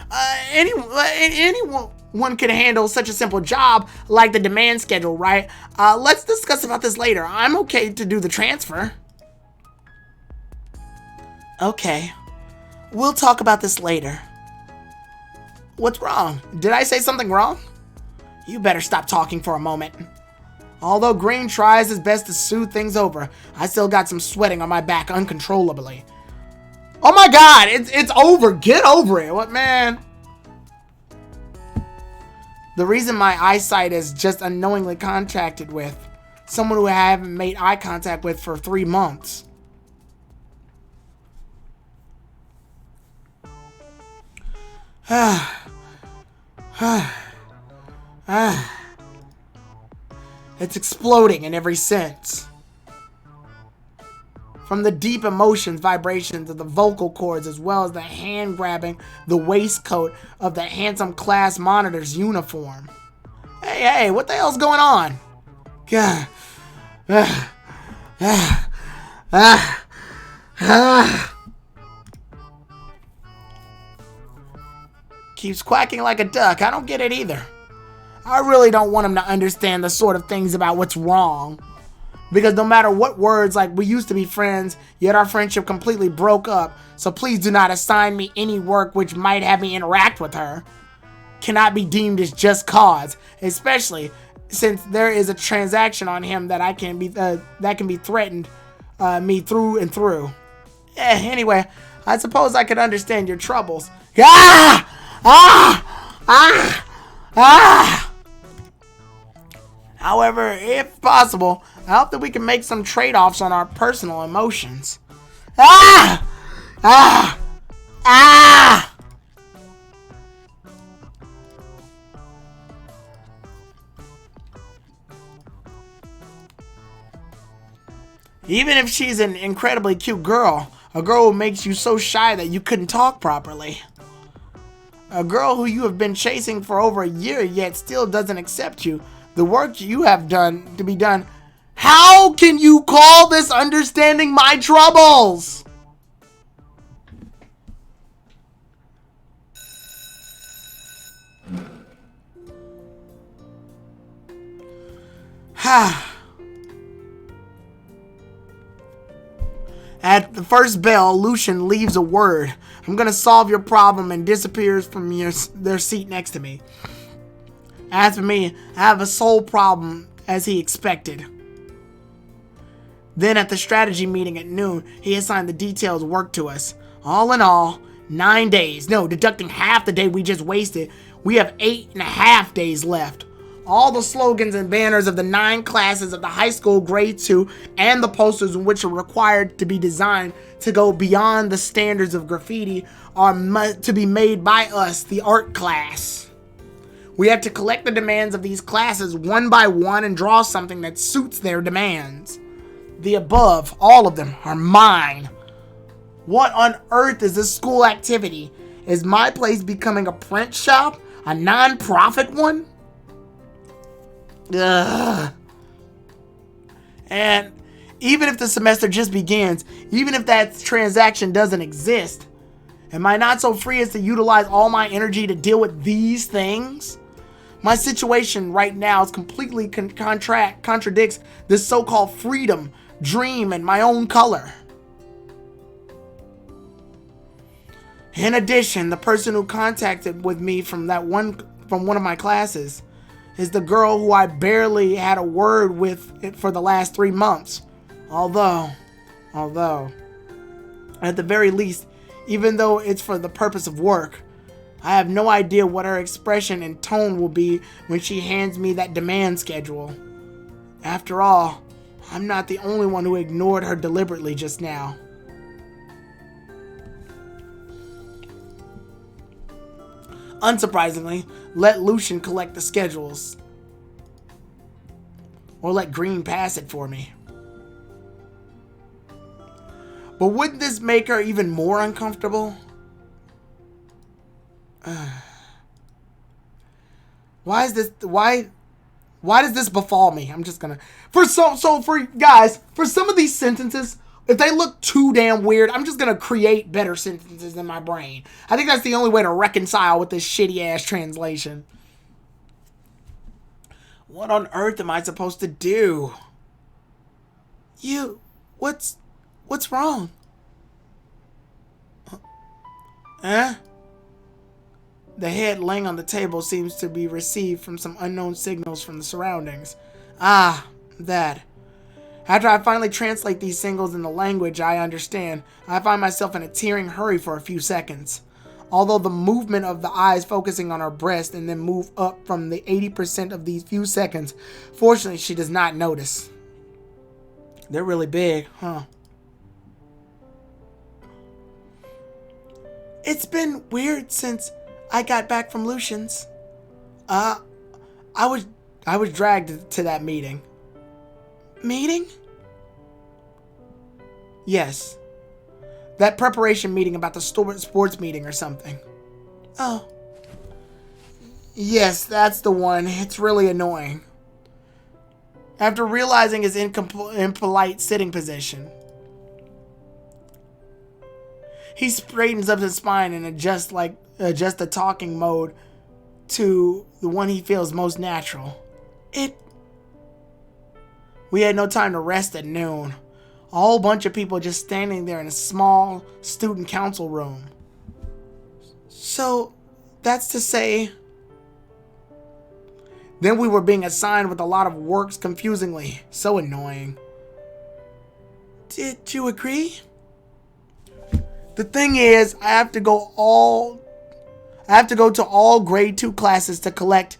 anyone can handle such a simple job like the demand schedule, right? Let's discuss about this later. I'm okay to do the transfer. Okay. We'll talk about this later. What's wrong? Did I say something wrong? You better stop talking for a moment. Although Green tries his best to soothe things over, I still got some sweating on my back uncontrollably. Oh my god, it's over. Get over it. What, man? The reason my eyesight is just unknowingly contacted with someone who I haven't made eye contact with for 3 months. It's exploding in every sense. From the deep emotions, vibrations of the vocal cords, as well as the hand grabbing the waistcoat of the handsome class monitor's uniform. Hey, what the hell's going on? God. Keeps quacking like a duck. I don't get it either. I really don't want him to understand the sort of things about what's wrong. Because no matter what words, like we used to be friends, yet our friendship completely broke up. So please do not assign me any work which might have me interact with her. Cannot be deemed as just cause, especially since there is a transaction on him that can be threatened me through and through. Anyway, I suppose I could understand your troubles. However, if possible, I hope that we can make some trade-offs on our personal emotions. Even if she's an incredibly cute girl, a girl who makes you so shy that you couldn't talk properly. A girl who you have been chasing for over a year yet still doesn't accept you. The work you have done to be done. How can you call this understanding my troubles? At the first bell, Lucian leaves a word. I'm gonna solve your problem and disappears from their seat next to me. As for me, I have a sole problem as he expected. Then at the strategy meeting at noon, he assigned the details work to us. All in all, 9 days. No, deducting half the day we just wasted, we have 8.5 days left. All the slogans and banners of the 9 classes of the high school grade 2 and the posters in which are required to be designed to go beyond the standards of graffiti are to be made by us, the art class. We have to collect the demands of these classes one by one and draw something that suits their demands. The above, all of them, are mine. What on earth is this school activity? Is my place becoming a print shop? A non-profit one? Ugh. And even if the semester just begins, even if that transaction doesn't exist, am I not so free as to utilize all my energy to deal with these things? My situation right now is completely contradicts this so-called freedom, dream, and my own color. In addition, the person who contacted with me from one of my classes is the girl who I barely had a word with for the last 3 months. Although, at the very least, even though it's for the purpose of work, I have no idea what her expression and tone will be when she hands me that demand schedule. After all, I'm not the only one who ignored her deliberately just now. Unsurprisingly, let Lucian collect the schedules. Or let Green pass it for me. But wouldn't this make her even more uncomfortable? Why does this befall me? I'm just gonna for some of these sentences, if they look too damn weird, I'm just gonna create better sentences in my brain. I think that's the only way to reconcile with this shitty ass translation. What on earth am I supposed to do? What's wrong? Huh? The head laying on the table seems to be received from some unknown signals from the surroundings. Ah, that. After I finally translate these signals in the language I understand, I find myself in a tearing hurry for a few seconds. Although the movement of the eyes focusing on her breast and then move up from the 80% of these few seconds, fortunately she does not notice. They're really big, huh? It's been weird since I got back from Lucian's. I was dragged to that meeting. Meeting? Yes. That preparation meeting about the sports meeting or something. Oh. Yes, that's the one. It's really annoying. After realizing his impolite sitting position, he straightens up his spine and adjusts the talking mode to the one he feels most natural. We had no time to rest at noon. A whole bunch of people just standing there in a small student council room. So, that's to say... Then we were being assigned with a lot of works confusingly. So annoying. Did you agree? The thing is, I have to go to all grade 2 classes to collect.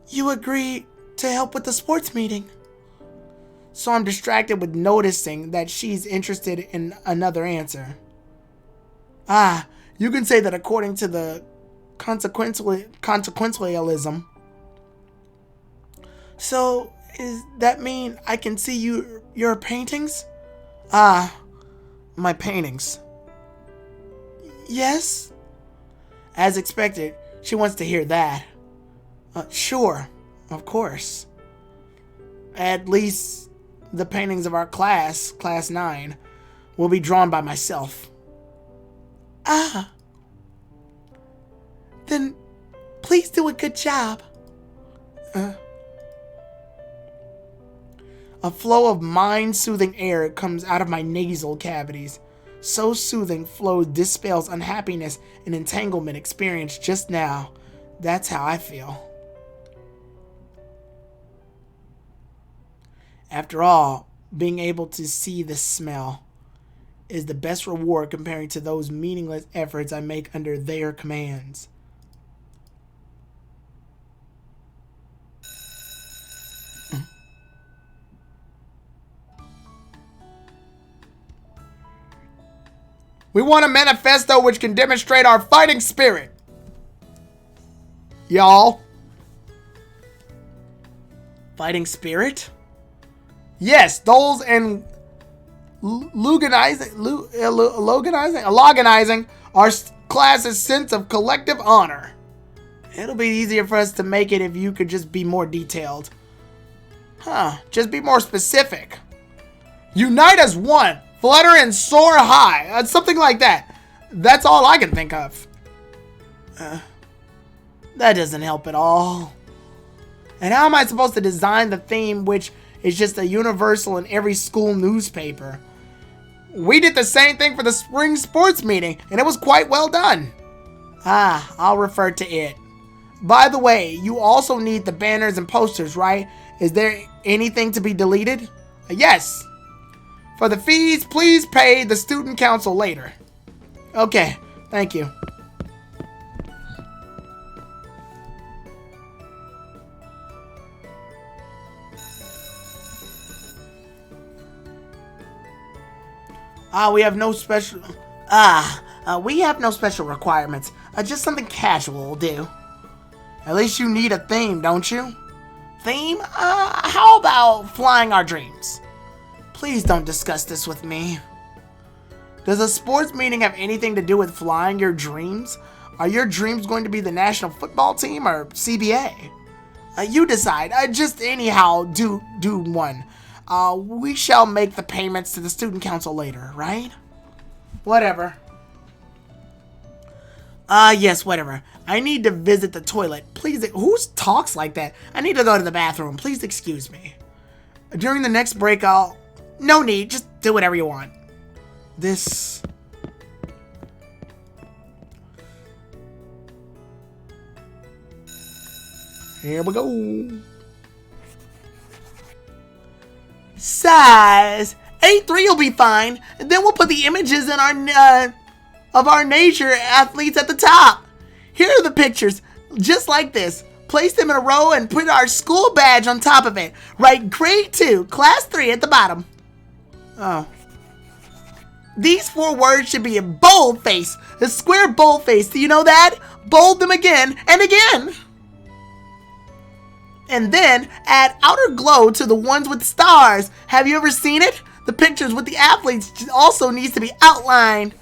You agree to help with the sports meeting. So I'm distracted with noticing that she's interested in another answer. You can say that according to the consequentialism. So, does that mean I can see your paintings? My paintings. Yes? As expected, she wants to hear that. Sure, of course. At least the paintings of our class 9, will be drawn by myself. Then please do a good job. A flow of mind-soothing air comes out of my nasal cavities. So soothing flow dispels unhappiness and entanglement experienced just now. That's how I feel. After all, being able to see the smell is the best reward comparing to those meaningless efforts I make under their commands. We want a manifesto which can demonstrate our fighting spirit. Y'all. Fighting spirit? Yes, those and loganizing our class's sense of collective honor. It'll be easier for us to make it if you could just be more detailed. Just be more specific. Unite as one. Flutter and soar high. Something like that. That's all I can think of. That doesn't help at all. And how am I supposed to design the theme which is just a universal in every school newspaper? We did the same thing for the spring sports meeting, and it was quite well done. I'll refer to it. By the way, you also need the banners and posters, right? Is there anything to be deleted? Yes. For the fees, please pay the student council later. Okay, thank you. We have no special... we have no special requirements. Just something casual will do. At least you need a theme, don't you? Theme? How about flying our dreams? Please don't discuss this with me. Does a sports meeting have anything to do with flying your dreams? Are your dreams going to be the national football team or CBA? You decide. Just anyhow, do one. We shall make the payments to the student council later, right? Whatever. Yes, whatever. I need to visit the toilet. Please, who talks like that? I need to go to the bathroom. Please excuse me. During the next break, no need. Just do whatever you want. This... Here we go. Size. A3 will be fine. And then we'll put the images in our, of our nature athletes at the top. Here are the pictures. Just like this. Place them in a row and put our school badge on top of it. Write grade 2, class 3 at the bottom. Oh. These 4 words should be a boldface. A square boldface. Do you know that? Bold them again and again. And then add outer glow to the ones with stars. Have you ever seen it? The pictures with the athletes also needs to be outlined.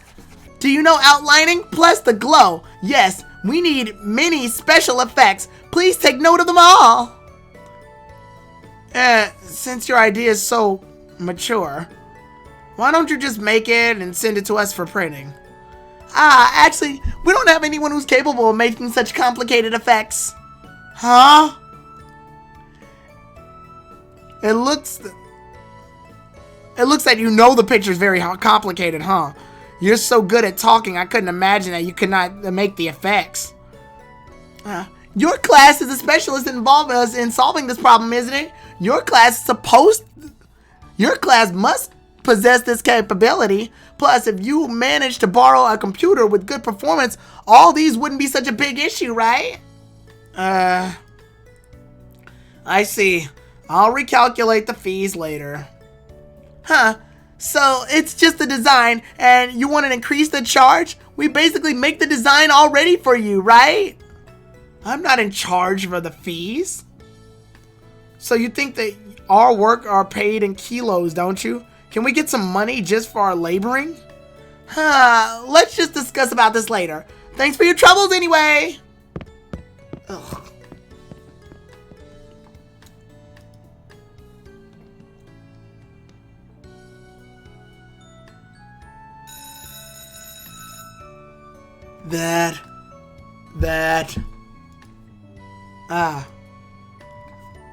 Do you know outlining? Plus the glow. Yes, we need many special effects. Please take note of them all. Since your idea is so mature, why don't you just make it and send it to us for printing? Actually, we don't have anyone who's capable of making such complicated effects. Huh? It looks like you know the picture's very complicated, huh? You're so good at talking, I couldn't imagine that you could not make the effects. Your class is a specialist involved in solving this problem, isn't it? Your class must possess this capability. Plus, if you manage to borrow a computer with good performance, all these wouldn't be such a big issue, right? I see. I'll recalculate the fees later. Huh. So, it's just the design, and you want to increase the charge? We basically make the design already for you, right? I'm not in charge for the fees. So you think that our work are paid in kilos, don't you? Can we get some money just for our laboring? Let's just discuss about this later. Thanks for your troubles anyway. Ugh.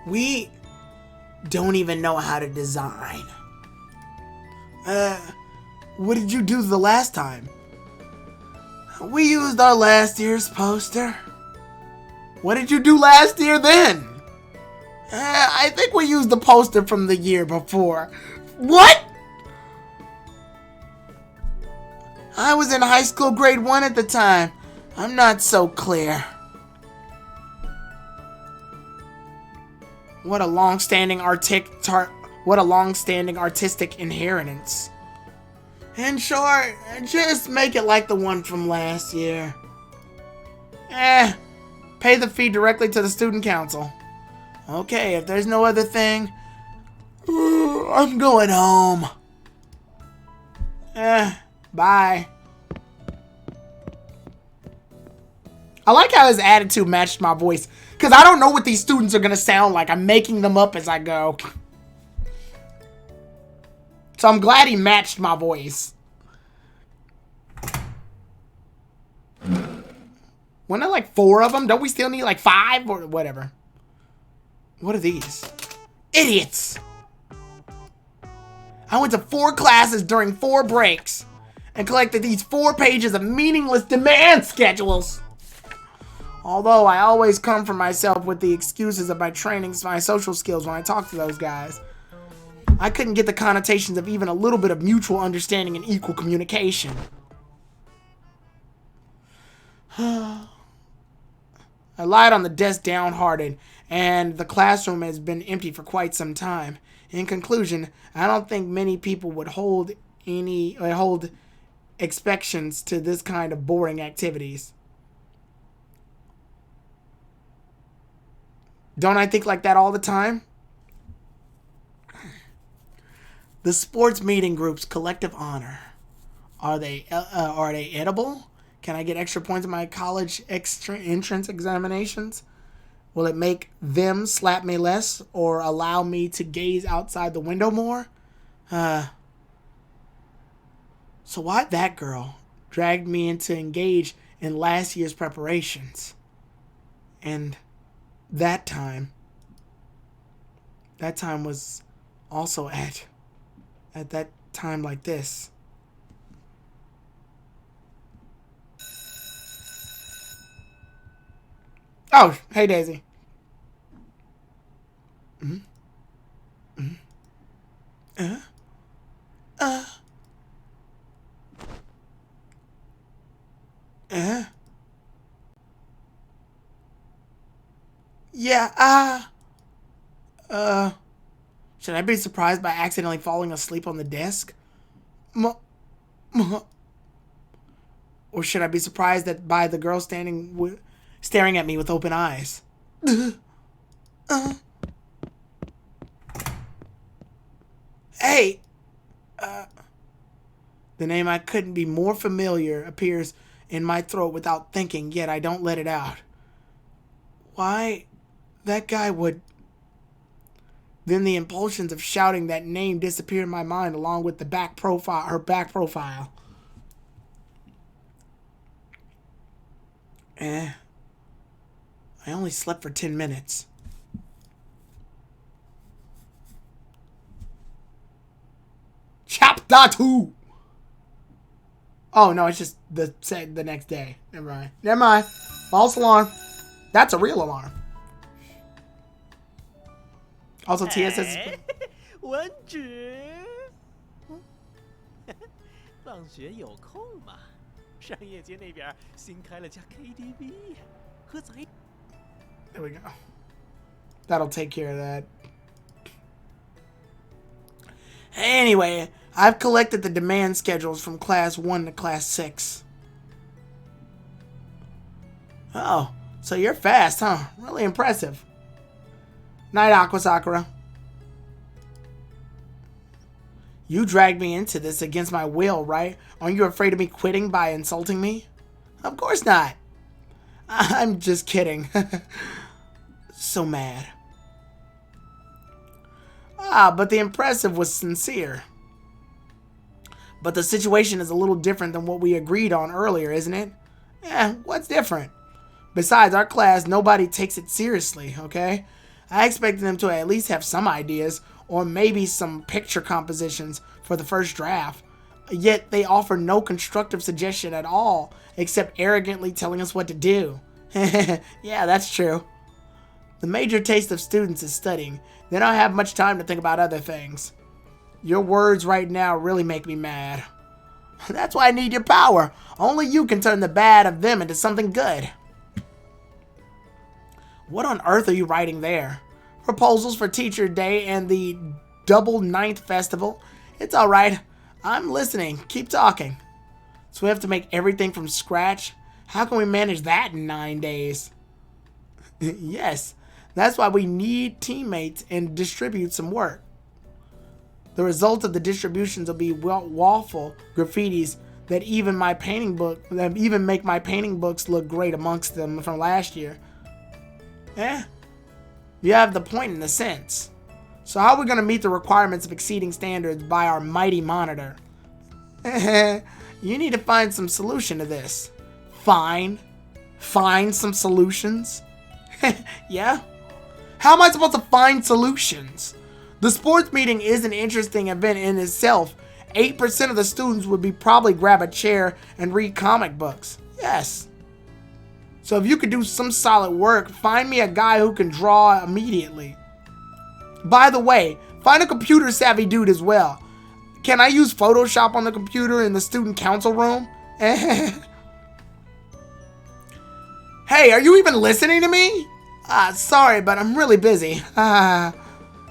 We don't even know how to design. What did you do the last time? We used our last year's poster. What did you do last year then? I think we used the poster from the year before. What? I was in high school grade 1 at the time. I'm not so clear. What a long-standing artistic inheritance. In short, just make it like the one from last year. Pay the fee directly to the student council. Okay, if there's no other thing, I'm going home. Bye. I like how his attitude matched my voice. Because I don't know what these students are going to sound like. I'm making them up as I go. So I'm glad he matched my voice. Wasn't there like 4 of them? Don't we still need like 5 or whatever? What are these? Idiots! I went to 4 classes during 4 breaks and collected these 4 pages of meaningless demand schedules. Although I always come for myself with the excuses of my trainings, my social skills when I talk to those guys. I couldn't get the connotations of even a little bit of mutual understanding and equal communication. I lied on the desk downhearted, and the classroom has been empty for quite some time. In conclusion, I don't think many people would hold expectations to this kind of boring activities. Don't I think like that all the time? The sports meeting group's collective honor. Are they edible? Can I get extra points in my college entrance examinations? Will it make them slap me less or allow me to gaze outside the window more? So why that girl dragged me into engage in last year's preparations? And that time was also at that time like this. Oh, hey Daisy. Yeah, should I be surprised by accidentally falling asleep on the desk? Or should I be surprised by the girl staring at me with open eyes? Hey! The name I couldn't be more familiar appears in my throat without thinking, yet I don't let it out. Why, that guy would... Then the impulsions of shouting that name disappear in my mind along with her back profile. I only slept for 10 minutes. Chapter 2! Oh, no, it's just the next day. Never mind. False alarm. That's a real alarm. Also, TSS... 文职，放学有空吗？商业街那边新开了家 KTV， 和咱。There we go. That'll take care of that. Anyway, I've collected the demand schedules from Class 1 to Class 6. Oh, so you're fast, huh? Really impressive. Night, Aqua Sakura. You dragged me into this against my will, right? Aren't you afraid of me quitting by insulting me? Of course not. I'm just kidding. So mad. But the impressive was sincere. But the situation is a little different than what we agreed on earlier, isn't it? What's different? Besides, our class, nobody takes it seriously, okay? I expected them to at least have some ideas, or maybe some picture compositions for the first draft. Yet they offer no constructive suggestion at all, except arrogantly telling us what to do. Yeah, that's true. The major taste of students is studying. They don't have much time to think about other things. Your words right now really make me mad. That's why I need your power. Only you can turn the bad of them into something good. What on earth are you writing there? Proposals for Teacher Day and the Double Ninth Festival? It's alright. I'm listening. Keep talking. So we have to make everything from scratch? How can we manage that in 9 days? Yes, that's why we need teammates and distribute some work. The result of the distributions will be waffle graffitis that even make my painting books look great amongst them from last year. You have the point in a sense. So how are we going to meet the requirements of exceeding standards by our mighty monitor? You need to find some solution to this. Find some solutions? Yeah? How am I supposed to find solutions? The sports meeting is an interesting event in itself. 8% of the students would probably grab a chair and read comic books. Yes. So if you could do some solid work, find me a guy who can draw immediately. By the way, find a computer savvy dude as well. Can I use Photoshop on the computer in the student council room? Hey, are you even listening to me? Sorry, but I'm really busy.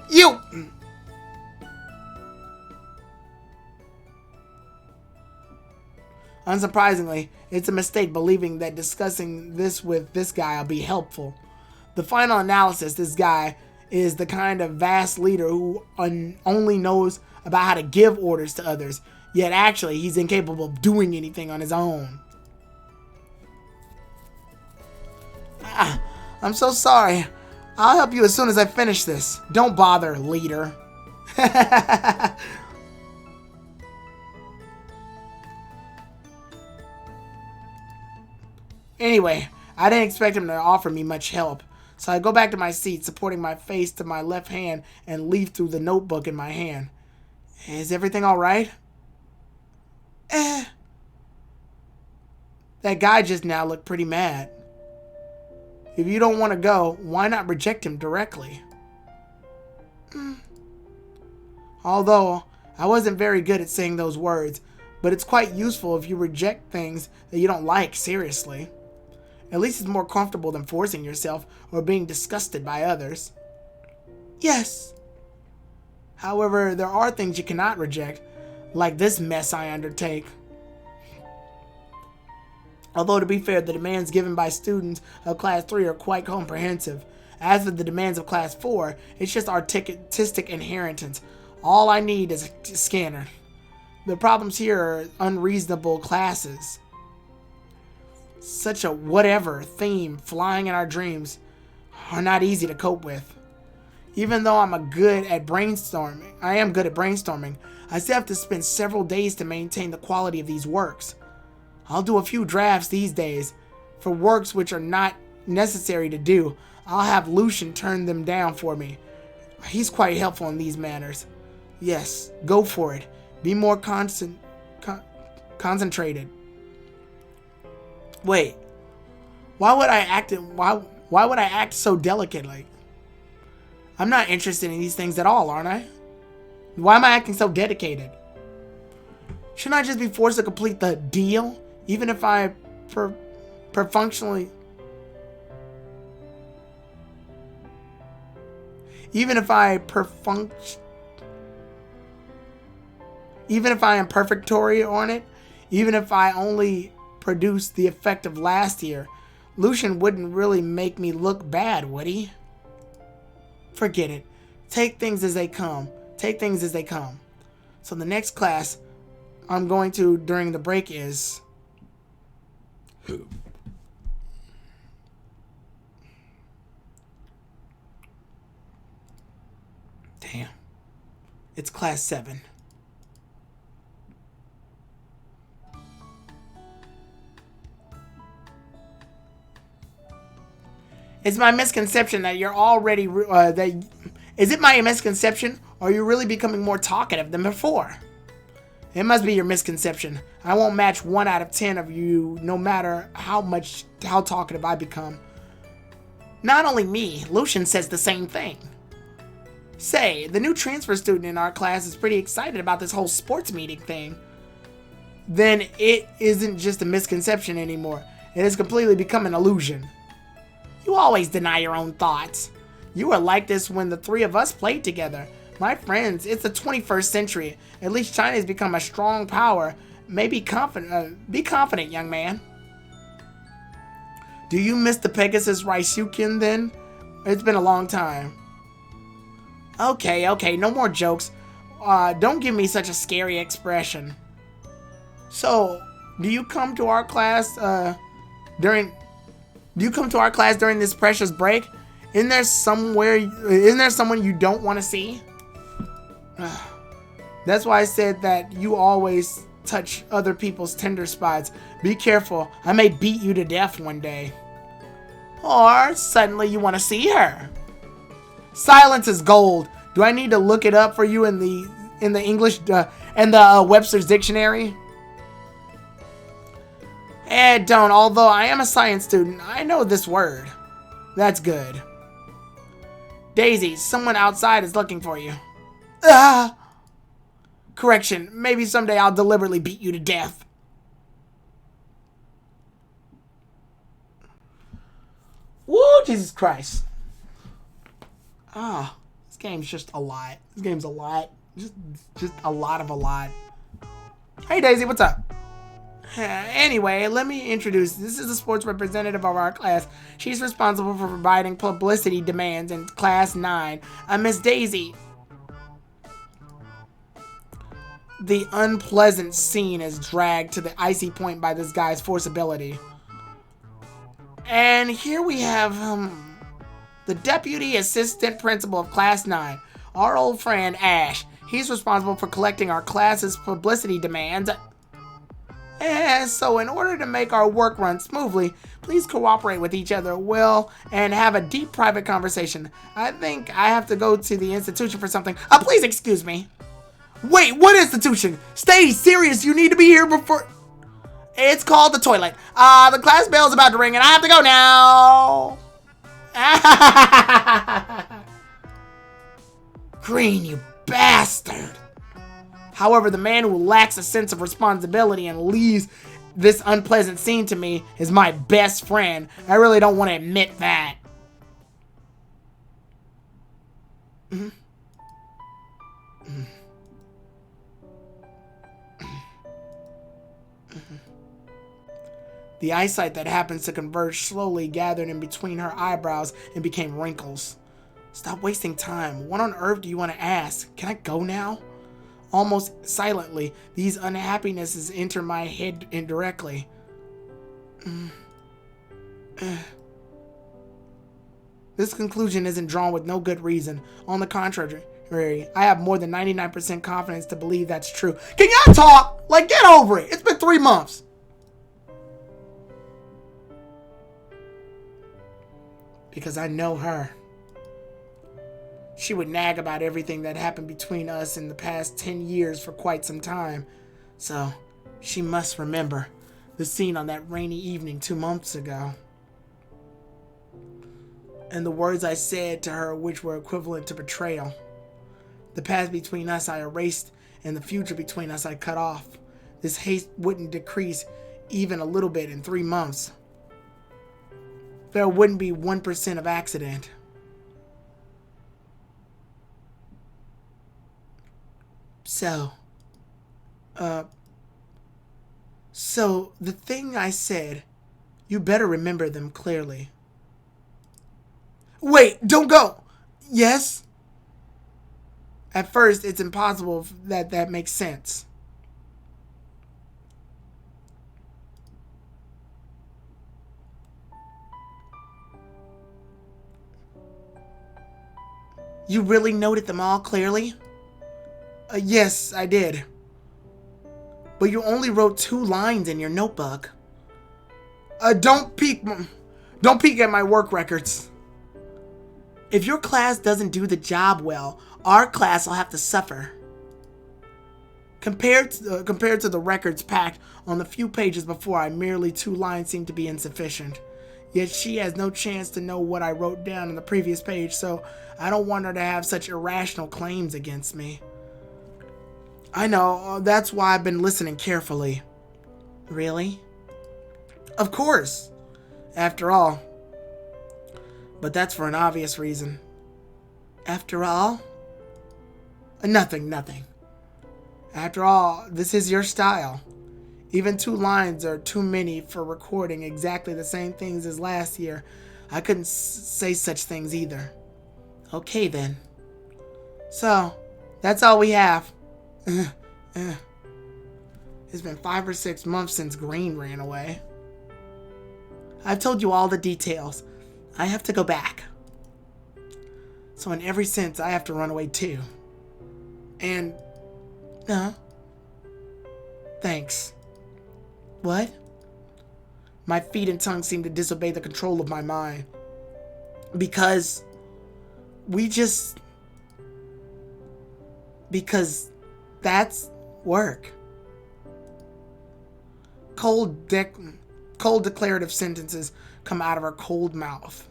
You... Unsurprisingly, it's a mistake believing that discussing this with this guy will be helpful. The final analysis, this guy is the kind of vast leader who only knows about how to give orders to others, yet actually he's incapable of doing anything on his own. I'm so sorry. I'll help you as soon as I finish this. Don't bother, leader. Anyway, I didn't expect him to offer me much help, so I go back to my seat, supporting my face to my left hand and leaf through the notebook in my hand. Is everything alright? That guy just now looked pretty mad. If you don't want to go, why not reject him directly? Although, I wasn't very good at saying those words, but it's quite useful if you reject things that you don't like seriously. At least it's more comfortable than forcing yourself or being disgusted by others. Yes. However, there are things you cannot reject, like this mess I undertake. Although, to be fair, the demands given by students of Class 3 are quite comprehensive. As for the demands of Class 4, it's just artistic inheritance. All I need is a scanner. The problems here are unreasonable classes. Such a whatever theme flying in our dreams are not easy to cope with. Even though I am good at brainstorming, I still have to spend several days to maintain the quality of these works. I'll do a few drafts these days. For works which are not necessary to do, I'll have Lucian turn them down for me. He's quite helpful in these matters. Yes, go for it. Be more concentrated. Wait, why would I act so delicately? I'm not interested in these things at all, aren't I? Why am I acting so dedicated? Shouldn't I just be forced to complete the deal, even if I am perfectory on it, even if I only produce the effect of last year, Lucian wouldn't really make me look bad, would he? Forget it. Take things as they come. So the next class I'm going to during the break is... Damn. It's Class 7. It's my misconception that you're already... Is it my misconception, or are you really becoming more talkative than before? It must be your misconception. I won't match 1 out of 10 of you, no matter how talkative I become. Not only me, Lucian says the same thing. Say, the new transfer student in our class is pretty excited about this whole sports meeting thing. Then it isn't just a misconception anymore. It has completely become an illusion. You always deny your own thoughts. You were like this when the 3 of us played together. My friends, it's the 21st century. At least China has become a strong power. Be confident, young man. Do you miss the Pegasus Ryukyuan then? It's been a long time. Okay, no more jokes. Don't give me such a scary expression. So, do you come to our class during this precious break? Isn't there someone you don't want to see? That's why I said that you always touch other people's tender spots. Be careful, I may beat you to death one day. Or suddenly you want to see her. Silence is gold. Do I need to look it up for you in the English and the Webster's dictionary? Don't. Although I am a science student, I know this word. That's good. Daisy, someone outside is looking for you. Ah! Correction, maybe someday I'll deliberately beat you to death. Woo, Jesus Christ. Ah, this game's just a lot. This game's a lot. Just a lot of a lot. Hey Daisy, what's up? Anyway, let me introduce. This is the sports representative of our class. She's responsible for providing publicity demands in class 9. Miss Daisy. The unpleasant scene is dragged to the icy point by this guy's forcibility. And here we have the deputy assistant principal of class 9, our old friend Ash. He's responsible for collecting our class's publicity demands. And so in order to make our work run smoothly, please cooperate with each other well and have a deep private conversation. I think I have to go to the institution for something. Please excuse me. Wait, what institution? Stay serious, you need to be here before... It's called the toilet. The class bell's about to ring and I have to go now. Green, you bastard. However, the man who lacks a sense of responsibility and leaves this unpleasant scene to me is my best friend. I really don't want to admit that. The eyesight that happens to converge slowly gathered in between her eyebrows and became wrinkles. Stop wasting time. What on earth do you want to ask? Can I go now? Almost silently, these unhappinesses enter my head indirectly. This conclusion isn't drawn with no good reason. On the contrary, I have more than 99% confidence to believe that's true. Can y'all talk? Like, get over it. It's been 3 months. Because I know her. She would nag about everything that happened between us in the past 10 years for quite some time. So, she must remember the scene on that rainy evening 2 months ago. And the words I said to her which were equivalent to betrayal. The past between us I erased, and the future between us I cut off. This hate wouldn't decrease even a little bit in 3 months. There wouldn't be 1% of accident. So the thing I said, you better remember them clearly. Wait, don't go! Yes? At first, it's impossible that makes sense. You really noted them all clearly? Yes, I did. But you only wrote 2 lines in your notebook. Don't peek at my work records. If your class doesn't do the job well, our class will have to suffer. Compared to the records packed on the few pages before I, merely 2 lines seem to be insufficient. Yet she has no chance to know what I wrote down on the previous page, so I don't want her to have such irrational claims against me. I know, that's why I've been listening carefully. Really? Of course. After all. But that's for an obvious reason. After all? Nothing. After all, this is your style. Even 2 lines are too many for recording exactly the same things as last year. I couldn't say such things either. Okay then. So, that's all we have. It's been 5 or 6 months since Green ran away. I've told you all the details. I have to go back. So in every sense, I have to run away too. And... Thanks. What? My feet and tongue seem to disobey the control of my mind. Because that's work. cold declarative sentences come out of her cold mouth.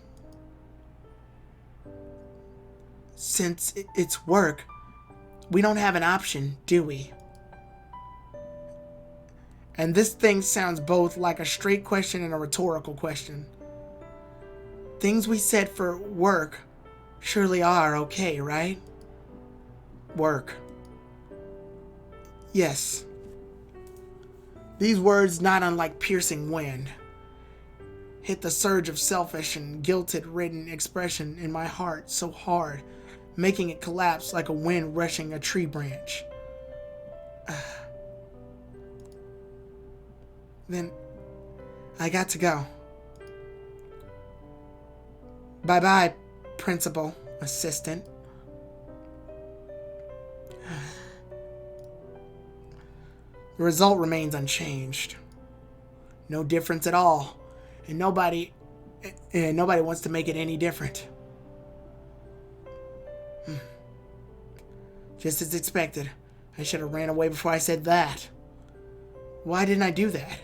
Since it's work, we don't have an option, do we? And this thing sounds both like a straight question and a rhetorical question. Things we said for work surely are okay, right? Work. Yes. These words, not unlike piercing wind, hit the surge of selfish and guilted written expression in my heart so hard, making it collapse like a wind rushing a tree branch. Then I got to go. Bye-bye, principal, assistant. The result remains unchanged. No difference at all. And nobody wants to make it any different. Just as expected. I should have ran away before I said that. Why didn't I do that?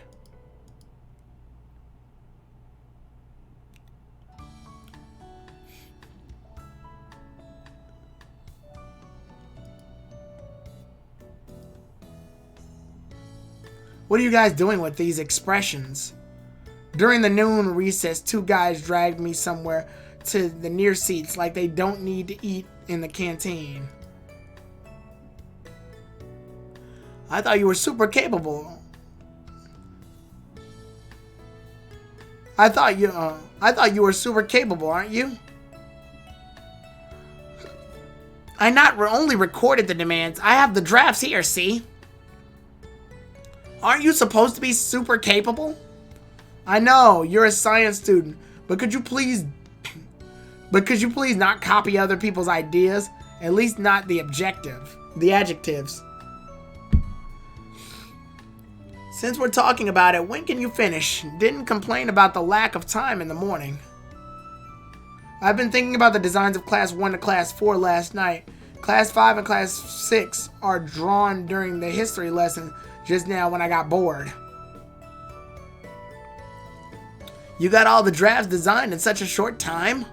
What are you guys doing with these expressions? During the noon recess, 2 guys dragged me somewhere to the near seats like they don't need to eat in the canteen. I thought you were super capable. I thought you were super capable, aren't you? I not only recorded the demands, I have the drafts here, see? Aren't you supposed to be super capable? I know, you're a science student, but could you please not copy other people's ideas? At least not the adjectives. Since we're talking about it, when can you finish? Didn't complain about the lack of time in the morning. I've been thinking about the designs of Class 1 to Class 4 last night. Class 5 and Class 6 are drawn during the history lesson just now when I got bored. You got all the drafts designed in such a short time?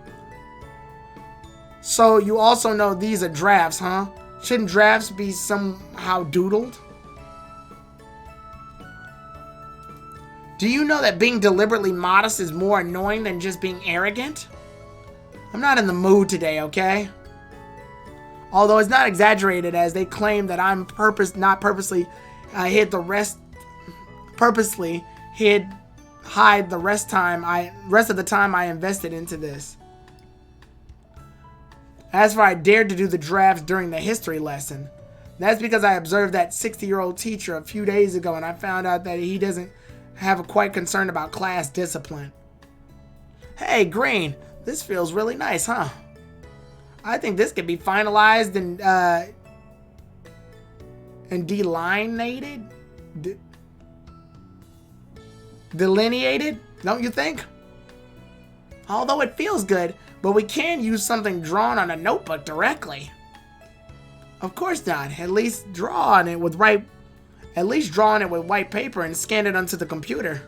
So you also know these are drafts, huh? Shouldn't drafts be somehow doodled? Do you know that being deliberately modest is more annoying than just being arrogant? I'm not in the mood today, okay? Although it's not exaggerated as they claim that I'm purposely hide the rest of the time I invested into this. As for I dared to do the drafts during the history lesson, that's because I observed that 60-year-old teacher a few days ago and I found out that he doesn't have a quite concern about class discipline. Hey, Green, this feels really nice, huh? I think this could be finalized and delineated, don't you think? Although it feels good, but we can use something drawn on a notebook directly. Of course not. At least draw on it with white paper and scan it onto the computer.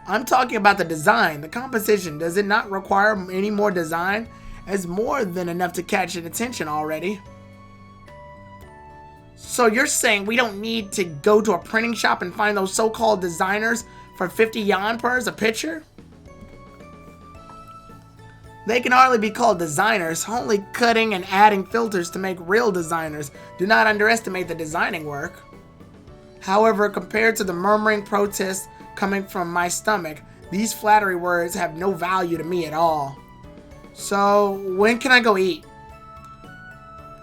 I'm talking about the design, the composition. Does it not require any more design? It's more than enough to catch your attention already. So you're saying we don't need to go to a printing shop and find those so-called designers for 50 yanpers a picture? They can hardly be called designers, only cutting and adding filters to make real designers. Do not underestimate the designing work. However, compared to the murmuring protests coming from my stomach, these flattery words have no value to me at all. So, when can I go eat?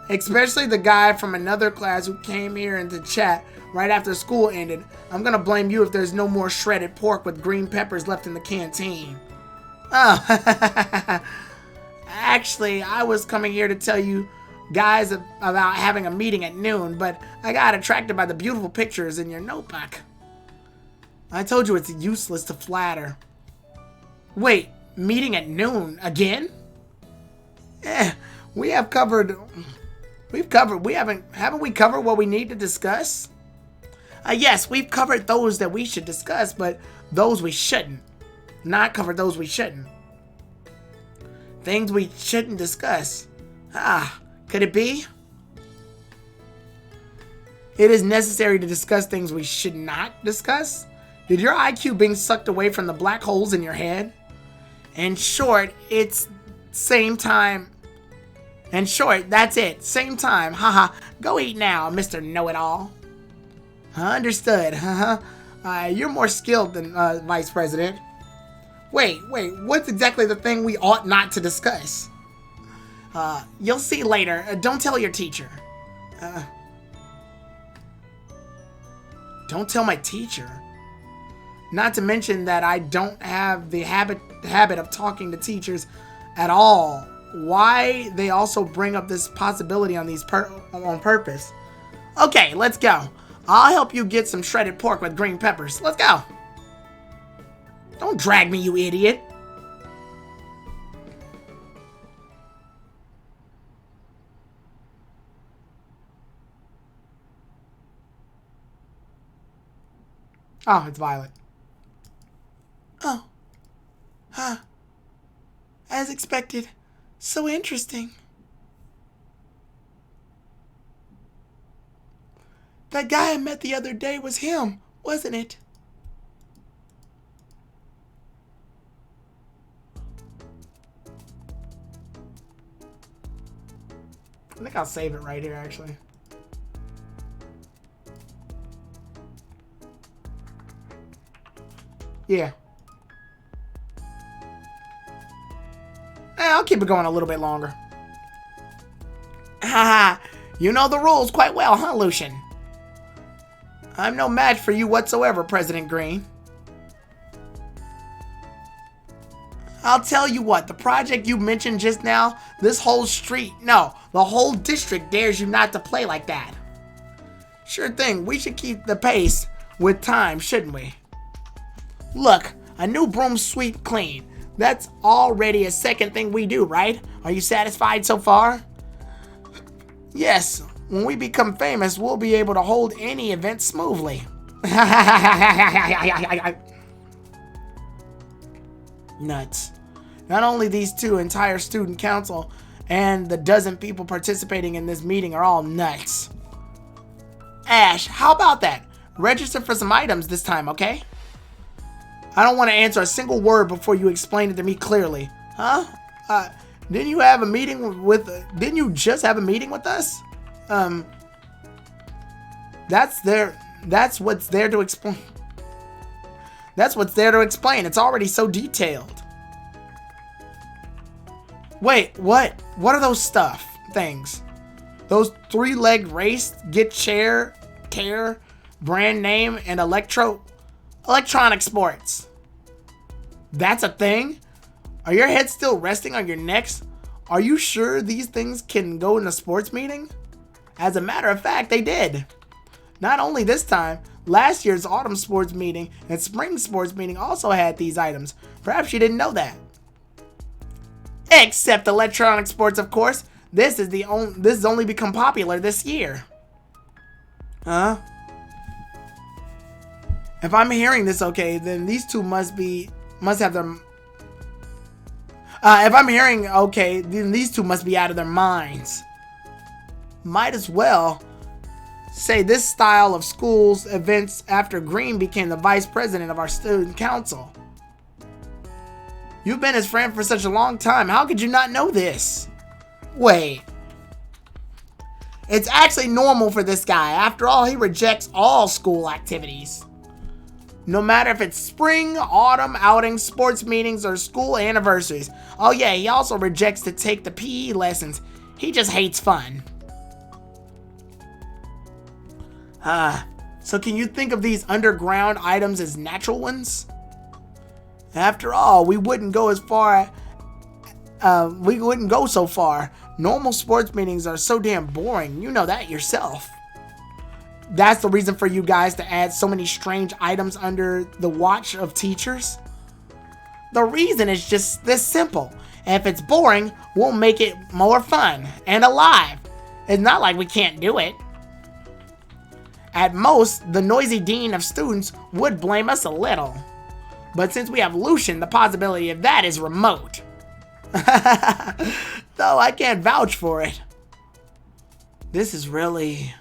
Especially the guy from another class who came here into chat right after school ended. I'm gonna blame you if there's no more shredded pork with green peppers left in the canteen. Oh, actually, I was coming here to tell you guys about having a meeting at noon, but I got attracted by the beautiful pictures in your notebook. I told you it's useless to flatter. Wait, meeting at noon again? We have covered Haven't we covered what we need to discuss? Yes, we've covered those that we should discuss, but those we shouldn't. Not covered those we shouldn't. Things we shouldn't discuss. Could it be? It is necessary to discuss things we should not discuss? Did your IQ being sucked away from the black holes in your head? In short, it's same time. In short, that's it. Same time. Haha. Go eat now, Mr. Know-It-All. Understood. You're more skilled than Vice President. Wait. What's exactly the thing we ought not to discuss? You'll see later. Don't tell your teacher. Don't tell my teacher. Not to mention that I don't have the habit of talking to teachers at all. Why they also bring up this possibility on on purpose? Okay, let's go. I'll help you get some shredded pork with green peppers. Let's go. Don't drag me, you idiot. Oh, it's Violet. Oh. As expected. So interesting. That guy I met the other day was him, wasn't it? I think I'll save it right here, actually. Yeah. I'll keep it going a little bit longer. Haha, you know the rules quite well, huh, Lucian? I'm no match for you whatsoever, President Green. I'll tell you what, the project you mentioned just now, this whole street, no, the whole district dares you not to play like that. Sure thing, we should keep the pace with time, shouldn't we? Look, a new broom sweep clean. That's already a second thing we do, right? Are you satisfied so far? Yes, when we become famous, we'll be able to hold any event smoothly. Nuts. Not only these two, entire student council and the dozen people participating in this meeting are all nuts. Ash, how about that? Register for some items this time, okay? I don't want to answer a single word before you explain it to me clearly. Huh? Didn't you have a meeting with... didn't you just have a meeting with us? That's what's there to explain. That's what's there to explain. It's already so detailed. Wait, what? What are those things? Those 3-legged race, get chair, tear, brand name, and electronic sports. That's a thing? Are your heads still resting on your necks? Are you sure these things can go in a sports meeting? As a matter of fact, they did. Not only this time, last year's autumn sports meeting and spring sports meeting also had these items. Perhaps you didn't know that. Except electronic sports, of course. This has only become popular this year. Huh? If I'm hearing this okay, then these two must have their... if I'm hearing okay, then these two must be out of their minds. Might as well say this style of school's events after Green became the vice president of our student council. You've been his friend for such a long time. How could you not know this? Wait. It's actually normal for this guy. After all, he rejects all school activities. No matter if it's spring, autumn, outings, sports meetings, or school anniversaries. Oh yeah, he also rejects to take the PE lessons. He just hates fun. So can you think of these underground items as natural ones? After all, we wouldn't go so far. Normal sports meetings are so damn boring. You know that yourself. That's the reason for you guys to add so many strange items under the watch of teachers? The reason is just this simple. If it's boring, we'll make it more fun and alive. It's not like we can't do it. At most, the noisy dean of students would blame us a little. But since we have Lucian, the possibility of that is remote. Though I can't vouch for it. This is really...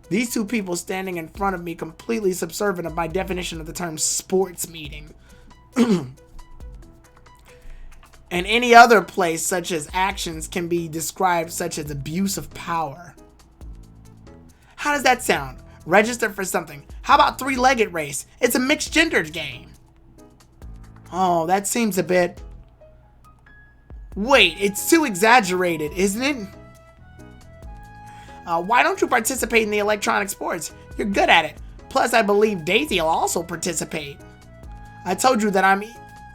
These two people standing in front of me completely subservient of my definition of the term sports meeting. And any other place such as actions can be described such as abuse of power. How does that sound? Register for something. How about three-legged race? It's a mixed gendered game. Oh, that seems a bit... Wait, it's too exaggerated, isn't it? Why don't you participate in the electronic sports? You're good at it. Plus, I believe Daisy will also participate. I told you that I'm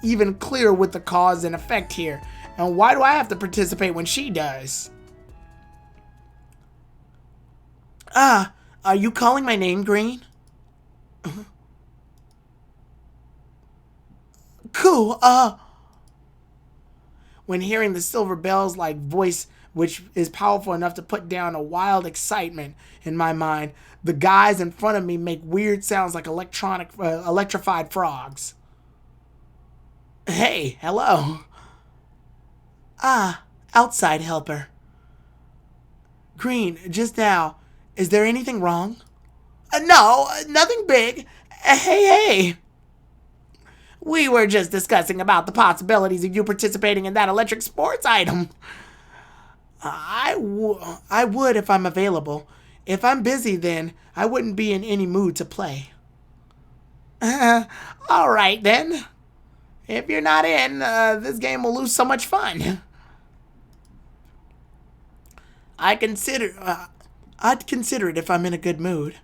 even clear with the cause and effect here. And why do I have to participate when she does? Are you calling my name, Green? Cool, When hearing the Silver Bells-like voice, which is powerful enough to put down a wild excitement in my mind, the guys in front of me make weird sounds like electrified frogs. Hey, hello. Outside helper. Green, just now, is there anything wrong? No, nothing big. Hey. We were just discussing about the possibilities of you participating in that electric sports item. I would if I'm available. If I'm busy, then I wouldn't be in any mood to play. All right, then. If you're not in, this game will lose so much fun. I'd consider it if I'm in a good mood.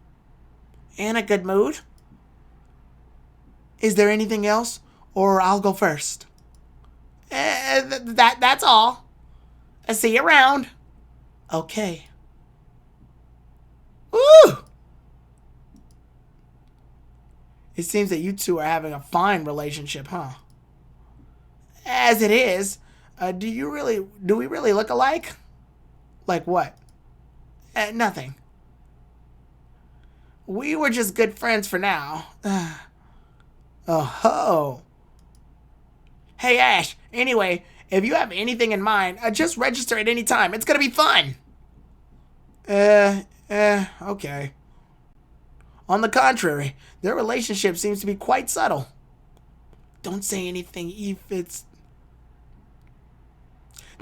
In a good mood? Is there anything else? Or I'll go first. That's all. I'll see you around. Okay. Woo! It seems that you two are having a fine relationship, huh? As it is, do we really look alike? Like what? Nothing. We were just good friends for now. Oh ho. Hey Ash, anyway, if you have anything in mind, just register at any time. It's gonna be fun. Okay. On the contrary, their relationship seems to be quite subtle. Don't say anything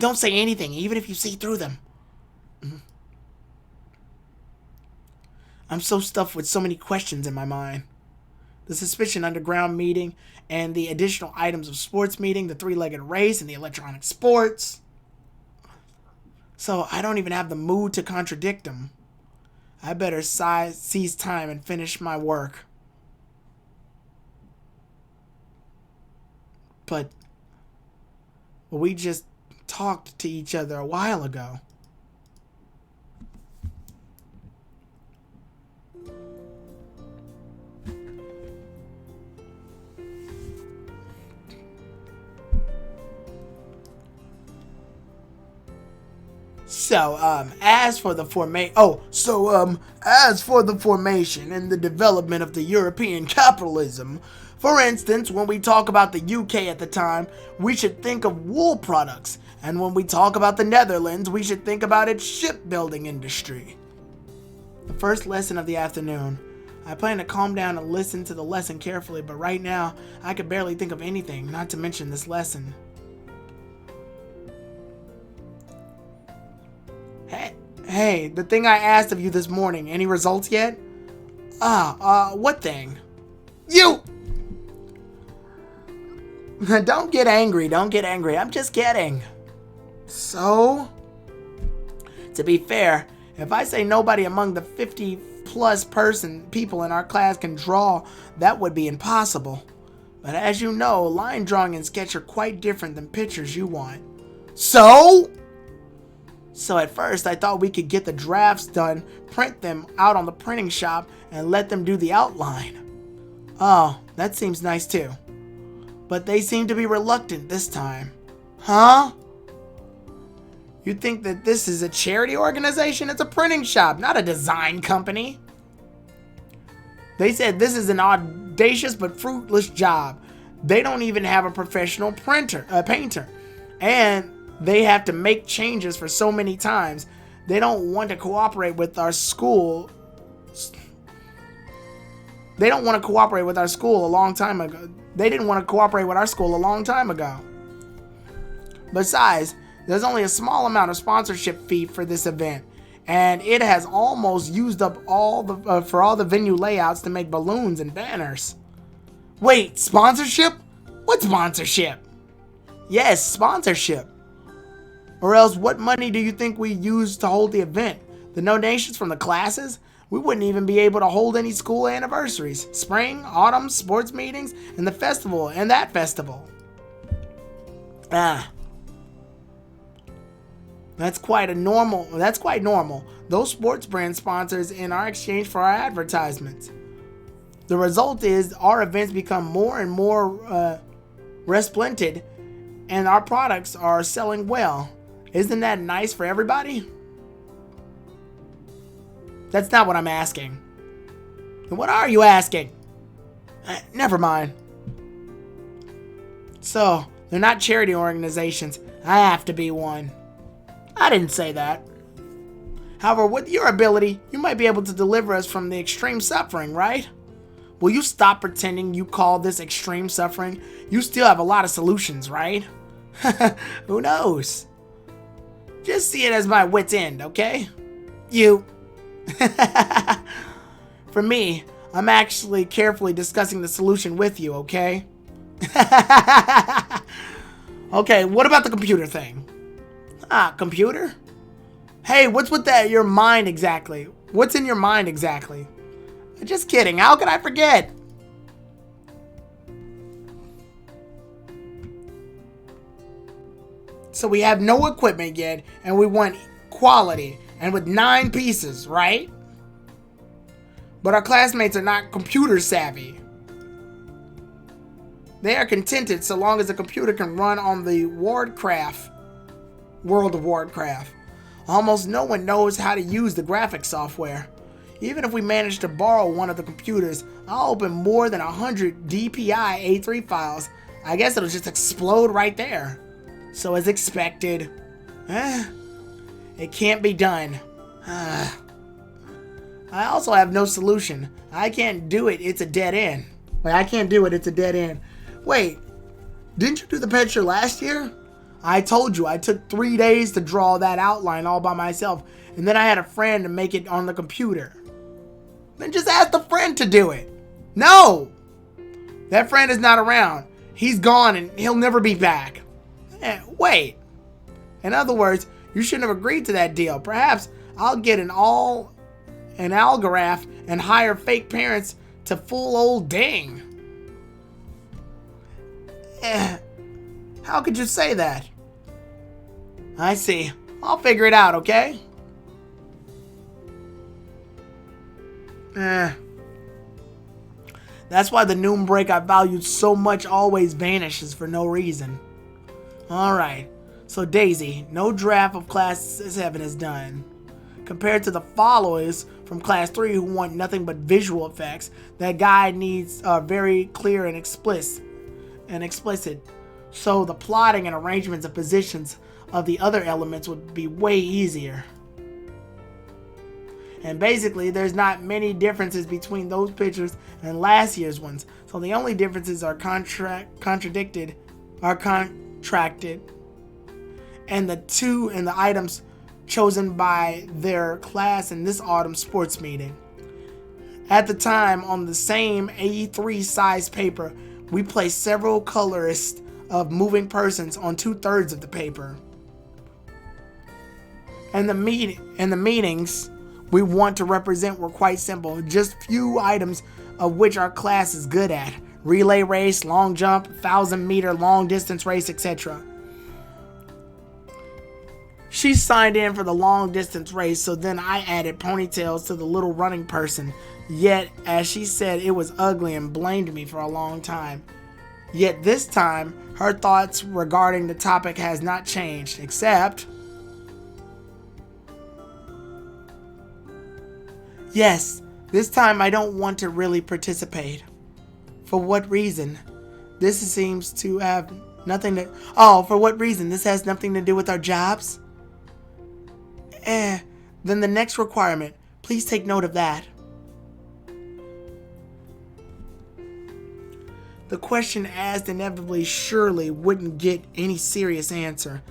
Don't say anything, even if you see through them. I'm so stuffed with so many questions in my mind. The Suspicion Underground meeting, and the additional items of sports meeting, the three-legged race, and the electronic sports. So I don't even have the mood to contradict them. I better seize time and finish my work. But we just talked to each other a while ago. As for the formation and the development of the European capitalism, for instance, when we talk about the UK at the time, we should think of wool products, and when we talk about the Netherlands, we should think about its shipbuilding industry. The first lesson of the afternoon. I plan to calm down and listen to the lesson carefully, but right now, I could barely think of anything, not to mention this lesson. Hey, the thing I asked of you this morning, any results yet? What thing? You! Don't get angry, I'm just kidding. So? To be fair, if I say nobody among the 50+ people in our class can draw, that would be impossible. But as you know, line drawing and sketch are quite different than pictures you want. So at first I thought we could get the drafts done, print them out on the printing shop, and let them do the outline. Oh, that seems nice too. But they seem to be reluctant this time. Huh? You think that this is a charity organization? It's a printing shop, not a design company. They said this is an audacious but fruitless job. They don't even have a professional painter. And they have to make changes for so many times. They don't want to cooperate with our school. They don't want to cooperate with our school a long time ago. They didn't want to cooperate with our school a long time ago. Besides, there's only a small amount of sponsorship fee for this event, and it has almost used up all the venue layouts to make balloons and banners. Wait, sponsorship? What sponsorship? Yes, sponsorship. Or else, what money do you think we use to hold the event? The donations from the classes? We wouldn't even be able to hold any school anniversaries, spring, autumn, sports meetings, and the festival, and that festival. That's quite normal. Those sports brand sponsors in our exchange for our advertisements. The result is our events become more and more resplendent, and our products are selling well. Isn't that nice for everybody? That's not what I'm asking. Then what are you asking? Never mind. So, they're not charity organizations. I have to be one. I didn't say that. However, with your ability, you might be able to deliver us from the extreme suffering, right? Will you stop pretending you call this extreme suffering? You still have a lot of solutions, right? Who knows? Just see it as my wit's end, okay? For me, I'm actually carefully discussing the solution with you, okay? Okay, what about the computer thing? Computer? Hey, what's with that? Your mind exactly? What's in your mind exactly? Just kidding. How could I forget? So we have no equipment yet, and we want quality, and with 9 pieces, right? But our classmates are not computer savvy. They are contented so long as the computer can run on the World of Warcraft. Almost no one knows how to use the graphics software. Even if we manage to borrow one of the computers, I'll open more than 100 DPI A3 files. I guess it'll just explode right there. So as expected, it can't be done. I also have no solution. I can't do it, it's a dead end. Wait, didn't you do the picture last year? I told you I took 3 days to draw that outline all by myself, and then I had a friend to make it on the computer. Then just ask the friend to do it. No! That friend is not around. He's gone and he'll never be back. Wait. In other words, you shouldn't have agreed to that deal. Perhaps I'll get an algoraph and hire fake parents to fool old Ding. How could you say that? I see. I'll figure it out, okay? That's why the noon break I valued so much always vanishes for no reason. Alright, so Daisy, no draft of Class 7 is done. Compared to the followers from Class 3 who want nothing but visual effects, that guide needs very clear and explicit. So the plotting and arrangements of positions of the other elements would be way easier. And basically, there's not many differences between those pictures and last year's ones. So the only differences are contracted, and the items chosen by their class in this autumn sports meeting. At the time, on the same A3 size paper, we placed several colorists of moving persons on 2/3 of the paper. And the meanings we want to represent were quite simple, just few items of which our class is good at. Relay race, long jump, 1,000-meter long distance race, etc. She signed in for the long distance race, so then I added ponytails to the little running person. Yet, as she said, it was ugly and blamed me for a long time. Yet this time, her thoughts regarding the topic has not changed, except Yes, this time I don't want to really participate. For what reason? This seems to have nothing to... Oh, for what reason? This has nothing to do with our jobs? Then the next requirement. Please take note of that. The question asked inevitably surely wouldn't get any serious answer.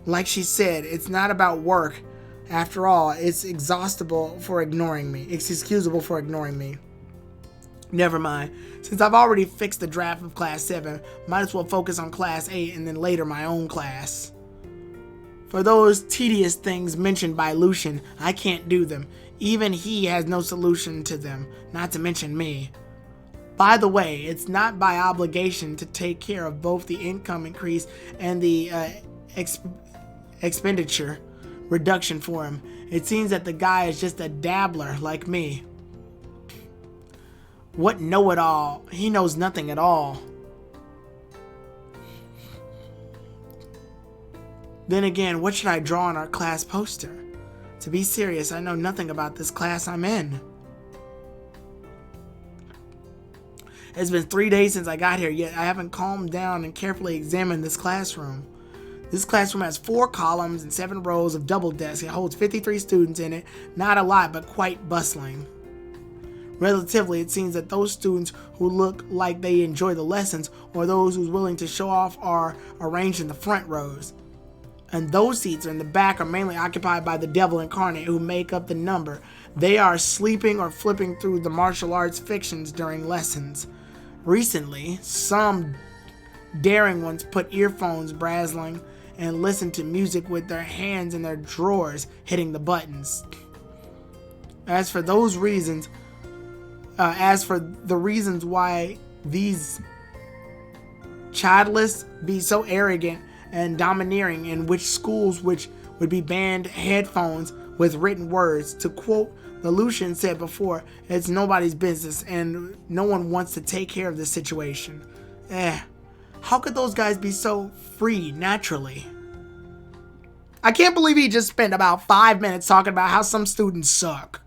Like she said, it's not about work. After all, it's excusable for ignoring me. Never mind. Since I've already fixed the draft of Class 7, might as well focus on Class 8 and then later my own class. For those tedious things mentioned by Lucian, I can't do them. Even he has no solution to them, not to mention me. By the way, it's not by obligation to take care of both the income increase and the expenditure reduction for him. It seems that the guy is just a dabbler like me. What know-it-all? He knows nothing at all. Then again, what should I draw on our class poster? To be serious, I know nothing about this class I'm in. It's been 3 days since I got here, yet I haven't calmed down and carefully examined this classroom. This classroom has 4 columns and 7 rows of double desks. It holds 53 students in it. Not a lot, but quite bustling. Relatively, it seems that those students who look like they enjoy the lessons or those who's willing to show off are arranged in the front rows. And those seats in the back are mainly occupied by the devil incarnate who make up the number. They are sleeping or flipping through the martial arts fictions during lessons. Recently, some daring ones put earphones brazzling and listen to music with their hands in their drawers hitting the buttons. As for the reasons why these childless be so arrogant and domineering, in which schools which would be banned headphones with written words, to quote the Lucian said before, it's nobody's business and no one wants to take care of this situation. How could those guys be so free naturally? I can't believe he just spent about 5 minutes talking about how some students suck.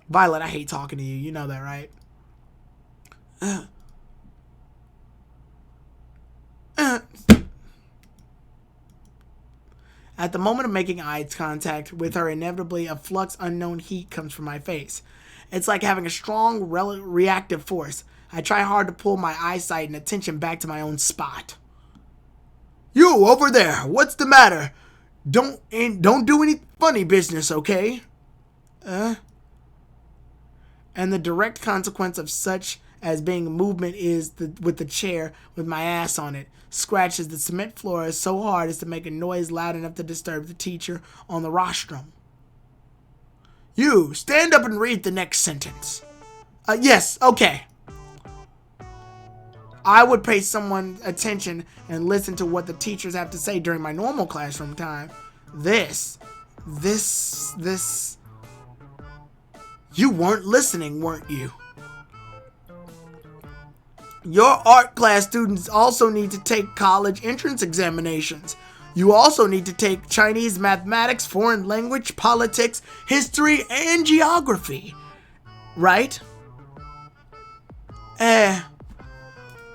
Violet, I hate talking to you. You know that, right? At the moment of making eye contact with her, inevitably a flux unknown heat comes from my face. It's like having a strong reactive force. I try hard to pull my eyesight and attention back to my own spot. You over there, what's the matter? Don't do any funny business, okay? And the direct consequence of such as being movement is with the chair with my ass on it scratches the cement floor so hard as to make a noise loud enough to disturb the teacher on the rostrum. You, stand up and read the next sentence. Yes, okay. I would pay someone attention and listen to what the teachers have to say during my normal classroom time. This. You weren't listening, weren't you? Your art class students also need to take college entrance examinations. You also need to take Chinese mathematics, foreign language, politics, history, and geography. Right?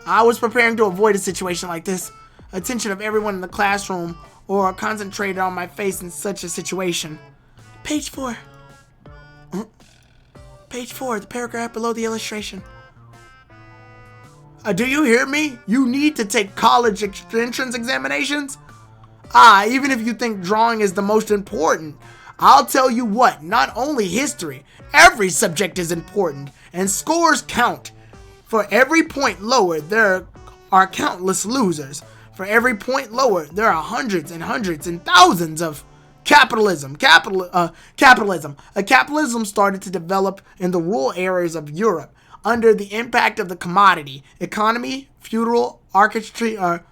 I was preparing to avoid a situation like this. Attention of everyone in the classroom or concentrated on my face in such a situation. Page 4. Page 4, the paragraph below the illustration. Do you hear me? You need to take college entrance examinations? Even if you think drawing is the most important. I'll tell you what, not only history, every subject is important, and scores count. For every point lower, there are countless losers. For every point lower, there are hundreds and hundreds and thousands of capitalism. Capitalism started to develop in the rural areas of Europe under the impact of the commodity economy, feudal architecture,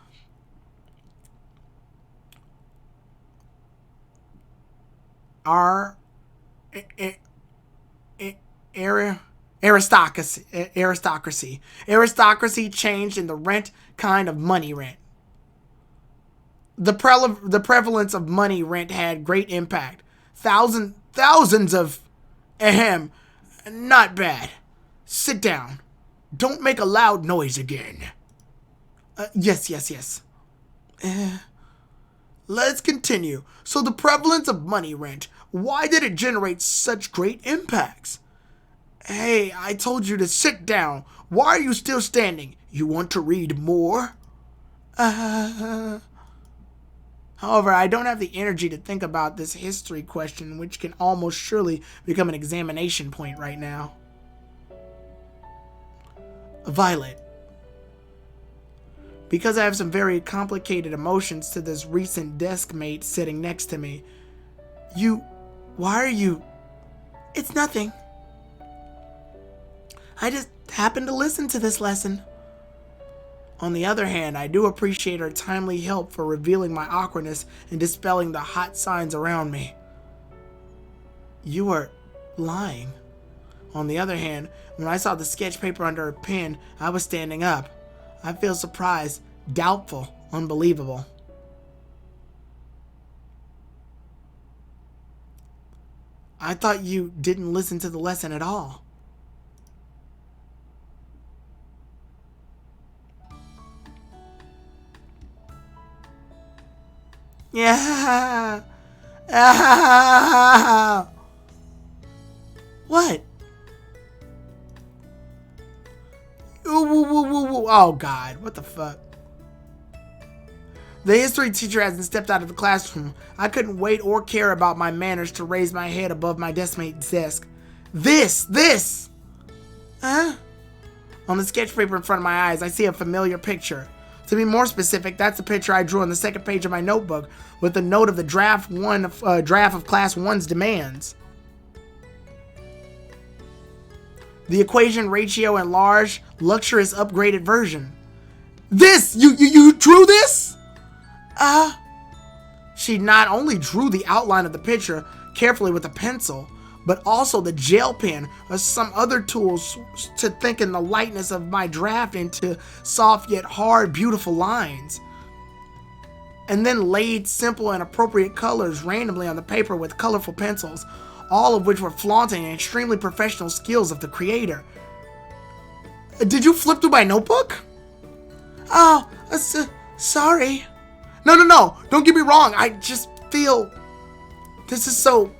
aristocracy. Aristocracy changed in the rent kind of money rent. The prevalence of money rent had great impact. Thousands thousands of... Ahem. Not bad. Sit down. Don't make a loud noise again. Yes. Let's continue. So the prevalence of money rent. Why did it generate such great impacts? Hey, I told you to sit down. Why are you still standing? You want to read more? However, I don't have the energy to think about this history question, which can almost surely become an examination point right now. Violet. Because I have some very complicated emotions to this recent desk mate sitting next to me. Why are you... It's nothing. I just happened to listen to this lesson. On the other hand, I do appreciate her timely help for revealing my awkwardness and dispelling the hot signs around me. You are lying. On the other hand, when I saw the sketch paper under her pen, I was standing up. I feel surprised, doubtful, unbelievable. I thought you didn't listen to the lesson at all. Yeah. What? Oh God, what the fuck? The history teacher hasn't stepped out of the classroom. I couldn't wait or care about my manners to raise my head above my deskmate's desk. This! Huh? On the sketch paper in front of my eyes, I see a familiar picture. To be more specific, that's the picture I drew on the second page of my notebook with the note of the draft of Class 1's demands. The equation, ratio, and large, luxurious upgraded version. This! You drew this? She not only drew the outline of the picture carefully with a pencil, but also the gel pen or some other tools to thicken the lightness of my draft into soft yet hard, beautiful lines. And then laid simple and appropriate colors randomly on the paper with colorful pencils, all of which were flaunting extremely professional skills of the creator. Did you flip through my notebook? Oh, sorry. No, don't get me wrong. I just feel this is so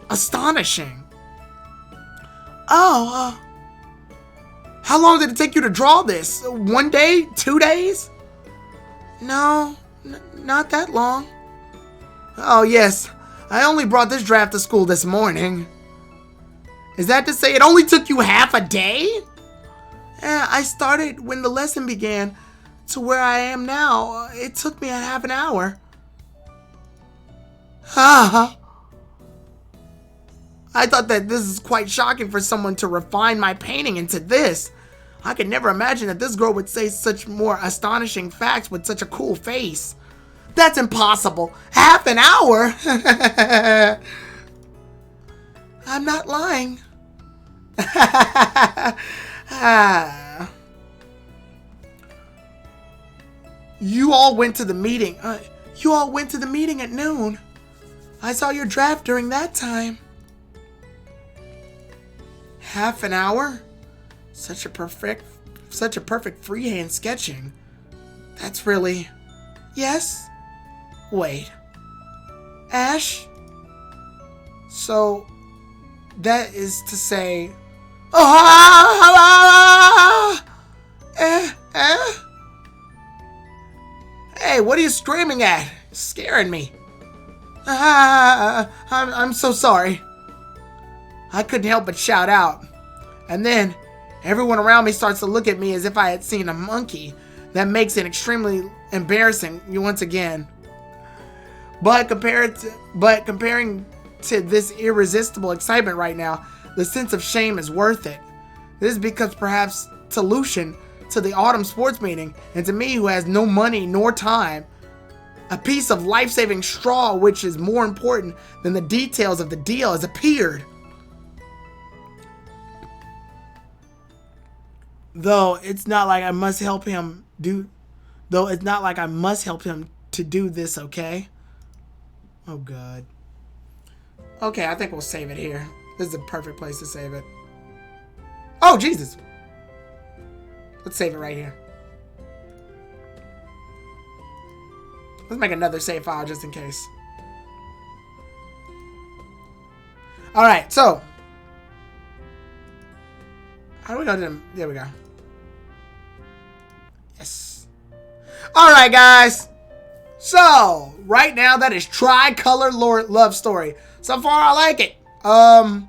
astonishing. Oh, how long did it take you to draw this? 1 day? 2 days? No, not that long. Oh, yes. I only brought this draft to school this morning. Is that to say it only took you half a day? I started when the lesson began to where I am now. It took me a half an hour. I thought that this is quite shocking for someone to refine my painting into this. I could never imagine that this girl would say such more astonishing facts with such a cool face. That's impossible. Half an hour? I'm not lying. You all went to the meeting. You all went to the meeting at noon. I saw your draft during that time. Half an hour? Such a perfect freehand sketching. That's really... Yes? Wait. Ash? So, that is to say... Hey, what are you screaming at? It's scaring me. I'm so sorry. I couldn't help but shout out. And then, everyone around me starts to look at me as if I had seen a monkey. That makes it extremely embarrassing once again. But comparing to this irresistible excitement right now, the sense of shame is worth it. This is because perhaps to Lucian, to the autumn sports meeting, and to me who has no money nor time, a piece of life-saving straw which is more important than the details of the deal has appeared. Though it's not like I must help him to do this, okay? Oh God. Okay, I think we'll save it here. This is the perfect place to save it. Oh, Jesus. Let's save it right here. Let's make another save file just in case. Alright, so. How do we go to them? There we go. Yes. Alright, guys. So, right now that is Tricolour Lovestory. So far, I like it. I'm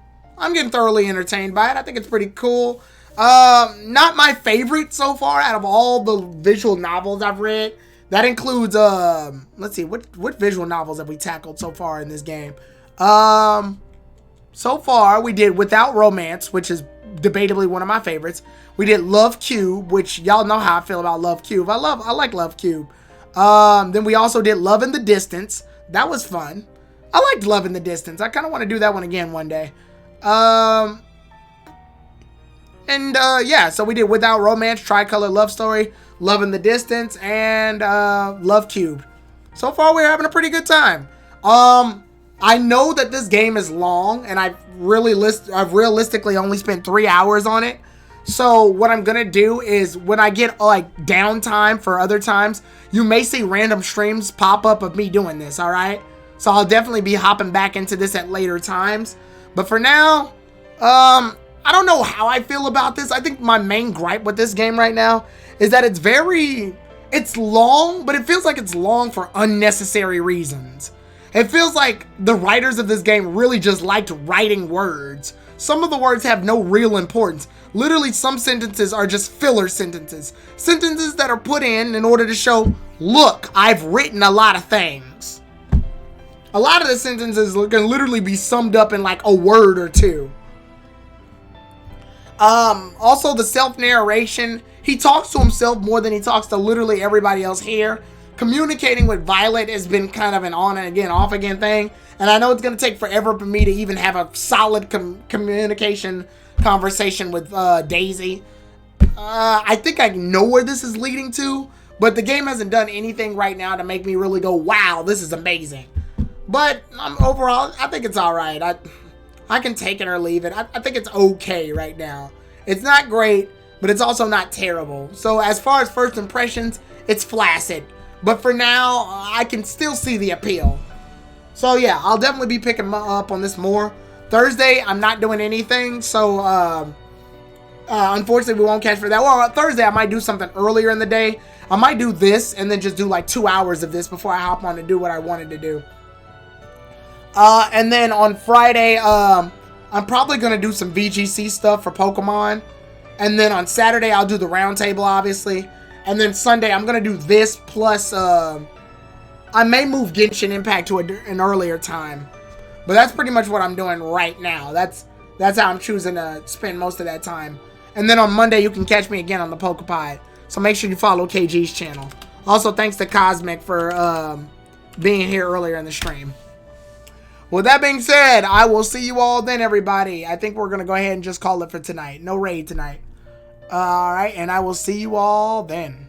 getting thoroughly entertained by it. I think it's pretty cool. Not my favorite so far out of all the visual novels I've read. That includes, let's see, what visual novels have we tackled so far in this game? So far, we did Without Romance, which is debatably one of my favorites. We did Love Cube, which y'all know how I feel about Love Cube. I like Love Cube. Then we also did Love in the Distance. That was fun. I liked Love in the Distance. I kind of want to do that one again one day. Yeah, so we did Without Romance, Tricolour Lovestory, Love in the Distance, and Love Cube. So far, we're having a pretty good time. I know that this game is long, and I've realistically only spent 3 hours on it. So what I'm gonna do is when I get like downtime for other times, you may see random streams pop up of me doing this. All right, so I'll definitely be hopping back into this at later times. But for now, I don't know how I feel about this. I think my main gripe with this game right now is that it's long, but it feels like it's long for unnecessary reasons. It feels like the writers of this game really just liked writing words. Some of the words have no real importance. Literally, some sentences are just filler sentences. Sentences that are put in order to show, look, I've written a lot of things. A lot of the sentences can literally be summed up in like a word or two. Also, the self-narration. He talks to himself more than he talks to literally everybody else here. Communicating with Violet has been kind of an on and again, off again thing. And I know it's going to take forever for me to even have a solid conversation with Daisy. I think I know where this is leading to, but the game hasn't done anything right now to make me really go, wow, this is amazing. But overall, I think it's all right. I can take it or leave it. I think it's okay right now. It's not great, but it's also not terrible. So as far as first impressions, it's flaccid. But for now, I can still see the appeal. So yeah, I'll definitely be picking up on this more. Thursday, I'm not doing anything, so unfortunately we won't catch for that. Well, Thursday I might do something earlier in the day. I might do this and then just do like 2 hours of this before I hop on to do what I wanted to do. And then on Friday, I'm probably going to do some VGC stuff for Pokemon. And then on Saturday, I'll do the roundtable, obviously. And then Sunday, I'm going to do this plus, I may move Genshin Impact to an earlier time. But that's pretty much what I'm doing right now. That's how I'm choosing to spend most of that time. And then on Monday, you can catch me again on the Pokepod. So make sure you follow KG's channel. Also, thanks to Cosmic for being here earlier in the stream. With that being said, I will see you all then, everybody. I think we're going to go ahead and just call it for tonight. No raid tonight. All right, and I will see you all then.